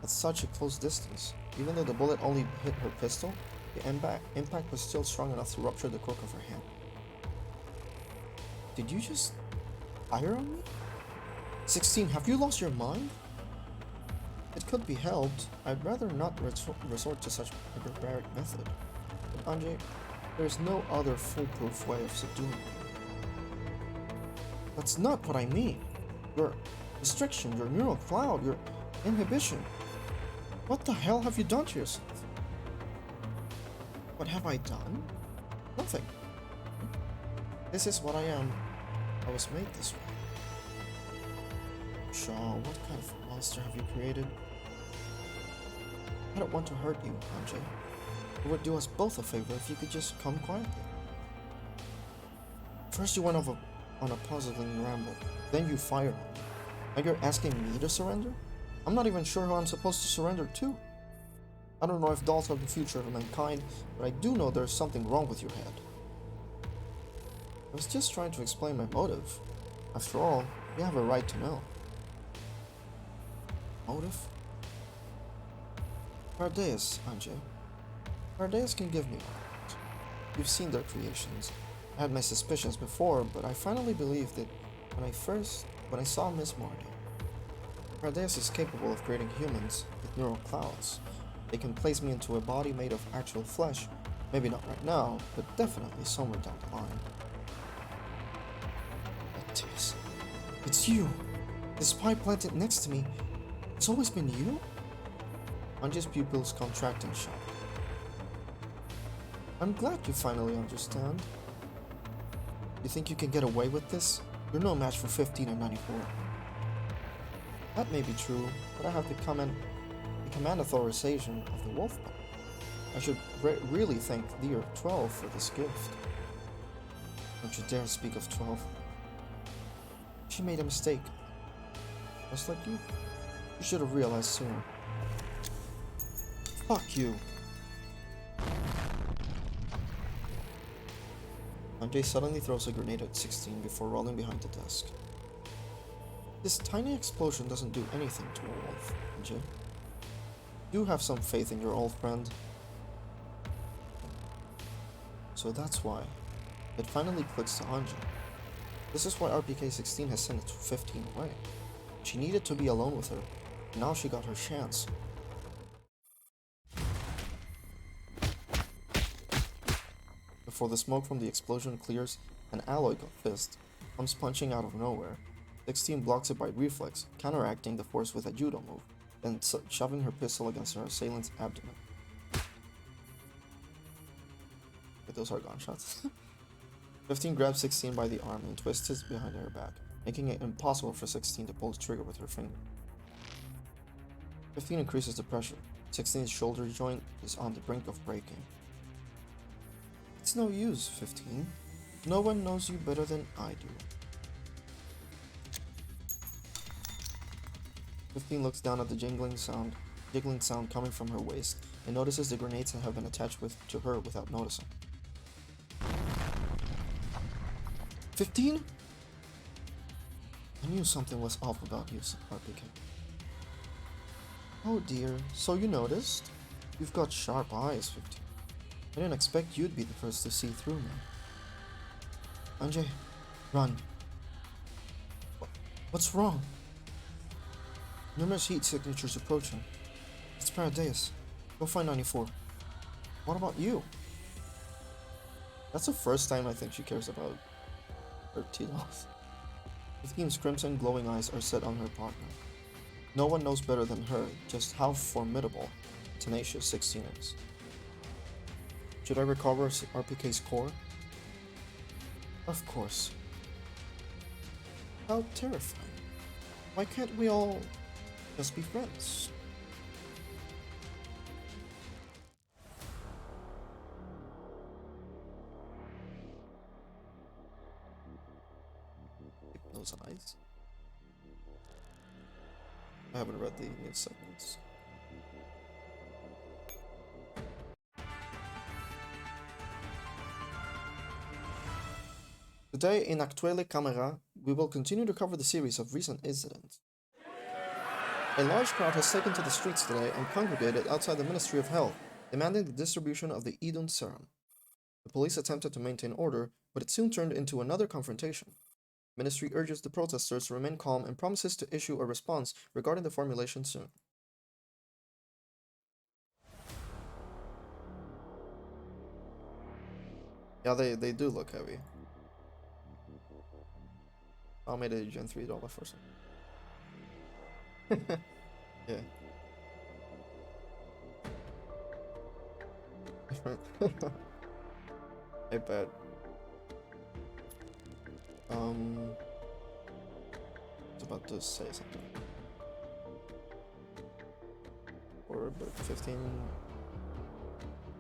at such a close distance. Even though the bullet only hit her pistol, the impact was still strong enough to rupture the crook of her hand. Did you just fire on me? 16, have you lost your mind? It could be helped. I'd rather not resort to such a barbaric method. But Anjay, there is no other foolproof way of subduing me. That's not what I mean. Your restriction, your neural cloud, your inhibition. What the hell have you done to yourself? What have I done? Nothing. This is what I am. I was made this way. Shaw, what kind of monster have you created? I don't want to hurt you, Anjay. It would do us both a favor if you could just come quietly. First you went off on a puzzling ramble, then you fired on me. Now you're asking me to surrender? I'm not even sure who I'm supposed to surrender to. I don't know if dolls are the future of mankind, but I do know there's something wrong with your head. I was just trying to explain my motive. After all, you have a right to know. Motive? Paradeus, Anjay. Paradeus can give me one. You've seen their creations. I had my suspicions before, but I finally believed it when I saw Miss Marty. Paradeus is capable of creating humans with neural clouds. They can place me into a body made of actual flesh. Maybe not right now, but definitely somewhere down the line. It's you. The spy planted next to me. It's always been you? Anje's pupils contract in shock. I'm glad you finally understand. You think you can get away with this? You're no match for 15 and 94. That may be true, but I have the command authorization of the Wolf Pack. I should really thank Dear 12 for this gift. Don't you dare speak of 12. She made a mistake. Just like you. You should have realized sooner. Fuck you. Anje suddenly throws a grenade at 16 before rolling behind the desk. This tiny explosion doesn't do anything to a wolf, Anje. Do have some faith in your old friend. So that's why. It finally clicks to Anje. This is why RPK-16 has sent 15 away. She needed to be alone with her, and now she got her chance. Before the smoke from the explosion clears, an alloy fist comes punching out of nowhere. 16 blocks it by reflex, counteracting the force with a judo move, then shoving her pistol against her assailant's abdomen. But those are gunshots. 15 grabs 16 by the arm and twists it behind her back, making it impossible for 16 to pull the trigger with her finger. 15 increases the pressure. 16's shoulder joint is on the brink of breaking. It's no use, 15. No one knows you better than I do. 15 looks down at the jiggling sound coming from her waist and notices the grenades that have been attached to her without noticing. 15? I knew something was off about you, RPK. Oh dear, so you noticed? You've got sharp eyes, 15. I didn't expect you'd be the first to see through me. Anje, run. What's wrong? Numerous heat signatures approaching. It's Paradeus. Go find 94. What about you? That's the first time I think she cares about her T-Dolls. 15's crimson glowing eyes are set on her partner. No one knows better than her just how formidable tenacious 16 is. Should I recover RPK's core? Of course. How terrifying. Why can't we all just be friends? Those eyes. I haven't read the news segments. Today in Actuelle Camera, we will continue to cover the series of recent incidents. A large crowd has taken to the streets today and congregated outside the Ministry of Health, demanding the distribution of the Idun serum. The police attempted to maintain order, but it soon turned into another confrontation. The ministry urges the protesters to remain calm and promises to issue a response regarding the formulation soon. Yeah, they do look heavy. I made a Gen 3 dollar for some. Yeah. I bet. I was about to say something. Or but 15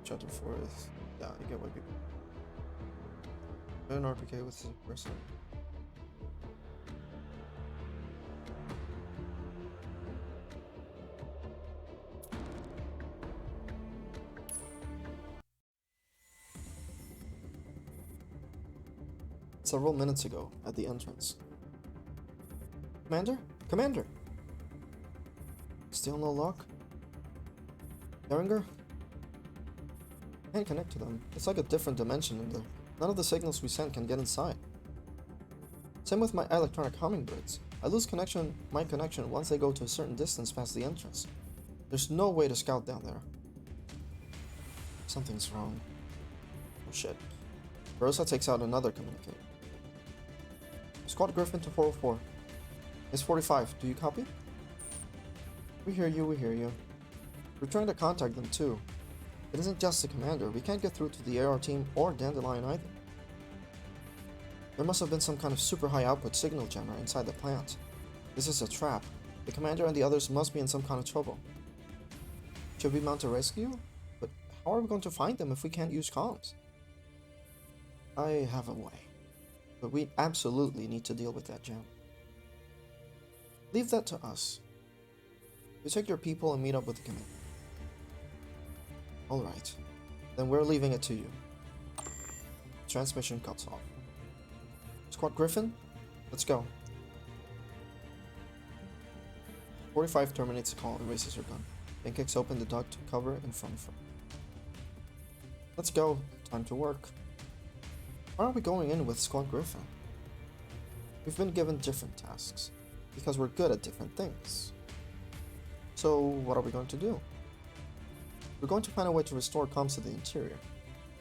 chapter 4 is yeah, you get what people. An RPK with this person. Several minutes ago, at the entrance. Commander? Commander! Still no luck? Eringer? Can't connect to them. It's like a different dimension in there. None of the signals we send can get inside. Same with my electronic hummingbirds. I lose my connection once they go to a certain distance past the entrance. There's no way to scout down there. Something's wrong. Oh shit. Rosa takes out another communicator. Squad Griffin to 404. It's 45. Do you copy? We hear you, we hear you. We're trying to contact them too. It isn't just the commander. We can't get through to the AR team or Dandelion either. There must have been some kind of super high output signal jammer inside the plant. This is a trap. The commander and the others must be in some kind of trouble. Should we mount a rescue? But how are we going to find them if we can't use comms? I have a way. But we absolutely need to deal with that jam. Leave that to us. You take your people and meet up with the commander. Alright. Then we're leaving it to you. Transmission cuts off. Squad Griffin, let's go. 45 terminates the call and raises her gun, then kicks open the duct cover in front of her. Let's go. Time to work. Why are we going in with Squad Griffin? We've been given different tasks, because we're good at different things. So what are we going to do? We're going to find a way to restore comms to the interior.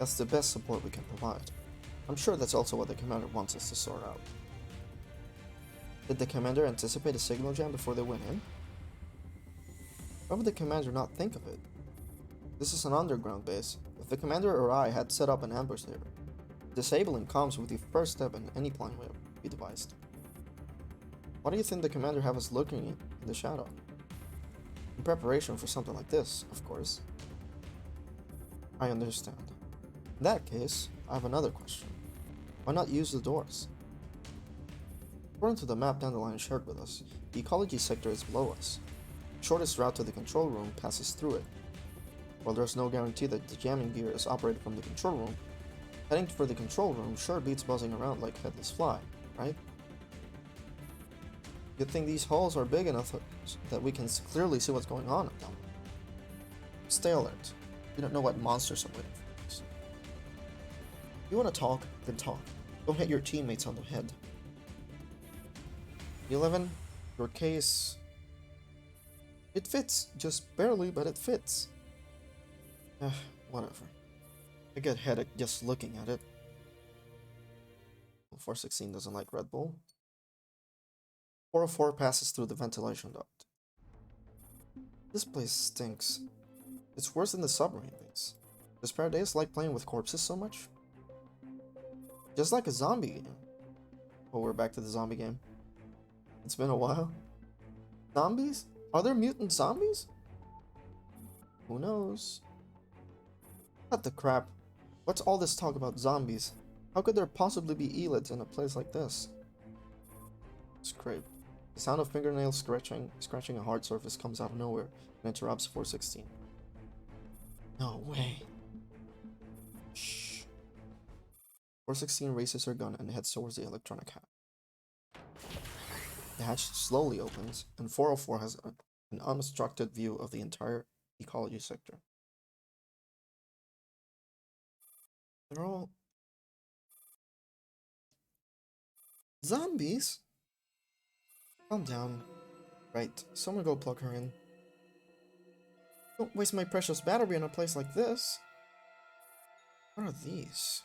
That's the best support we can provide. I'm sure that's also what the commander wants us to sort out. Did the commander anticipate a signal jam before they went in? Why would the commander not think of it? This is an underground base. If the commander or I had set up an ambush there, disabling comms would be the first step in any plan we devised. Why do you think the commander have us lurking in the shadow? In preparation for something like this, of course. I understand. In that case, I have another question. Why not use the doors? According to the map Dandelion shared with us, the ecology sector is below us. The shortest route to the control room passes through it. While there's no guarantee that the jamming gear is operated from the control room, heading for the control room sure beats buzzing around like a headless fly, right? Good thing these halls are big enough that we can clearly see what's going on up down there. Stay alert. You don't know what monsters are waiting for us. You want to talk, then talk. Don't hit your teammates on the head. 11, your case... It fits, just barely, but it fits. Whatever. I get headache just looking at it. 416 doesn't like Red Bull. 404 passes through the ventilation duct. This place stinks. It's worse than the submarine base. Does Paradise like playing with corpses so much? Just like a zombie game. Oh, we're back to the zombie game. It's been a while. Zombies? Are there mutant zombies? Who knows? What the crap? What's all this talk about zombies? How could there possibly be elids in a place like this? Scrape. The sound of fingernails scratching a hard surface comes out of nowhere and interrupts 416. No way. Shh. 416 raises her gun and heads towards the electronic hatch. The hatch slowly opens, and 404 has an unobstructed view of the entire ecology sector. They're all... zombies? Calm down. Right, someone go plug her in. Don't waste my precious battery in a place like this. What are these?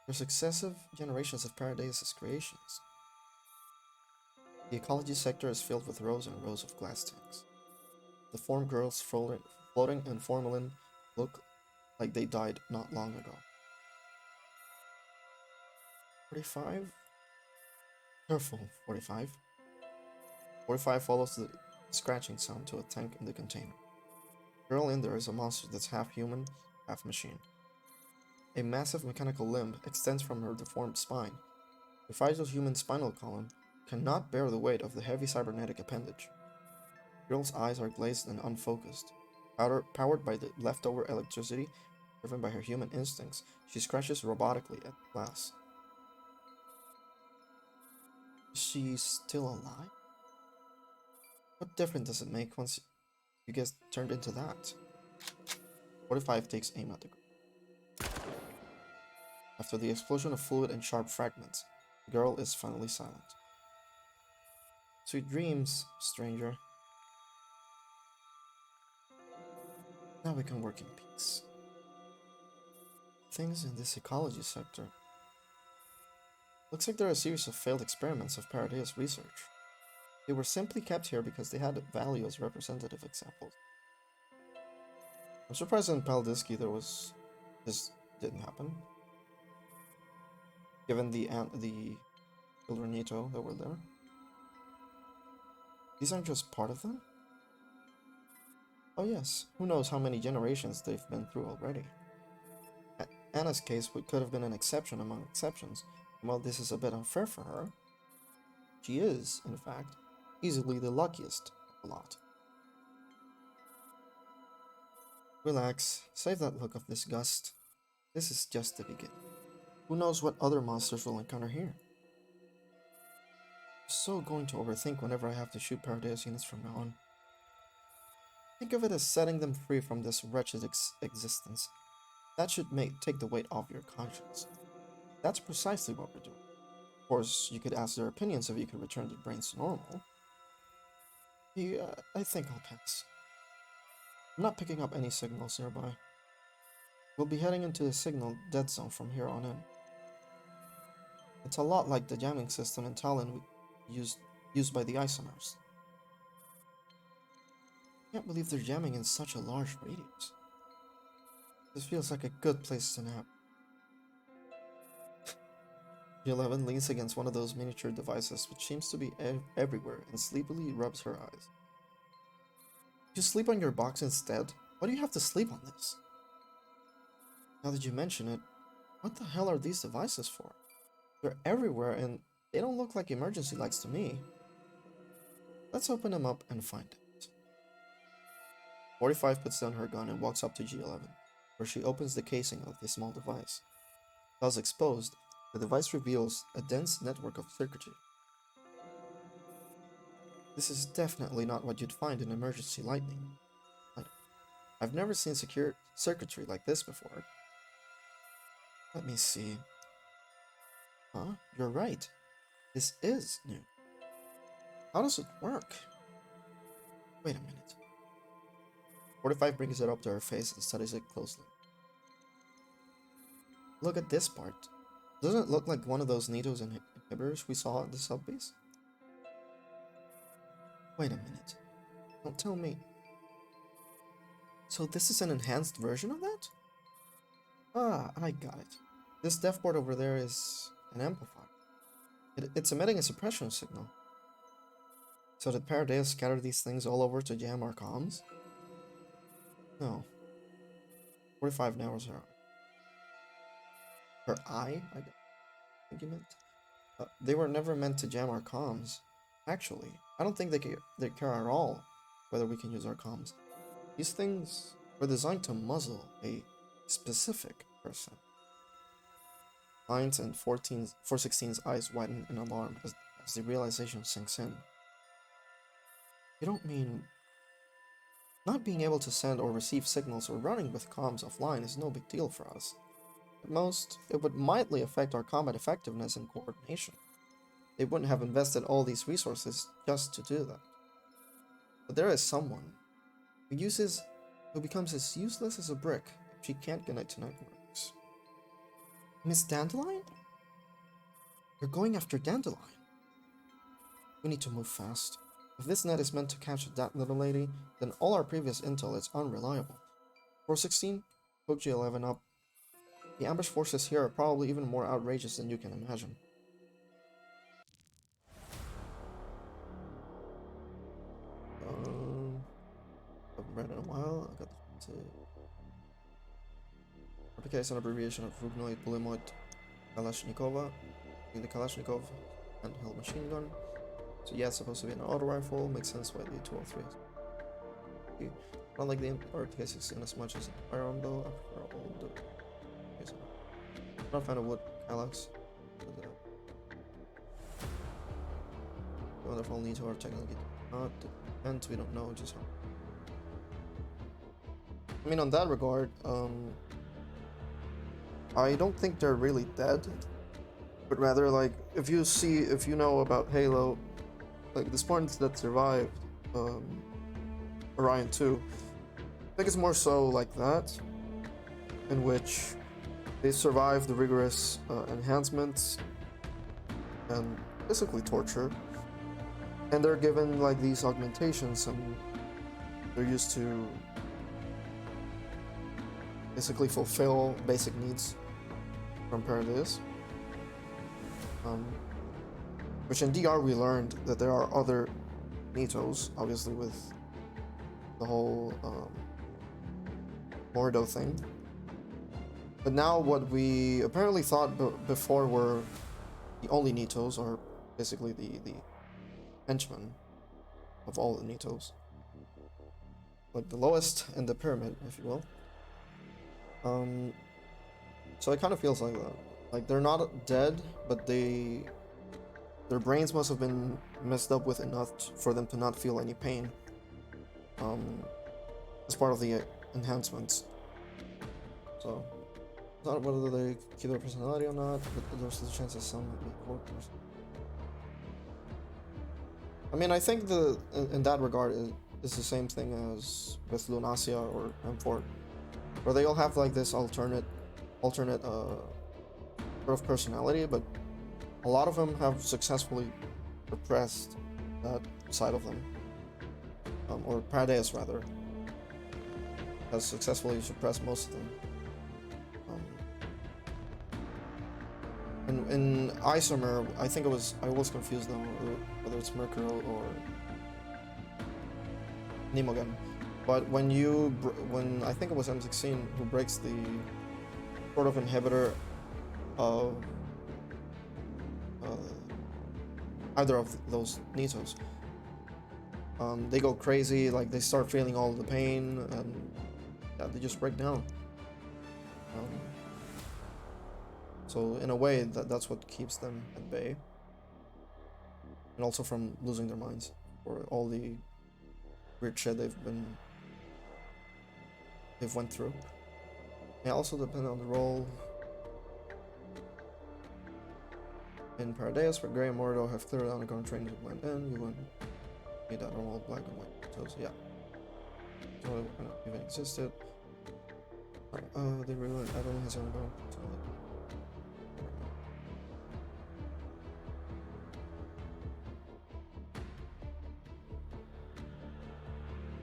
They're successive generations of Paradise's creations. The ecology sector is filled with rows and rows of glass tanks. The form girls floating in formalin look like they died not long ago. 45? Careful, 45. 45 follows the scratching sound to a tank in the container. The girl in there is a monster that's half human, half machine. A massive mechanical limb extends from her deformed spine. The fragile human spinal column cannot bear the weight of the heavy cybernetic appendage. The girl's eyes are glazed and unfocused. Powered by the leftover electricity driven by her human instincts, she scratches robotically at glass. Is she still alive? What difference does it make once you get turned into that? 45 takes aim at the girl. After the explosion of fluid and sharp fragments, the girl is finally silent. Sweet dreams, stranger. Now we can work in peace. Things in this ecology sector Looks like they're a series of failed experiments of Paradeus research. They were simply kept here because they had value as representative examples. I'm surprised in Paldiski this didn't happen. Given the Ilranito that were there. These aren't just part of them? Oh yes, who knows how many generations they've been through already. Anna's case could have been an exception among exceptions, and while this is a bit unfair for her, she is, in fact, easily the luckiest of the lot. Relax, save that look of disgust. This is just the beginning. Who knows what other monsters we'll encounter here? I'm so going to overthink whenever I have to shoot Paradeus units from now on. Think of it as setting them free from this wretched existence. That should take the weight off your conscience. That's precisely what we're doing. Of course, you could ask their opinions if you could return their brains to normal. I think I'll pass. I'm not picking up any signals nearby. We'll be heading into the signal dead zone from here on in. It's a lot like the jamming system in Talon used by the Isonars. Can't believe they're jamming in such a large radius. This feels like a good place to nap. G11 leans against one of those miniature devices which seems to be everywhere and sleepily rubs her eyes. You sleep on your box instead? Why do you have to sleep on this? Now that you mention it, what the hell are these devices for? They're everywhere and they don't look like emergency lights to me. Let's open them up and find out. 45 puts down her gun and walks up to G11, where she opens the casing of the small device. Thus exposed, the device reveals a dense network of circuitry. This is definitely not what you'd find in emergency lighting. I've never seen secure circuitry like this before. Let me see. Huh? You're right. This is new. How does it work? Wait a minute. 45 brings it up to her face and studies it closely. Look at this part. Doesn't it look like one of those Nitos inhibitors we saw at the subbase? Wait a minute. Don't tell me. So this is an enhanced version of that? Ah, I got it. This dev board over there is an amplifier. It's emitting a suppression signal. So did Paradeus scatter these things all over to jam our comms? No. 45 now is her eye, I think you meant? They were never meant to jam our comms. Actually, I don't think they care at all whether we can use our comms. These things were designed to muzzle a specific person. Hines and 416's eyes widen in alarm as the realization sinks in. You don't mean... Not being able to send or receive signals or running with comms offline is no big deal for us. At most, it would mildly affect our combat effectiveness and coordination. They wouldn't have invested all these resources just to do that. But there is someone who becomes as useless as a brick if she can't connect to networks. Miss Dandelion? You're going after Dandelion. We need to move fast. If this net is meant to catch that little lady, then all our previous intel is unreliable. 416, hook G11 up. The ambush forces here are probably even more outrageous than you can imagine. Haven't read in a while. I got the RPK is an abbreviation of Rugnoid Bulimoid Kalashnikova, the Kalashnikov handheld machine gun. So yeah, it's supposed to be an auto rifle. Makes sense why the 203 is. I don't like the RPK-16 as much as the firearm though. I prefer old. Okay, so I'm not a fan of wood Alex. Wonderful need to our technically not depends. We don't know just how. I mean, on that regard, I don't think they're really dead, but rather like if you know about Halo, like the Spartans that survived Orion 2, I think it's more so like that, in which they survived the rigorous enhancements and physically torture, and they're given like these augmentations, and they're used to basically fulfill basic needs from Paradise. Which in DR we learned that there are other Nitos, obviously with the whole Mordo thing. But now what we apparently thought before were the only Nitos, are basically the henchmen of all the Nitos. Like the lowest in the pyramid, if you will. So it kind of feels like that. Like they're not dead, but their brains must have been messed up with enough for them to not feel any pain. As part of the enhancements. So, not whether they keep their personality or not, but there's the chance that some would be corpses. I mean, I think in that regard, it's the same thing as with Lunacia or M4, where they all have like this alternate sort of personality, but a lot of them have successfully repressed that side of them, or Paradise rather, has successfully suppressed most of them. In Isomer, I think I was confused though whether it's Mercuro or Nemogan, but when I think it was M16 who breaks the sort of inhibitor of either of those Nitos, they go crazy, like they start feeling all the pain, and yeah, they just break down. So in a way, that's what keeps them at bay, and also from losing their minds for all the weird shit they've went through. May also depend on the role. In Paradise, where Grey and Mordo have clearly undergone training to blend in, you wouldn't need that normal black and white toes. Yeah. Totally even existed. They really everyone has own bone.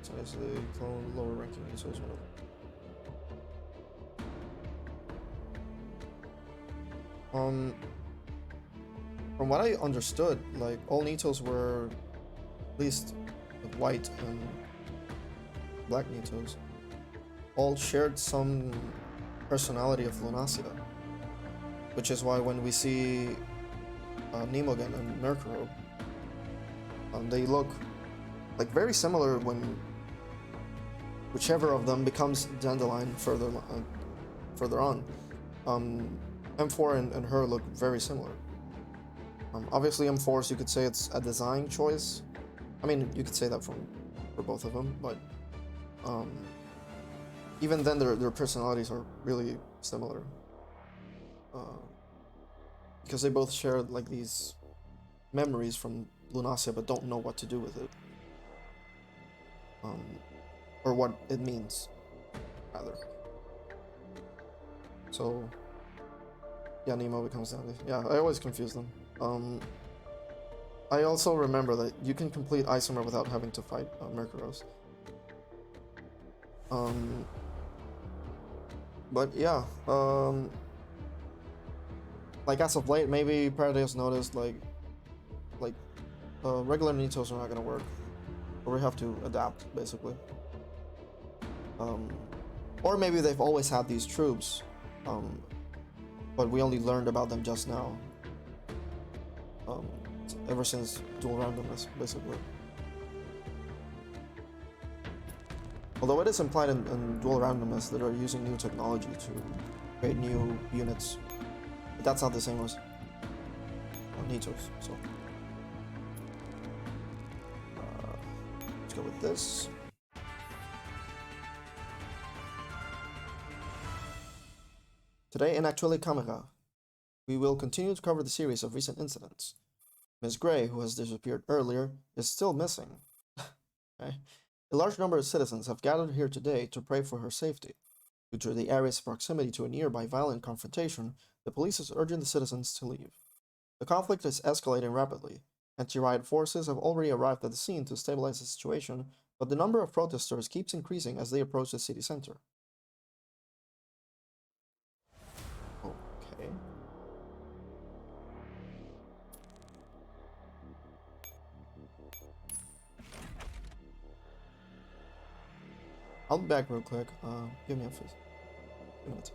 So as the clone lower ranking is as well. From what I understood, like all Nitos were, at least the white and black Nitos, all shared some personality of Lunacia, which is why when we see Nemogan and Mercuro, they look like very similar when whichever of them becomes Dandelion further on. M4 and her look very similar. Obviously M4's, you could say it's a design choice. I mean, you could say that for both of them, but even then their personalities are really similar. Because they both share like these memories from Lunacia but don't know what to do with it. Or what it means, rather. So yeah, Nemo becomes Dandy. Yeah, I always confuse them. I also remember that you can complete Isomer without having to fight Mercuros. But yeah, like as of late, maybe Paradise noticed like regular Nitos are not gonna work, or we have to adapt basically. Or maybe they've always had these troops, but we only learned about them just now. Ever since dual randomness, basically. Although it is implied in dual randomness that they're using new technology to create new units, but that's not the same as Nitos. So let's go with this. Today in Actually Camera, we will continue to cover the series of recent incidents. Ms. Gray, who has disappeared earlier, is still missing. Okay. A large number of citizens have gathered here today to pray for her safety. Due to the area's proximity to a nearby violent confrontation, the police is urging the citizens to leave. The conflict is escalating rapidly. Anti-riot forces have already arrived at the scene to stabilize the situation, but the number of protesters keeps increasing as they approach the city center. Okay. I'll be back real quick. Give me a few minutes.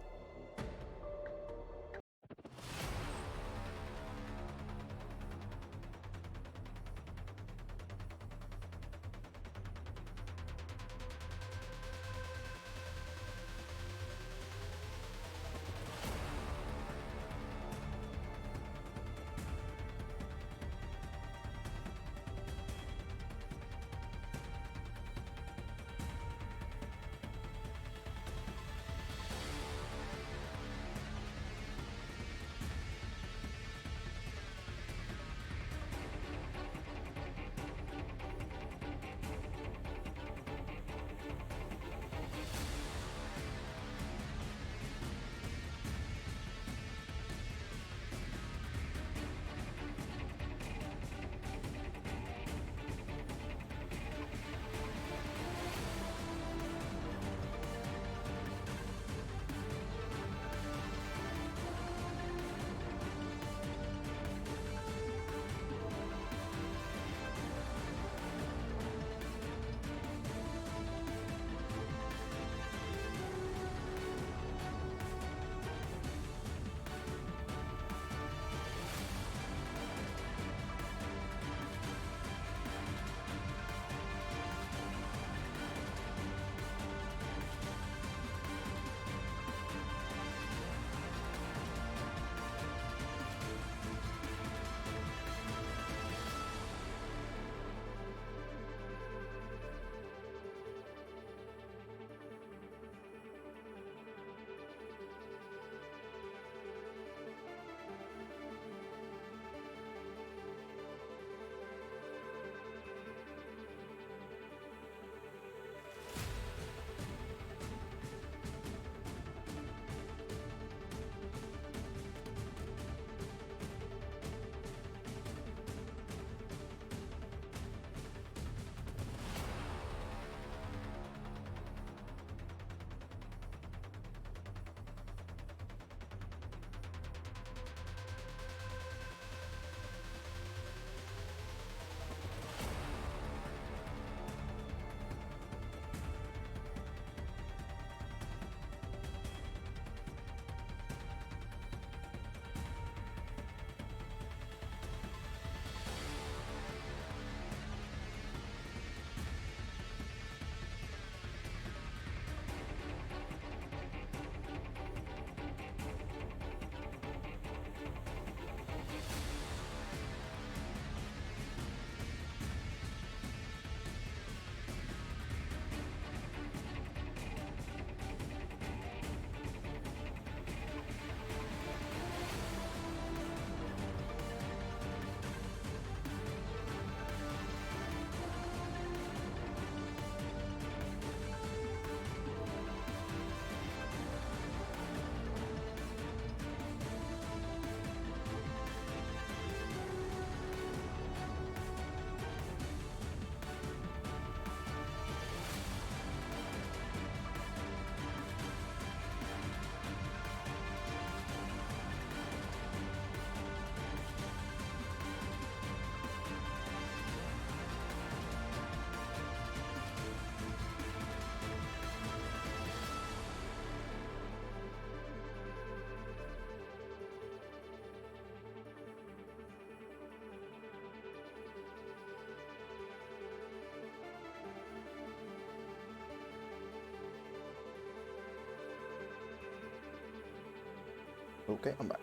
Okay, I'm back.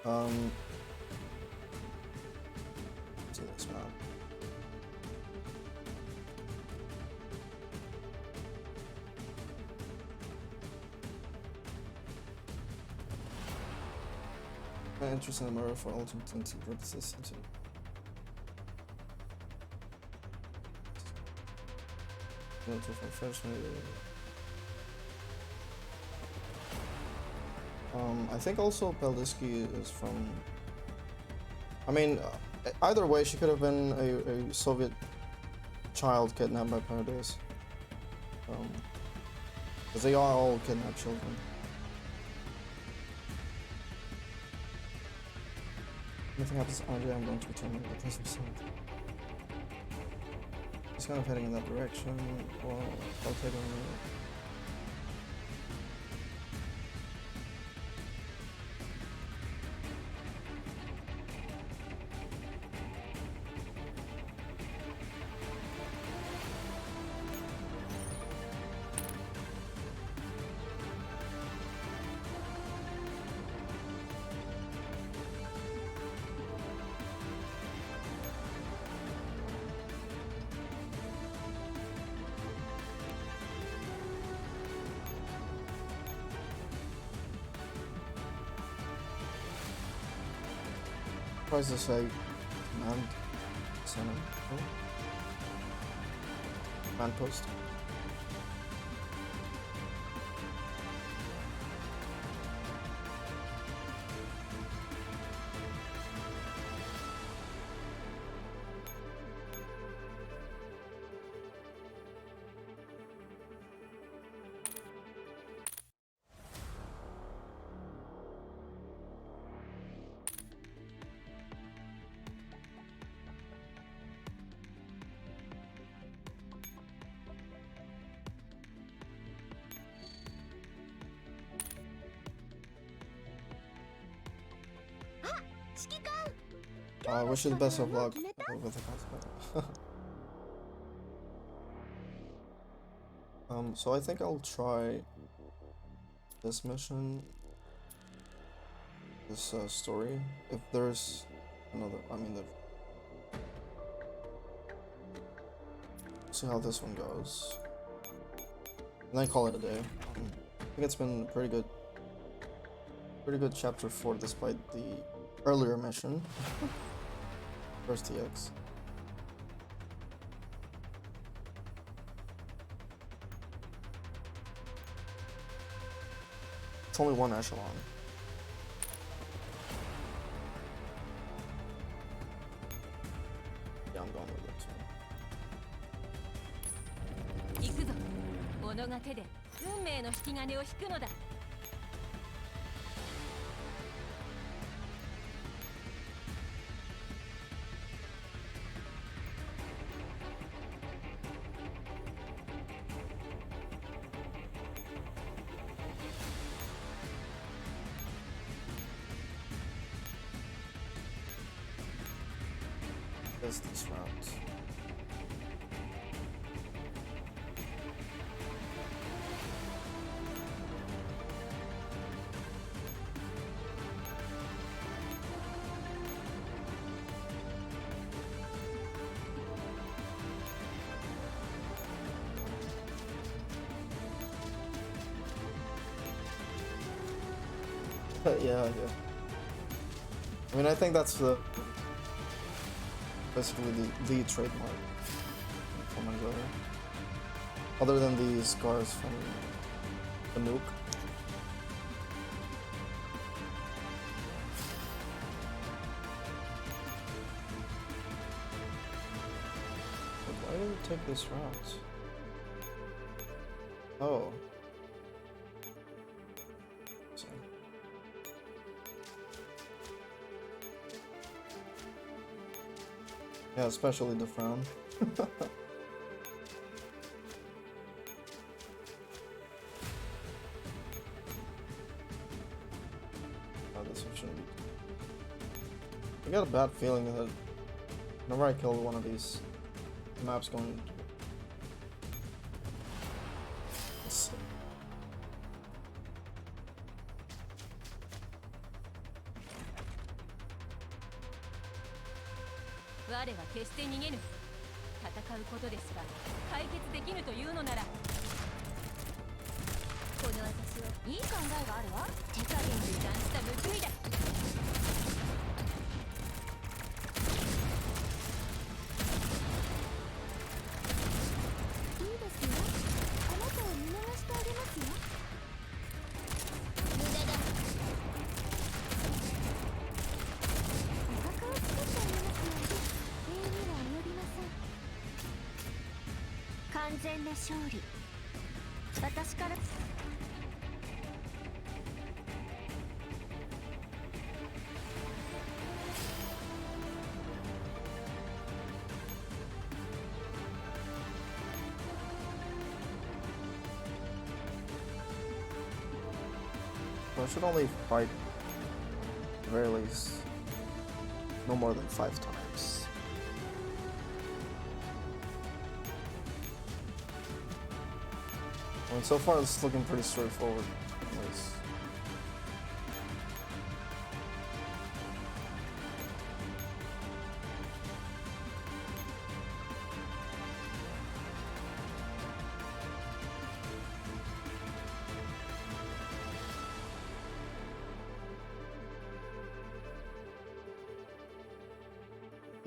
Let's see this now. Interesting in the mirror for ultimate purposes. I think also Peldiski is from I mean, either way, she could have been a Soviet child kidnapped by Paradise. Because they all kidnap children. Nothing happens to Andre, I'm going to return the test of He's kind of heading in that direction. Well, I'll take him. Tries to say command center. Command post. I wish you the best of luck with the cosplay. So I think I'll try this mission, this story. If there's another, I mean, see how this one goes, and then call it a day. I think it's been pretty good chapter 4 despite the earlier mission. First TX. It's only one echelon. Yeah, I'm going with it too. 行くぞ。己が手で運命の引き金を引くのだ。This route. Yeah. I mean, I think that's basically the trademark from Anguilla. Other than the scars from the nuke. But why did it take this route? Oh. Yeah, especially the frown. Oh, this one shouldn't be. I got a bad feeling that whenever I kill one of these, the map's going to...我は決して逃げぬ。戦うことですが解決できぬというのなら、この私はいい考えがあるわ。手加減油断した報いだ。いいですよ。あなたを見逃してあげますよ。無駄だ。お腹をつけ全な勝利私から I should only fight, at the very least, no more than 5 times. I mean, so far it's looking pretty straightforward, at least.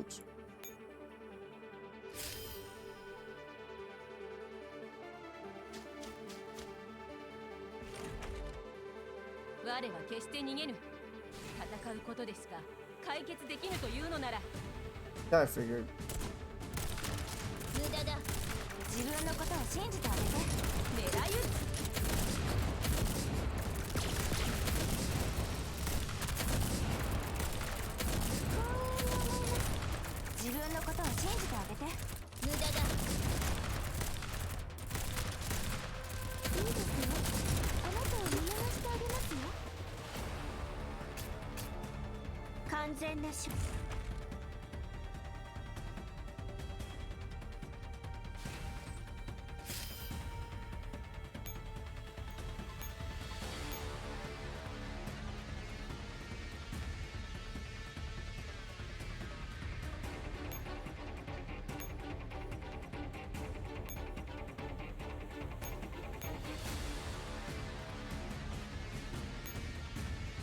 Oops. 我は決して逃げぬ戦うことですが解決できぬというのなら Yeah, I figured. 無駄だ自分のことを信じてあげて狙い撃つ自分のことを信じてあげて無駄だいいですよあなたを見逃してあげますよ完全な勝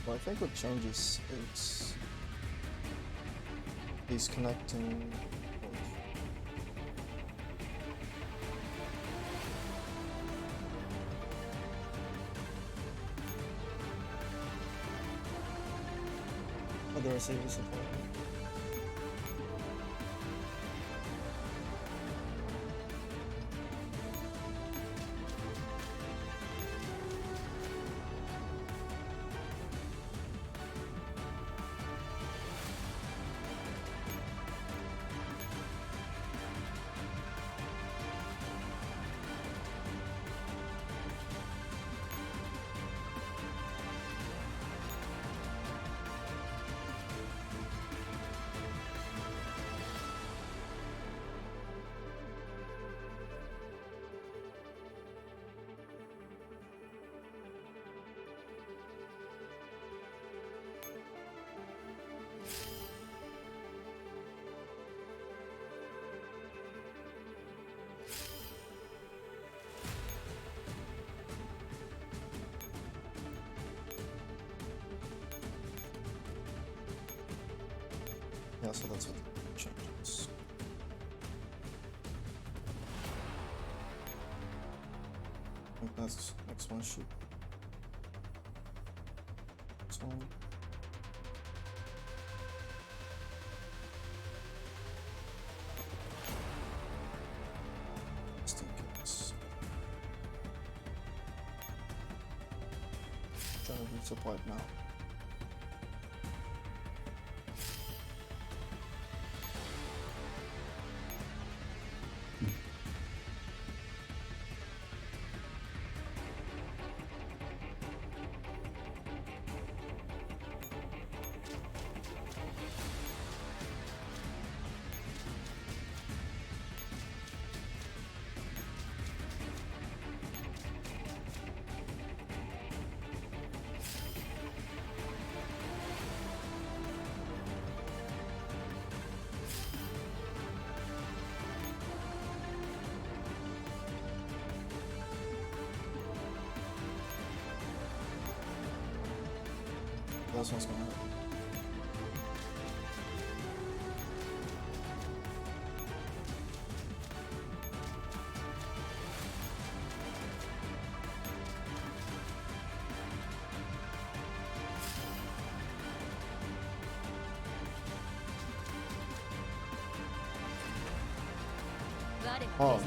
Well, I think what changes is these connecting. Oh, there is a support. Yeah, so that's what changes. I think that's next one shoot. This one. Just in case. Trying to resupply it now. This one's gonna hurt. Oh.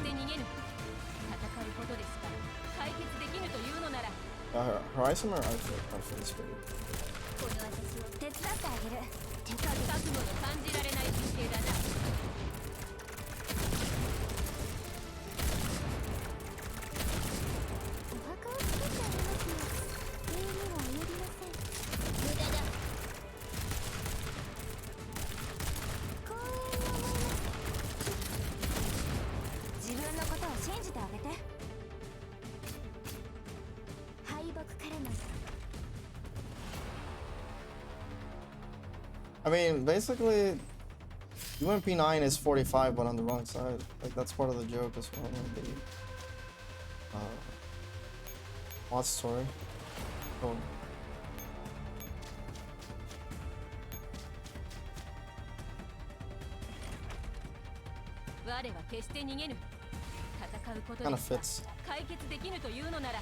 ことですから解決できぬというのなら Horizon or Arthur's favorite? この私を手伝ってあげる手数覚悟の感じられない人生だなお墓を作ってあげますよ礼には及びません無駄だ光栄に思います自分のことを信じてあげて敗北からの I mean, basically, UMP9 is 45, but on the wrong side. Like, that's part of the joke as well. The mod story. Oh. 我は決して逃げぬ戦うこと Kind で of fits. 解決できぬというのなら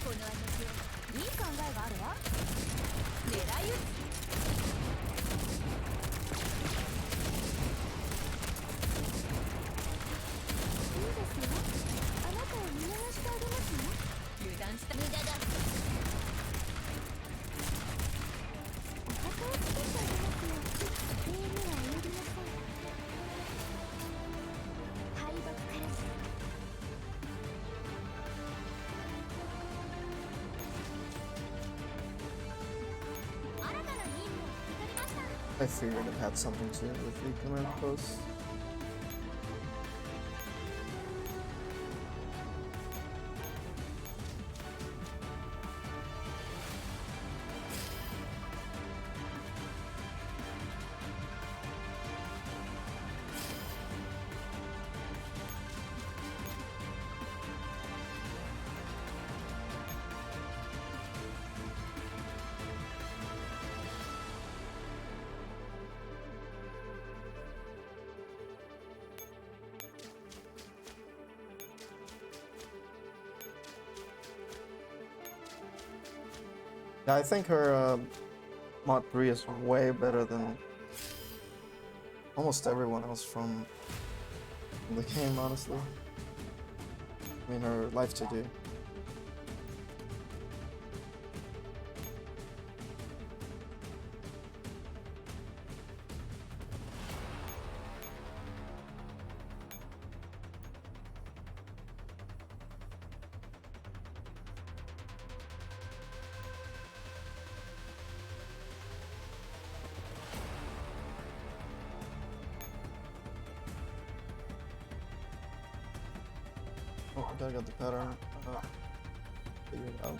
この私いい考えがあるわ狙い撃ついいですよあなたを見逃してあげますよ油断した無駄だお墓を作ってあげますよ礼には及びません敗北からず新たな任務を受け取りました I figured it had something to do with the command post. Yeah, I think her mod 3 is way better than almost everyone else from the game, honestly. I mean, her life to do. Oh, I gotta get the pattern figured out.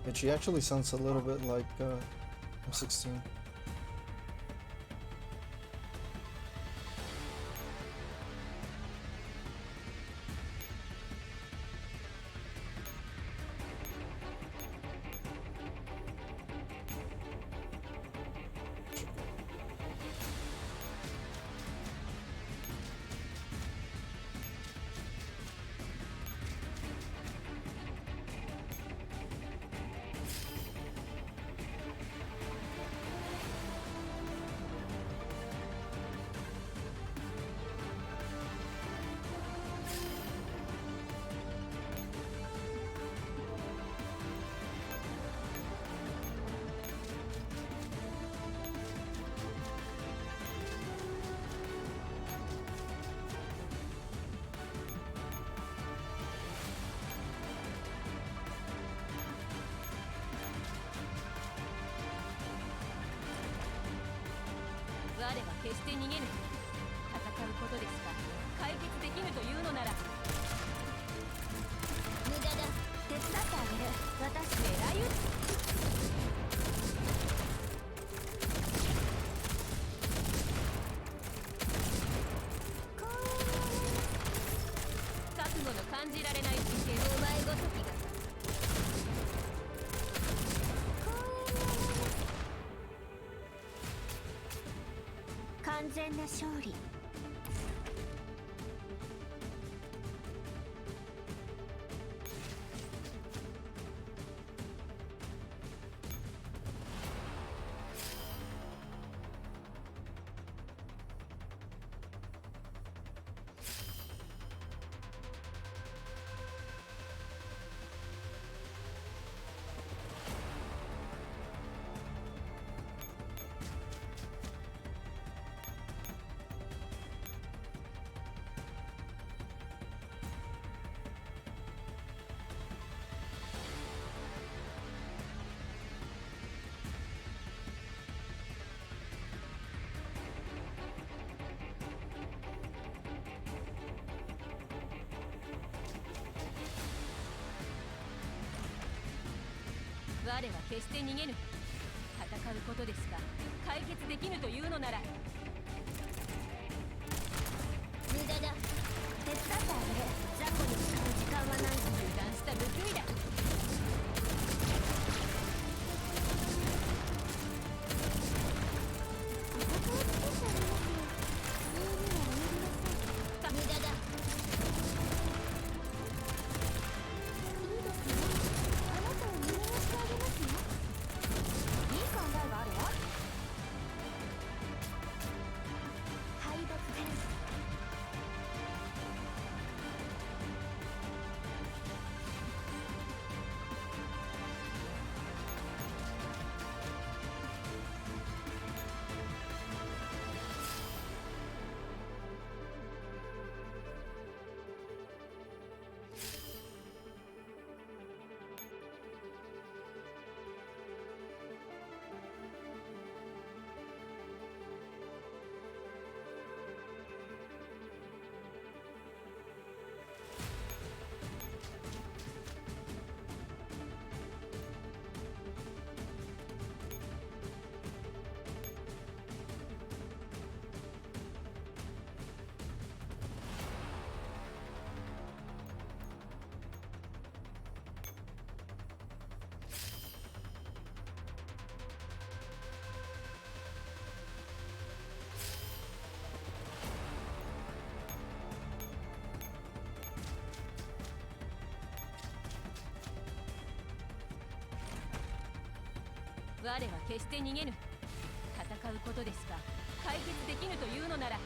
But she actually sounds a little bit like M16. 我は決して逃げぬ。戦うことですか。解決できぬというのなら。無駄だ。手伝ってあげる。私狙い撃つ。覚悟の感じられない神経。お前ごときが完全な勝利。我は決して逃げぬ。戦うことですか。解決できぬというのなら。無駄だ。手伝ってあげる。雑魚に使う時間はない。油断した不気味だ。無駄だ。我は決して逃げぬ。戦うことですか。解決できぬというのなら。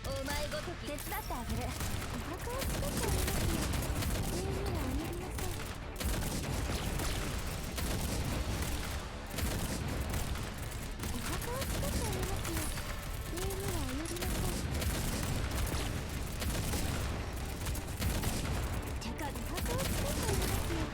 お前ごとき手伝ってあげる。お墓を作ってあげますよ。上にはお乗りなさい。お墓を作ってあげますよ。上にはお乗りなさい。てかお墓を作ってあげますよ。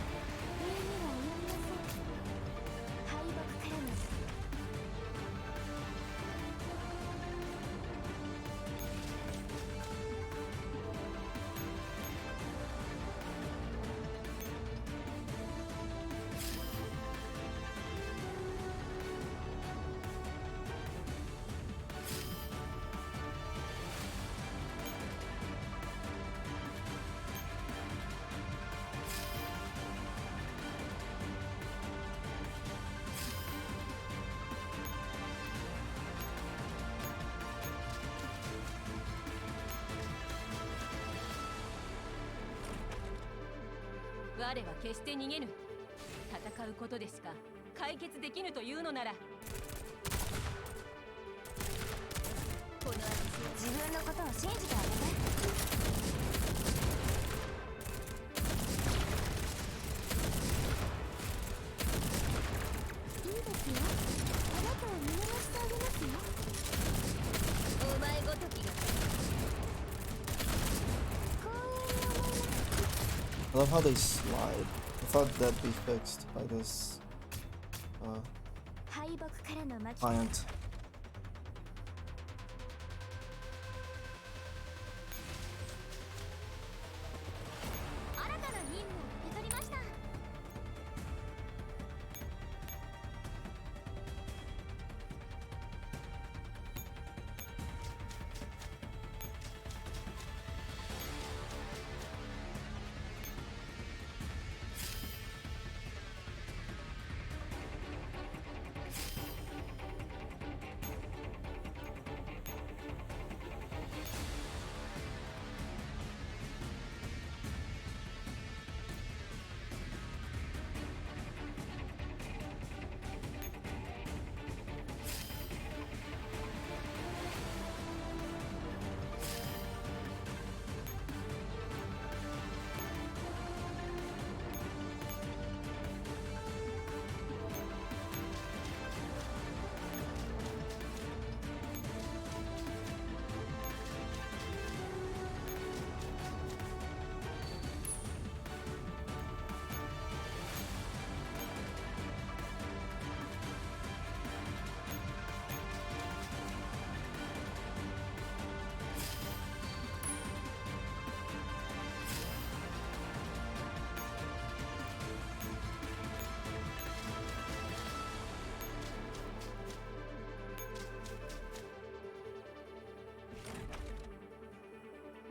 我は決して逃げぬ。戦うことですか。解決できぬというのなら。この私、自分のことを信じてあげて。いいですよ。あなたを見逃してあげますよ。お前ごときが。I love how they slide. I thought that'd be fixed by this 敗北からの巻き Client. 新たな任務を受け取りました。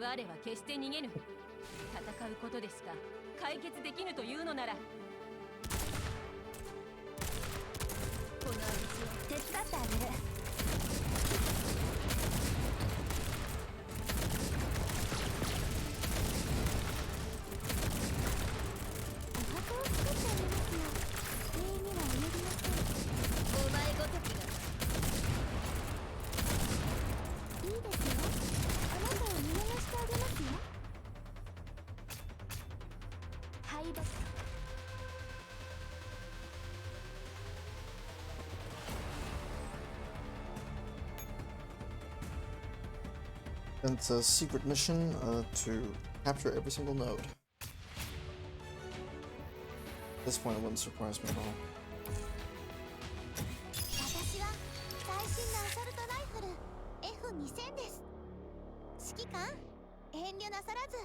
我は決して逃げぬ。戦うことでしか解決できぬというのなら、この道を手伝ってあげる。お墓を作ってあげますよ。礼には及びません。お前ごときがいいですよ。あなたを見逃してあげますよ。敗北。And it's a secret mission to capture every single node. At this point, it wouldn't surprise me at all. 私は最新のアサルトライフル F2000 です。指揮官、遠慮なさらず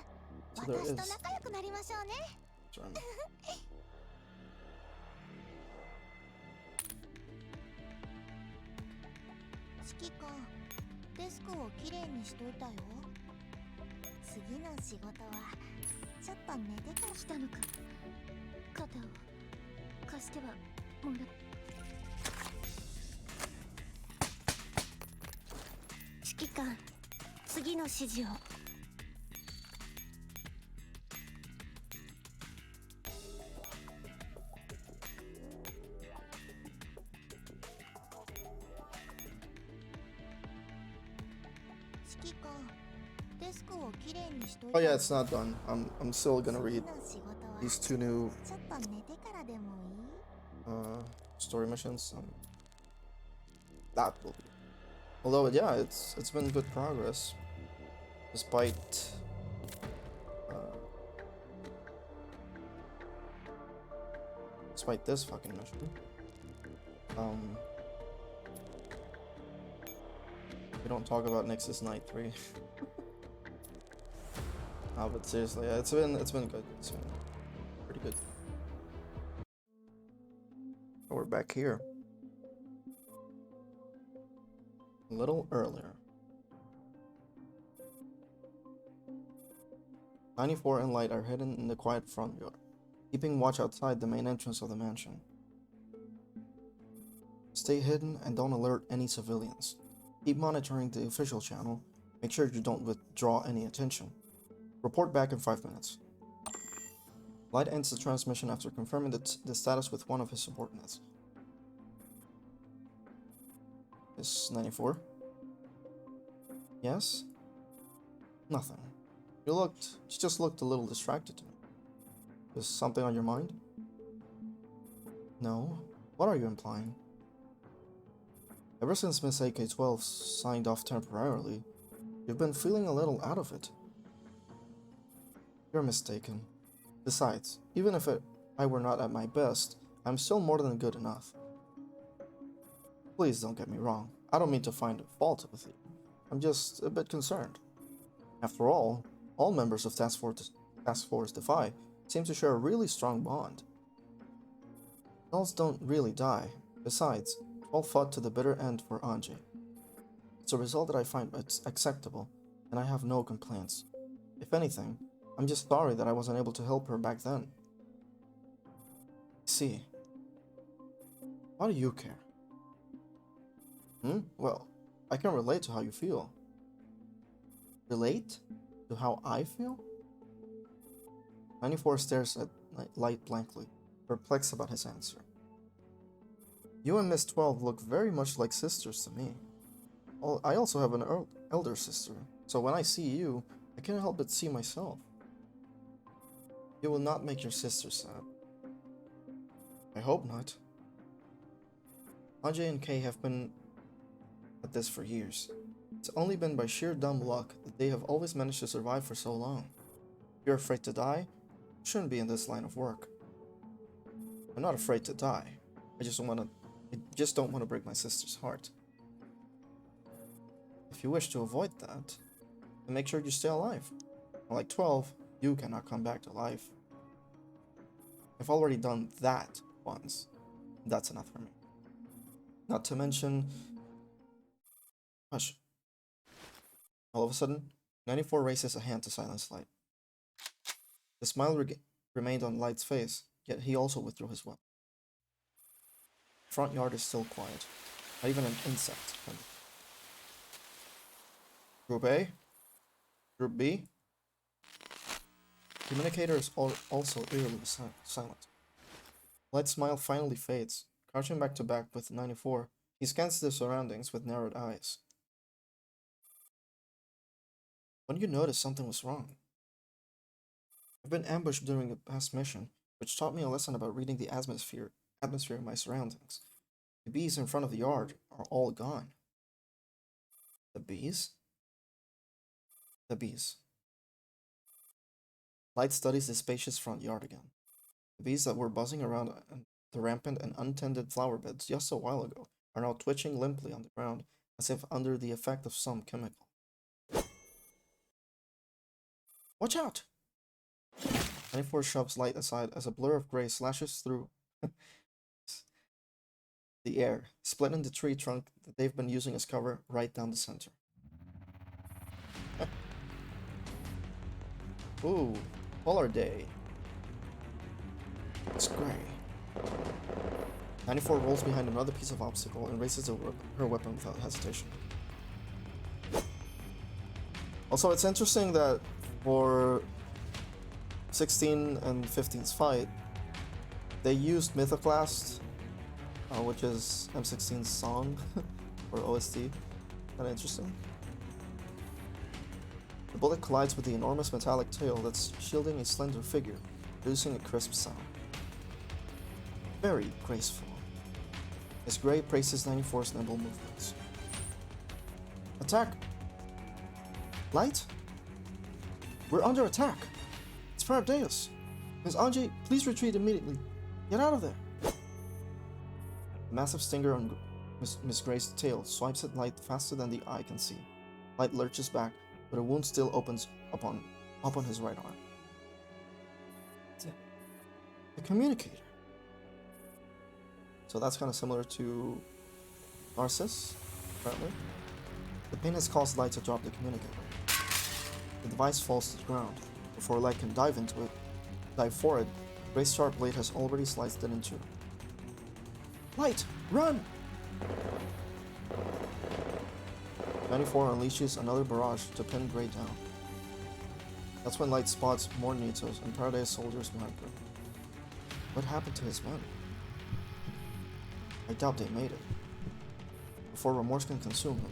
So there 私 is. と仲良くなりましょうね。 Sorry. 指揮官、デスクをきれいにしといたよ。次の仕事はちょっと寝てから来たのか。肩を貸してはもら指揮官、次の指示を。指揮官、デスクをきれいにしといた Oh よ。 yeah, it's not done. I'm still gonna read 次の仕事は these two new ちょっと寝てからでもいい？ story missions. That will be. Although yeah, it's been good progress, despite despite this fucking mission. We don't talk about Nexus Night 3. No, but seriously, yeah, it's been good. It's been pretty good. Oh, we're back here. A little earlier. 94 and Light are hidden in the quiet front yard, keeping watch outside the main entrance of the mansion. Stay hidden and don't alert any civilians. Keep monitoring the official channel. Make sure you don't withdraw any attention. Report back in 5 minutes. Light ends the transmission after confirming the status with one of his subordinates. Is 94? Yes? Nothing. You just looked a little distracted to me. Is something on your mind? No. What are you implying? Ever since Miss AK-12 signed off temporarily, you've been feeling a little out of it. You're mistaken. Besides, even if I were not at my best, I'm still more than good enough. Please don't get me wrong. I don't mean to find fault with you. I'm just a bit concerned. After all members of Task Force Defy seem to share a really strong bond. Dolls don't really die. Besides, all fought to the bitter end for Anji. It's a result that I find acceptable, and I have no complaints. If anything, I'm just sorry that I wasn't able to help her back then. See, why do you care? Well, I can relate to how you feel. Relate to how I feel? 94 stares at Light blankly, perplexed about his answer. You and Miss 12 look very much like sisters to me. I also have an elder sister, so when I see you, I can't help but see myself. You will not make your sister sad. I hope not. Anji and Kay have been at this for years. It's only been by sheer dumb luck that they have always managed to survive for so long. If you're afraid to die, you shouldn't be in this line of work. I'm not afraid to die. I just don't want to break my sister's heart. If you wish to avoid that, then make sure you stay alive. Like 12, you cannot come back to life. I've already done that once. That's enough for me. Not to mention... Hush. All of a sudden, 94 raises a hand to silence Light. The smile remained on Light's face, yet he also withdrew his weapon. The front yard is still quiet. Not even an insect. Group A? Group B? Communicator is also eerily silent. Light's smile finally fades. Crouching back to back with 94, he scans the surroundings with narrowed eyes. When you noticed something was wrong? I've been ambushed during a past mission, which taught me a lesson about reading the atmosphere in my surroundings. The bees in front of the yard are all gone. The bees? The bees. Light studies the spacious front yard again. The bees that were buzzing around the rampant and untended flower beds just a while ago are now twitching limply on the ground as if under the effect of some chemical. Watch out! 94 shoves Light aside as a blur of gray slashes through the air, splitting the tree trunk that they've been using as cover right down the center. Ooh, polar day. It's gray. 94 rolls behind another piece of obstacle and raises her weapon without hesitation. Also, it's interesting that for 16 and 15's fight, they used Mythoclast, which is M16's song, or OST. Kinda interesting. The bullet collides with the enormous metallic tail that's shielding a slender figure, producing a crisp sound. Very graceful. As Gray praises 94's nimble movements. Attack! Light? We're under attack! It's Fardeus! Ms. Anji, please retreat immediately. Get out of there! The massive stinger on Miss Gray's tail swipes at Light faster than the eye can see. Light lurches back, but a wound still opens up on his right arm. The communicator. So that's kind of similar to Narcissus, apparently. The pain has caused Light to drop the communicator. The device falls to the ground. Before Light can dive for it, Gray's sharp blade has already sliced it in two. Light, run! 94 unleashes another barrage to pin Gray down. That's when Light spots more Nitos and Paradise soldiers behind her. What happened to his men? I doubt they made it. Before remorse can consume him,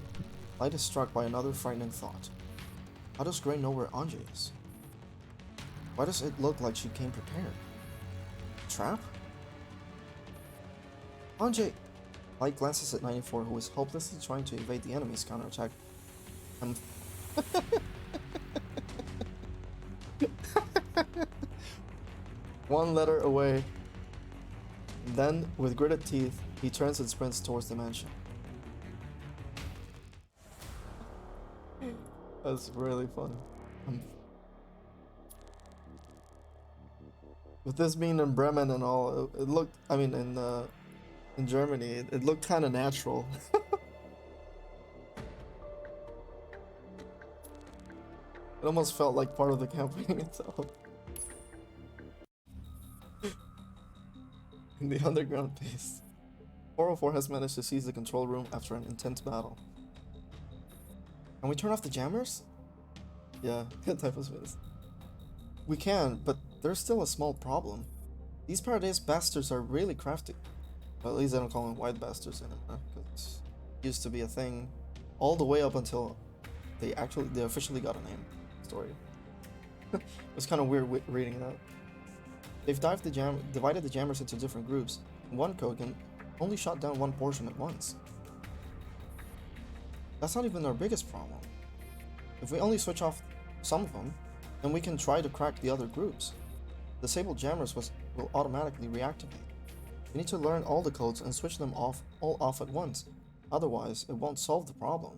Light is struck by another frightening thought. How does Gray know where Anji is? Why does it look like she came prepared? Trap? Anji! Light glances at 94, who is hopelessly trying to evade the enemy's counterattack. One letter away. Then, with gritted teeth, he turns and sprints towards the mansion. That's really funny. Um, with this being in Bremen and all, it looked. I mean, in Germany, it looked kind of natural. It almost felt like part of the campaign itself. In the underground base, 404 has managed to seize the control room after an intense battle. Can we turn off the jammers? Yeah, good type of space. We can, but there's still a small problem. These Paradise bastards are really crafty. Well, at least I don't call them white bastards anymore, because it used to be a thing all the way up until they officially got a name. Story. It was kind of weird reading that. They've divided the jammers into different groups. One Kogan only shot down one portion at once. That's not even our biggest problem. If we only switch off some of them, then we can try to crack the other groups. Disabled jammers will automatically reactivate. We need to learn all the codes and switch them all off at once. Otherwise, it won't solve the problem.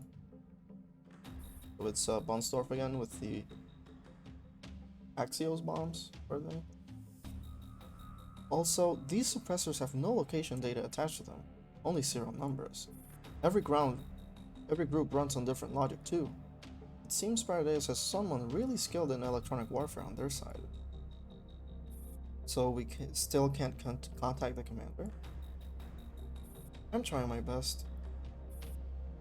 So it's Bonsdorf again with the Axios bombs, are they? Also, these suppressors have no location data attached to them, only serial numbers. Every group runs on different logic too. It seems Paradise has someone really skilled in electronic warfare on their side. So we still can't contact the commander? I'm trying my best.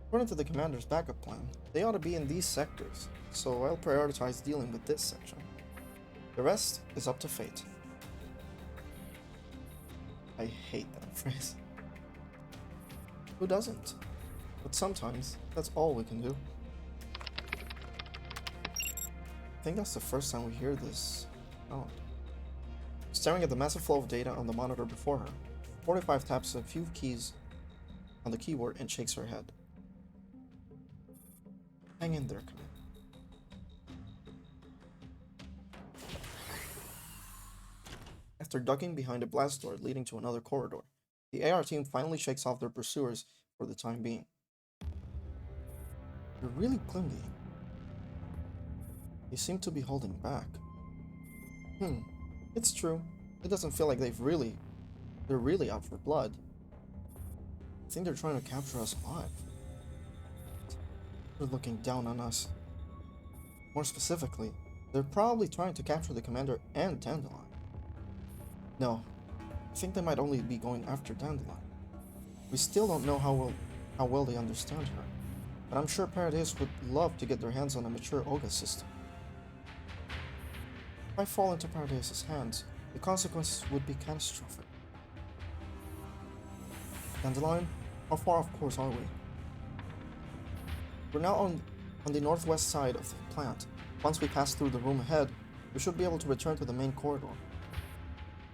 According to the commander's backup plan, they ought to be in these sectors, so I'll prioritize dealing with this section. The rest is up to fate. I hate that phrase. Who doesn't? But sometimes, that's all we can do. I think that's the first time we hear this sound. Staring at the massive flow of data on the monitor before her, 45 taps a few keys on the keyboard and shakes her head. Hang in there, Commander. After ducking behind a blast door leading to another corridor, the AR team finally shakes off their pursuers for the time being. They're really clingy. They seem to be holding back. It's true. It doesn't feel like they're really out for blood. I think they're trying to capture us alive. They're looking down on us. More specifically, they're probably trying to capture the commander and Dandelion. No, I think they might only be going after Dandelion. We still don't know how well they understand her, but I'm sure Paradise would love to get their hands on a mature Olga system. If I fall into Paradise's hands, the consequences would be catastrophic. Dandelion, how far off course are we? We're now on the northwest side of the plant. Once we pass through the room ahead, we should be able to return to the main corridor.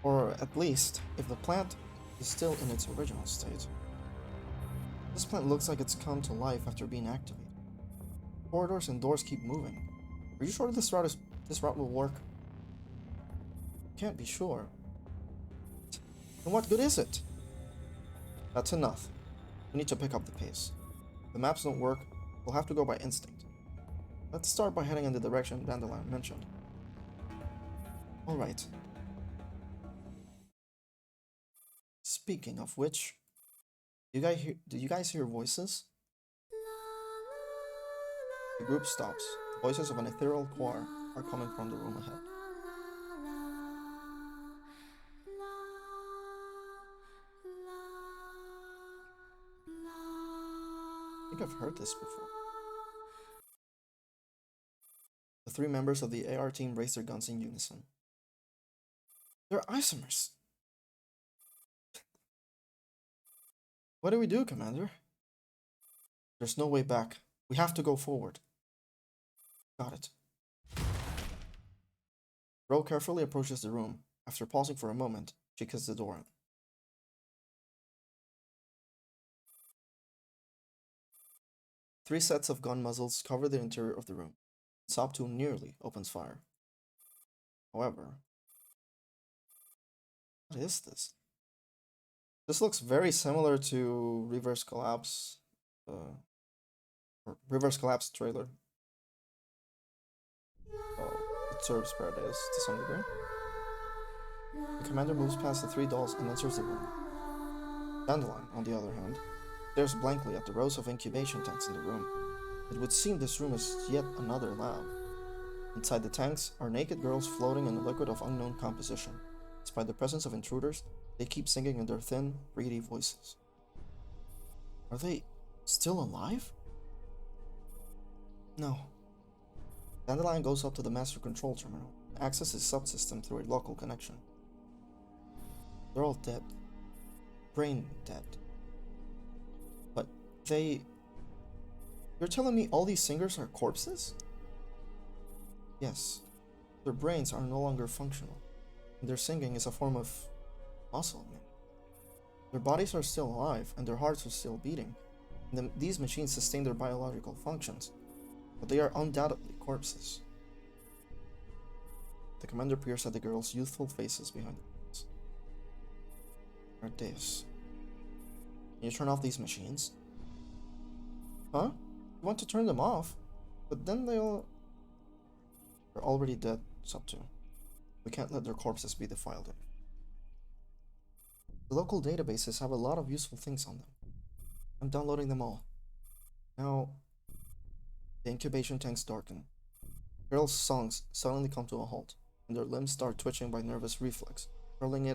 Or at least, if the plant is still in its original state. This plant looks like it's come to life after being activated. Corridors and doors keep moving. Are you sure this route will work? Can't be sure. Then what good is it? That's enough. We need to pick up the pace. If the maps don't work, we'll have to go by instinct. Let's start by heading in the direction Dandelion mentioned. Alright. Speaking of which, do you guys hear voices? The group stops. The voices of an ethereal choir are coming from the room ahead. I think I've heard this before. The three members of the AR team raise their guns in unison. They're isomers! What do we do, Commander? There's no way back. We have to go forward. Got it. Ro carefully approaches the room. After pausing for a moment, she kicks the door in. Three sets of gun muzzles cover the interior of the room. Sabtu nearly opens fire. However, what is this? This looks very similar to Reverse Collapse trailer. serves Paradise to some degree. The commander moves past the three dolls and enters the room. Dandelion, on the other hand, stares blankly at the rows of incubation tanks in the room. It would seem this room is yet another lab. Inside the tanks are naked girls floating in a liquid of unknown composition. Despite the presence of intruders, they keep singing in their thin, reedy voices. Are they still alive? No. Dandelion goes up to the master control terminal and accesses his subsystem through a local connection. They're all dead. Brain dead. But they... You're telling me all these singers are corpses? Yes. Their brains are no longer functional, and their singing is a form of muscle memory. Their bodies are still alive, and their hearts are still beating, and these machines sustain their biological functions, but they are undoubtedly corpses. The commander peers at the girls' youthful faces behind the curtains. Ardeus. Can you turn off these machines? Huh? You want to turn them off? But then they're already dead, Sub 2. We can't let their corpses be defiled. The local databases have a lot of useful things on them. I'm downloading them all. Now, the incubation tanks darken. Girls' songs suddenly come to a halt, and their limbs start twitching by nervous reflex, curling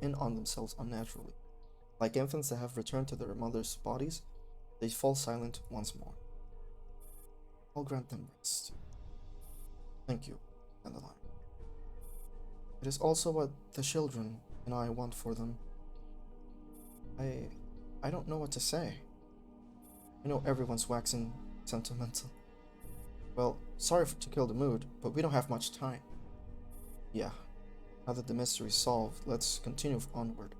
in on themselves unnaturally. Like infants that have returned to their mothers' bodies, they fall silent once more. I'll grant them rest. Thank you, Dandelion. It is also what the children and I want for them. I don't know what to say. I know everyone's waxing sentimental. Well, sorry to kill the mood, but we don't have much time. Yeah, now that the mystery is solved, let's continue onward.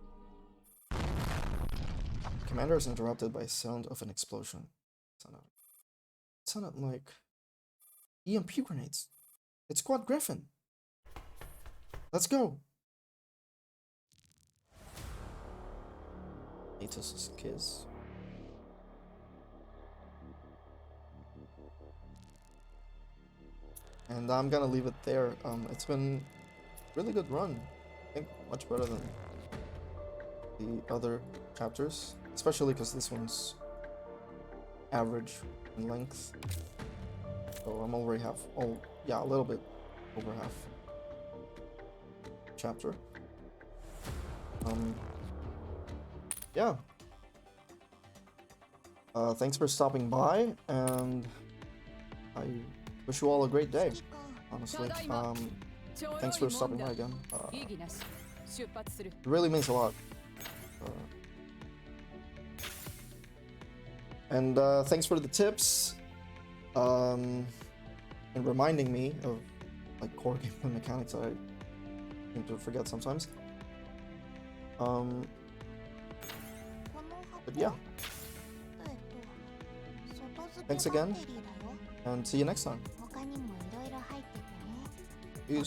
Commander is interrupted by the sound of an explosion. It sounded like EMP grenades. It's Squad Griffin. Let's go. Atos' kiss. And I'm gonna leave it there. It's been a really good run. I think much better than the other chapters, especially because this one's average in length. So I'm already a little bit over half chapter. Yeah. Thanks for stopping by, and I wish you all a great day, honestly. Thanks for stopping by again. It really means a lot. And thanks for the tips, and reminding me of like core gameplay mechanics that I seem to forget sometimes. But yeah, thanks again, and see you next time. Peace.